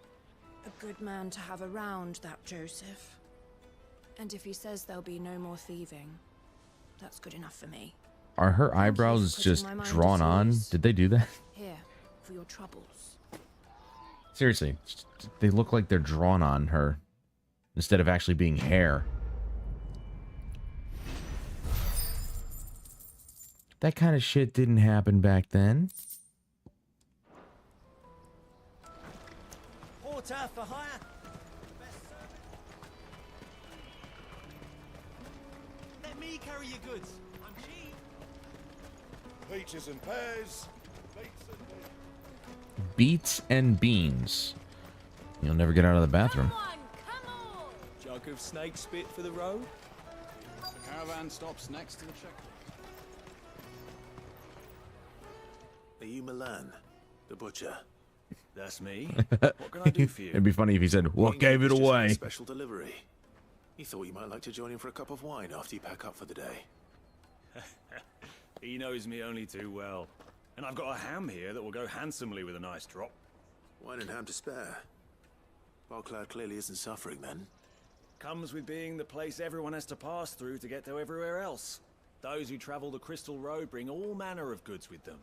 A good man to have around, that Joseph. And if he says there'll be no more thieving, that's good enough for me. Are her eyebrows just drawn on? Did they do that? Here, for your troubles. Seriously, they look like they're drawn on her instead of actually being hair. That kind of shit didn't happen back then. Porter for hire. Let me carry your goods. I'm cheap. Peaches and pears. Beets and beans. You'll never get out of the bathroom. Jug of snake spit for the road. The caravan stops next to the checkpoint. Are you Milan, the butcher? That's me. What can I do for you? It'd be funny if he said, "What gave it away?" Special delivery. He thought you might like to join him for a cup of wine after you pack up for the day. He knows me only too well. And I've got a ham here that will go handsomely with a nice drop. Wine and ham to spare. Bocklad clearly isn't suffering then. Comes with being the place everyone has to pass through to get to everywhere else. Those who travel the Crystal Road bring all manner of goods with them.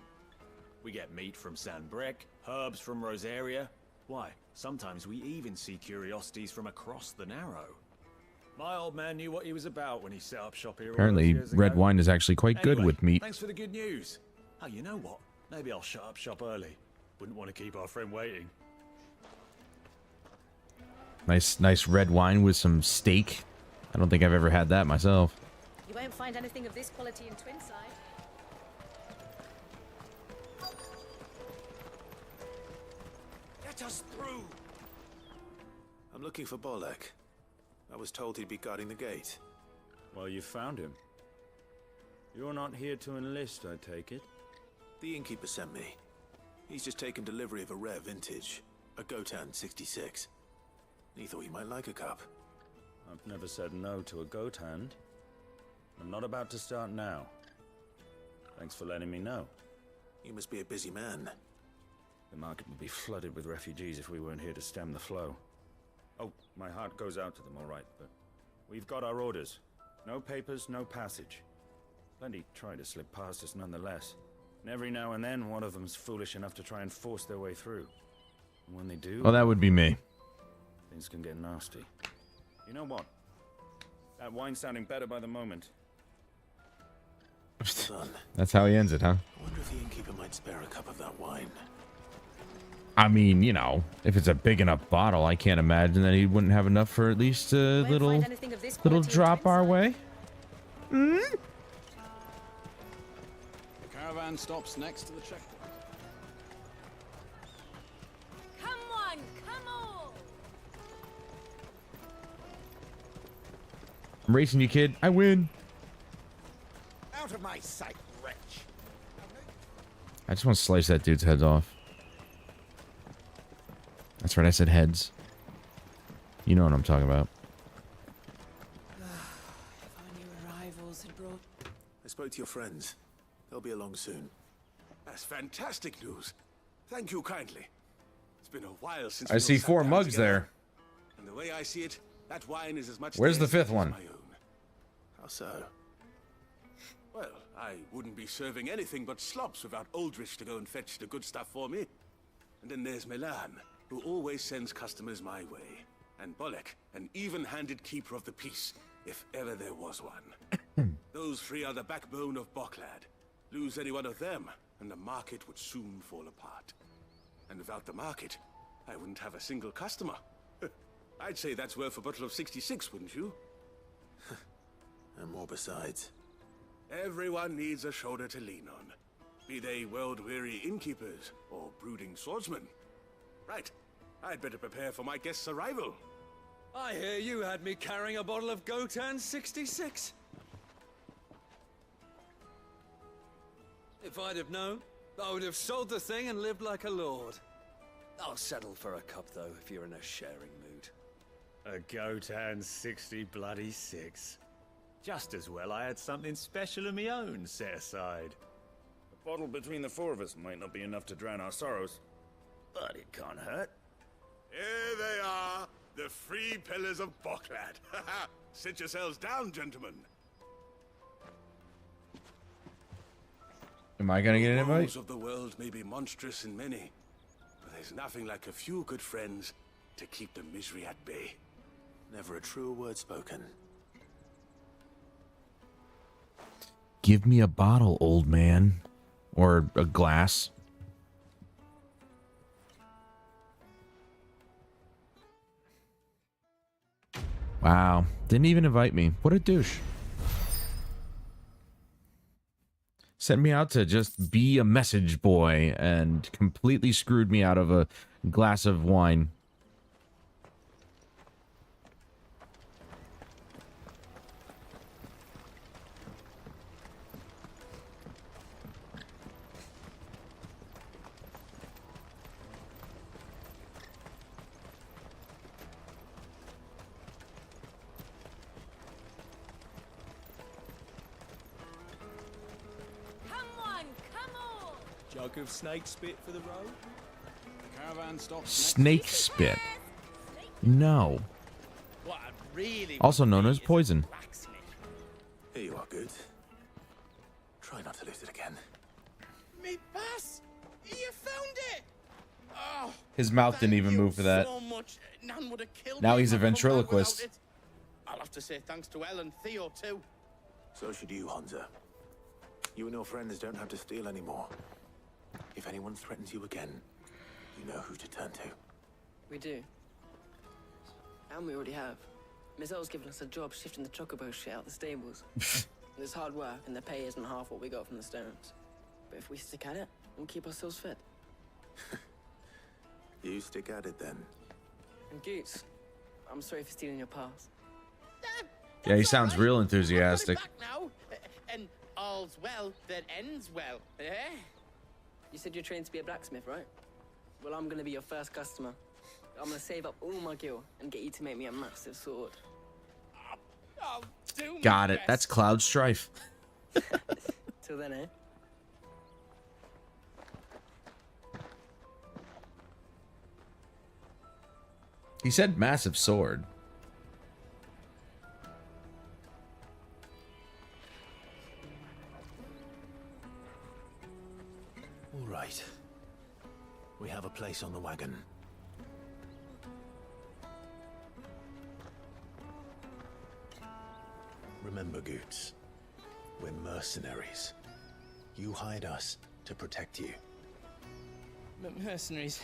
We get meat from Sanbrec, herbs from Rosaria. Why, sometimes we even see curiosities from across the Narrow. My old man knew what he was about when he set up shop here. Apparently, red wine is actually quite good with meat. Thanks for the good news. Oh, you know what? Maybe I'll shut up shop early. Wouldn't want to keep our friend waiting. Nice red wine with some steak. I don't think I've ever had that myself. You won't find anything of this quality in Twinside. Let us through! I'm looking for Bolek. I was told he'd be guarding the gate. Well, you found him. You're not here to enlist, I take it? The innkeeper sent me. He's just taken delivery of a rare vintage, a Gotan 66. He thought you might like a cup. I've never said no to a goat hand. I'm not about to start now. Thanks for letting me know. You must be a busy man. The market would be flooded with refugees if we weren't here to stem the flow. Oh, my heart goes out to them, all right, but we've got our orders. No papers, no passage. Plenty try to slip past us nonetheless. And every now and then, one of them's foolish enough to try and force their way through. And when they do... Well, that would be me. Things can get nasty. You know what? That wine's sounding better by the moment. That's how he ends it, huh? I wonder if the innkeeper might spare a cup of that wine. I mean, you know, if it's a big enough bottle, I can't imagine that he wouldn't have enough for at least a little drop our way. The caravan stops next to the checkpoint. Come on, come on! I'm racing you, kid. I win. Out of my sight, wretch. I just want to slice that dude's heads off. That's right, I said heads. You know what I'm talking about. I spoke to your friends. They'll be along soon. That's fantastic news. Thank you kindly. It's been a while since I see 4 mugs there. And the way I see it, that wine is as much Where's the theirs 5th one? as my own. How so? Well, I wouldn't be serving anything but slops without Aldrich to go and fetch the good stuff for me. And then there's Milan, who always sends customers my way. And Bolek, an even-handed keeper of the peace, if ever there was one. Those 3 are the backbone of Boklad. Lose any one of them, and the market would soon fall apart. And without the market, I wouldn't have a single customer. I'd say that's worth a bottle of 66, wouldn't you? And more besides. Everyone needs a shoulder to lean on. Be they world-weary innkeepers or brooding swordsmen. Right. I'd better prepare for my guest's arrival. I hear you had me carrying a bottle of Gotan 66. If I'd have known, I would have sold the thing and lived like a lord. I'll settle for a cup, though, if you're in a sharing mood. A Gotan 66. Just as well I had something special of my own set aside. A bottle between the 4 of us might not be enough to drown our sorrows, but it can't hurt. Here they are, the 3 pillars of Boklad. Sit yourselves down, gentlemen. Am I gonna get an The invite? woes of the world may be monstrous in many, but there's nothing like a few good friends to keep the misery at bay. Never a truer word spoken. Give me a bottle, old man. Or a glass. Wow. Didn't even invite me. What a douche. Sent me out to just be a message boy and completely screwed me out of a glass of wine. Jug of snake spit for the road. The caravan stops. Snake spit. No. What, really Also want known me as is a poison. blacksmith. Here you are, good. Try not to lose it again. Me pass! You found it! Oh, His mouth didn't thank even you move for that. so much. Nan would have killed Now me he's if a I'd come back ventriloquist. without it. I'll have to say thanks to Elle and Theo too. So should you, Hansa. You and your friends don't have to steal anymore. If anyone threatens you again, you know who to turn to. We do. And we already have. Miss Earl's given us a job shifting the chocobo shit out the stables. It's hard work, and the pay isn't half what we got from the stones. But if we stick at it, we'll keep ourselves fed. You stick at it then. And Goots, I'm sorry for stealing your pass. Yeah, he sounds real enthusiastic. Back now, and all's well that ends well, eh? You said you're trained to be a blacksmith, right? Well, I'm gonna be your first customer. I'm gonna save up all my gil and get you to make me a massive sword. I'll do my Got it. best. That's Cloud Strife. Till then, eh? He said massive sword. All right. We have a place on the wagon. Remember, Goots, we're mercenaries. You hired us to protect you. But mercenaries.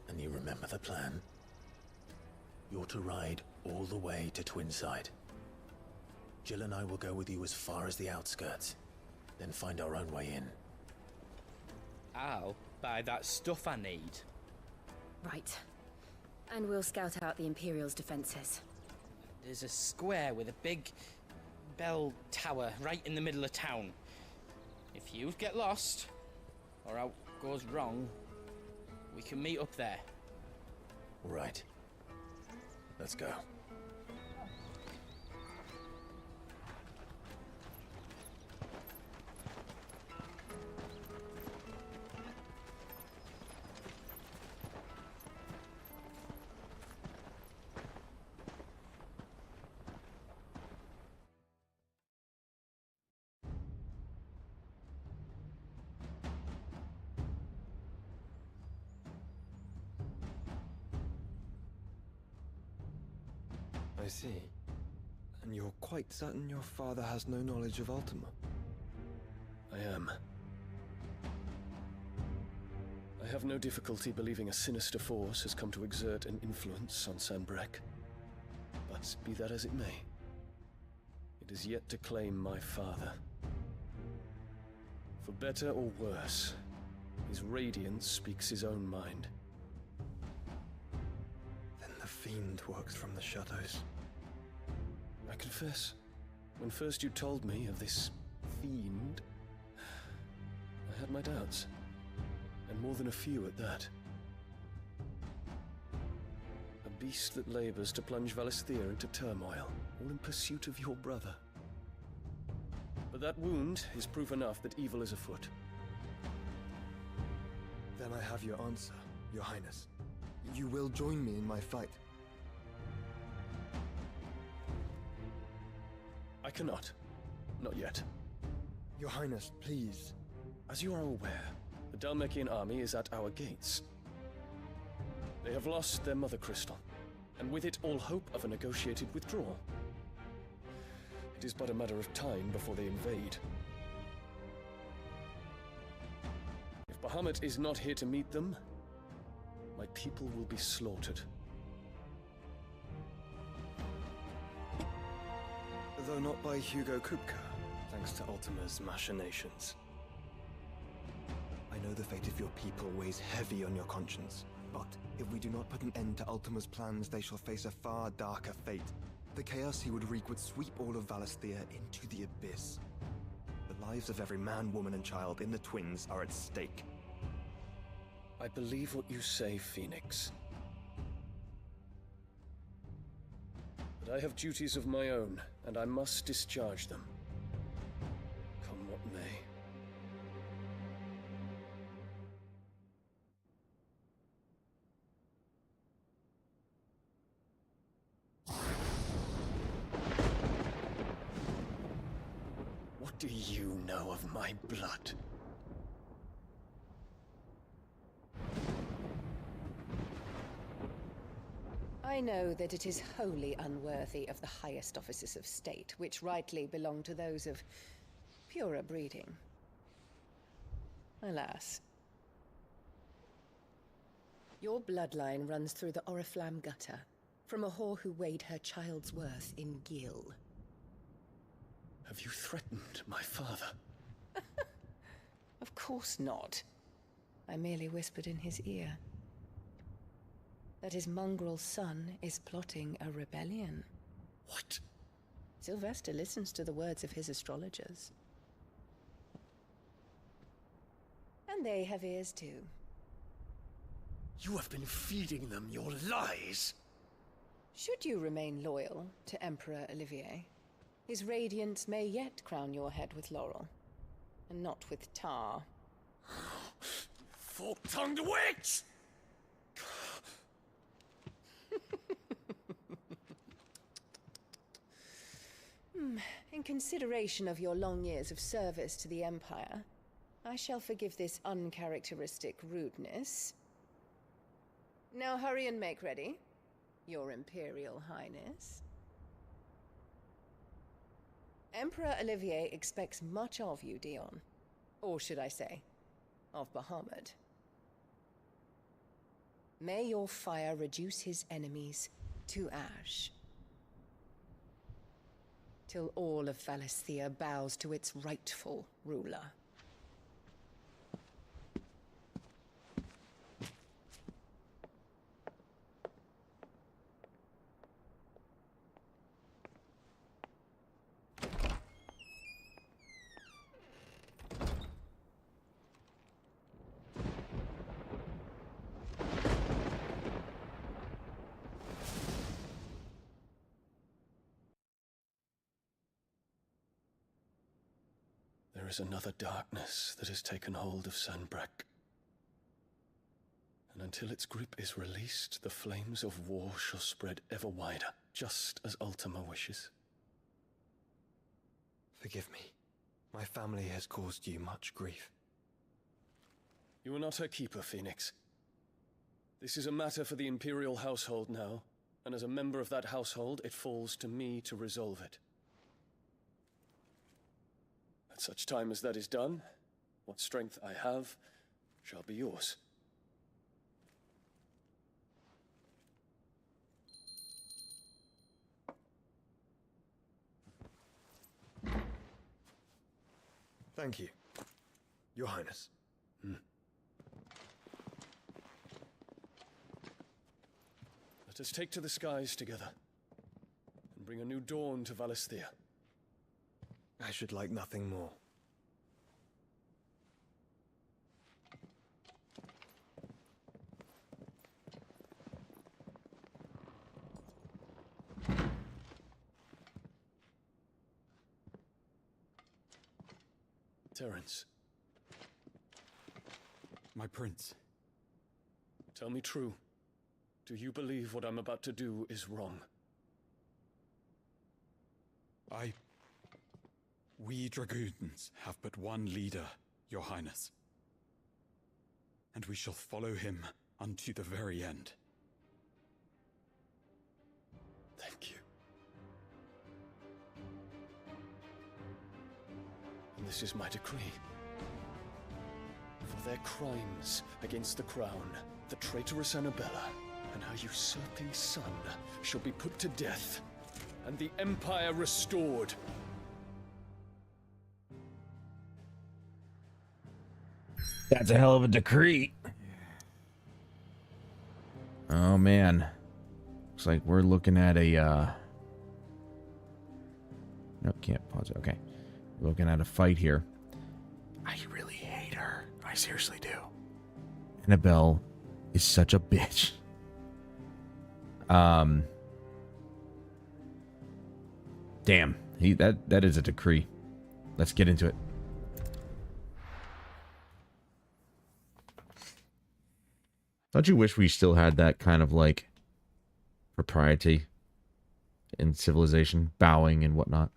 And you remember the plan? You're to ride all the way to Twinside. Jill and I will go with you as far as the outskirts, then find our own way in. I'll buy that stuff I need. Right. And we'll scout out the Imperial's defenses. There's a square with a big bell tower right in the middle of town. If you get lost, or out goes wrong, we can meet up there. All right. Let's go. I see. And you're quite certain your father has no knowledge of Ultima? I am. I have no difficulty believing a sinister force has come to exert an influence on Sanbreque. But be that as it may, it is yet to claim my father. For better or worse, his radiance speaks his own mind. Then the fiend works from the shadows. I confess, when first you told me of this fiend, I had my doubts. And more than a few at that. A beast that labors to plunge Valisthea into turmoil, all in pursuit of your brother. But that wound is proof enough that evil is afoot. Then I have your answer, Your Highness. You will join me in my fight. I cannot. Not yet. Your Highness, please. As you are aware, the Dhalmekian army is at our gates. They have lost their mother crystal, and with it all hope of a negotiated withdrawal. It is but a matter of time before they invade. If Bahamut is not here to meet them, my people will be slaughtered. Though not by Hugo Kupka, thanks to Ultima's machinations. I know the fate of your people weighs heavy on your conscience, but if we do not put an end to Ultima's plans, they shall face a far darker fate. The chaos he would wreak would sweep all of Valisthea into the abyss. The lives of every man, woman, and child in the Twins are at stake. I believe what you say, Phoenix. But I have duties of my own, and I must discharge them. Come what may. do you know of my blood? I know that it is wholly unworthy of the highest offices of state, which rightly belong to those of purer breeding. Alas. Your bloodline runs through the Oriflamme gutter, from a whore who weighed her child's worth in gil. Have you threatened my father? Of course not. I merely whispered in his ear that his mongrel son is plotting a rebellion. What? Sylvester listens to the words of his astrologers. And they have ears too. You have been feeding them your lies! Should you remain loyal to Emperor Olivier, his radiance may yet crown your head with laurel, and not with tar. Fork-tongued witch! In consideration of your long years of service to the Empire, I shall forgive this uncharacteristic rudeness. Now hurry and make ready, Your Imperial Highness. Emperor Olivier expects much of you, Dion. Or should I say, of Bahamut. May your fire reduce his enemies to ash, till all of Valisthea bows to its rightful ruler. There is another darkness that has taken hold of Sanbreque. And until its grip is released, the flames of war shall spread ever wider, just as Ultima wishes. Forgive me. My family has caused you much grief. You are not her keeper, Phoenix. This is a matter for the Imperial household now, and as a member of that household, it falls to me to resolve it. At such time as that is done, what strength I have shall be yours. Thank you, Your Highness. Let us take to the skies together, and bring a new dawn to Valisthea. I should like nothing more. Terence. My prince. Tell me true. Do you believe what I'm about to do is wrong? We dragoons have but one leader, Your Highness. And we shall follow him unto the very end. Thank you. And this is my decree. For their crimes against the crown, the traitorous Annabella and her usurping son shall be put to death, and the Empire restored. That's a hell of a decree. Oh man. Looks like we're looking at a no, can't pause it. Okay. We're looking at a fight here. I really hate her. I seriously do. Annabelle is such a bitch. Damn. That is a decree. Let's get into it. Don't you wish we still had that kind of, like, propriety in civilization, bowing and whatnot?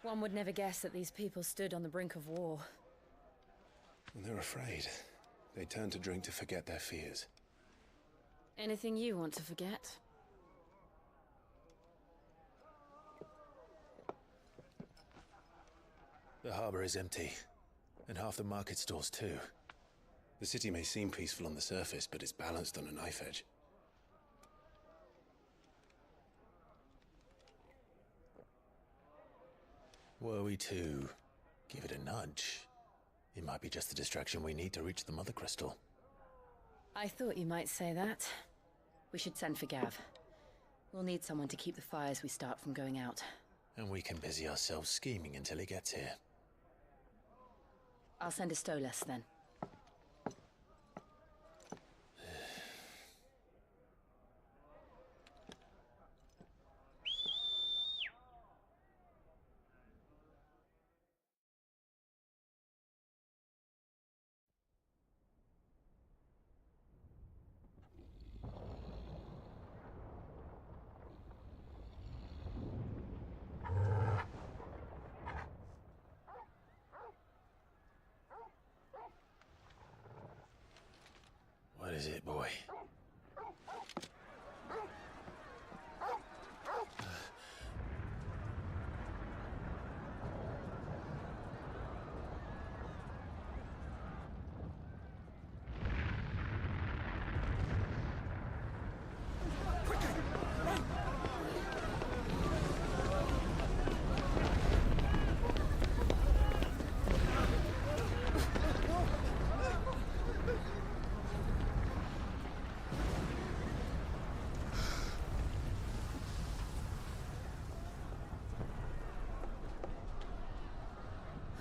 One would never guess that these people stood on the brink of war. They're afraid. They turn to drink to forget their fears. Anything you want to forget? The harbor is empty, and half the market stalls too. The city may seem peaceful on the surface, but it's balanced on a knife edge. Were we to give it a nudge, it might be just the distraction we need to reach the Mother Crystal. I thought you might say that. We should send for Gav. We'll need someone to keep the fires we start from going out. And we can busy ourselves scheming until he gets here. I'll send a Stolas then. What is it, boy?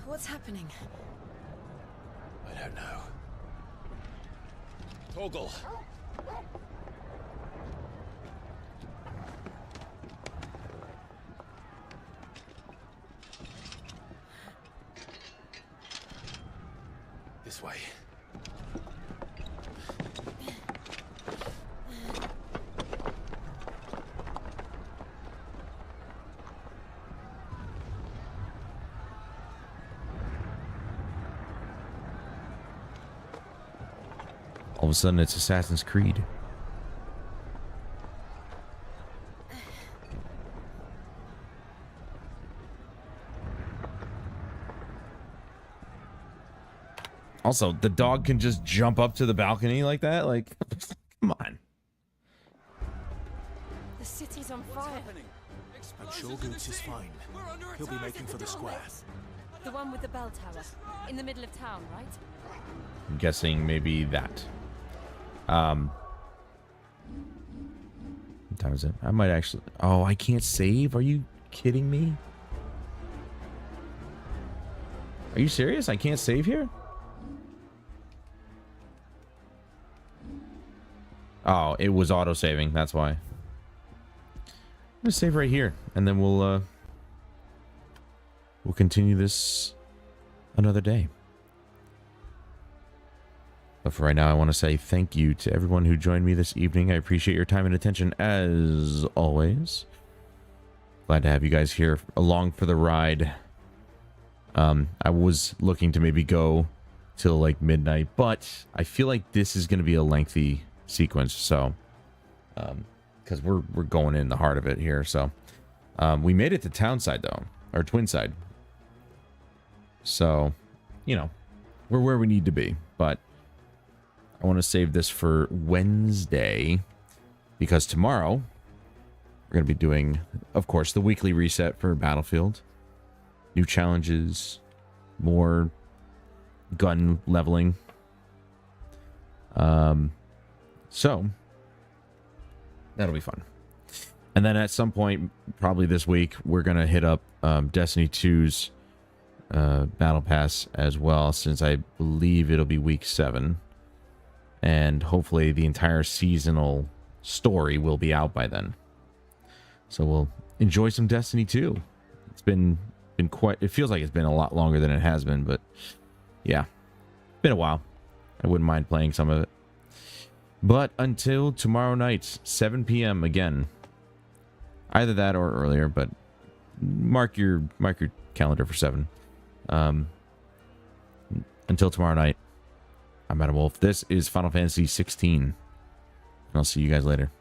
What's happening? I don't know. Torgal! This way. All of a sudden, it's Assassin's Creed. Also, the dog can just jump up to the balcony like that? Like, come on. The city's on fire. I'm sure Goots is fine. He'll be making for the square. The one with the bell tower. In the middle of town, right? I'm guessing maybe that. What time is it? I might actually... Oh, I can't save? Are you kidding me? Are you serious? I can't save here? Oh, it was auto-saving. That's why. I'm gonna save right here, and then we'll continue this another day. But for right now, I want to say thank you to everyone who joined me this evening. I appreciate your time and attention as always. Glad to have you guys here along for the ride. I was looking to maybe go till like midnight, but I feel like this is going to be a lengthy sequence. So, because we're going in the heart of it here. So, we made it to Townside though, or Twinside. So, you know, we're where we need to be, but I want to save this for Wednesday because tomorrow we're going to be doing, of course, the weekly reset for Battlefield. New challenges, more gun leveling. So that'll be fun. And then at some point, probably this week, we're going to hit up Destiny 2's Battle Pass as well, since I believe it'll be week 7. And hopefully the entire seasonal story will be out by then. So we'll enjoy some Destiny 2. It's been quite... It feels like it's been a lot longer than it has been, but yeah. Been a while. I wouldn't mind playing some of it. But until tomorrow night, 7 p.m. again. Either that or earlier, but mark your calendar for 7. Until tomorrow night, I'm Adam Wolf. This is Final Fantasy 16. And I'll see you guys later.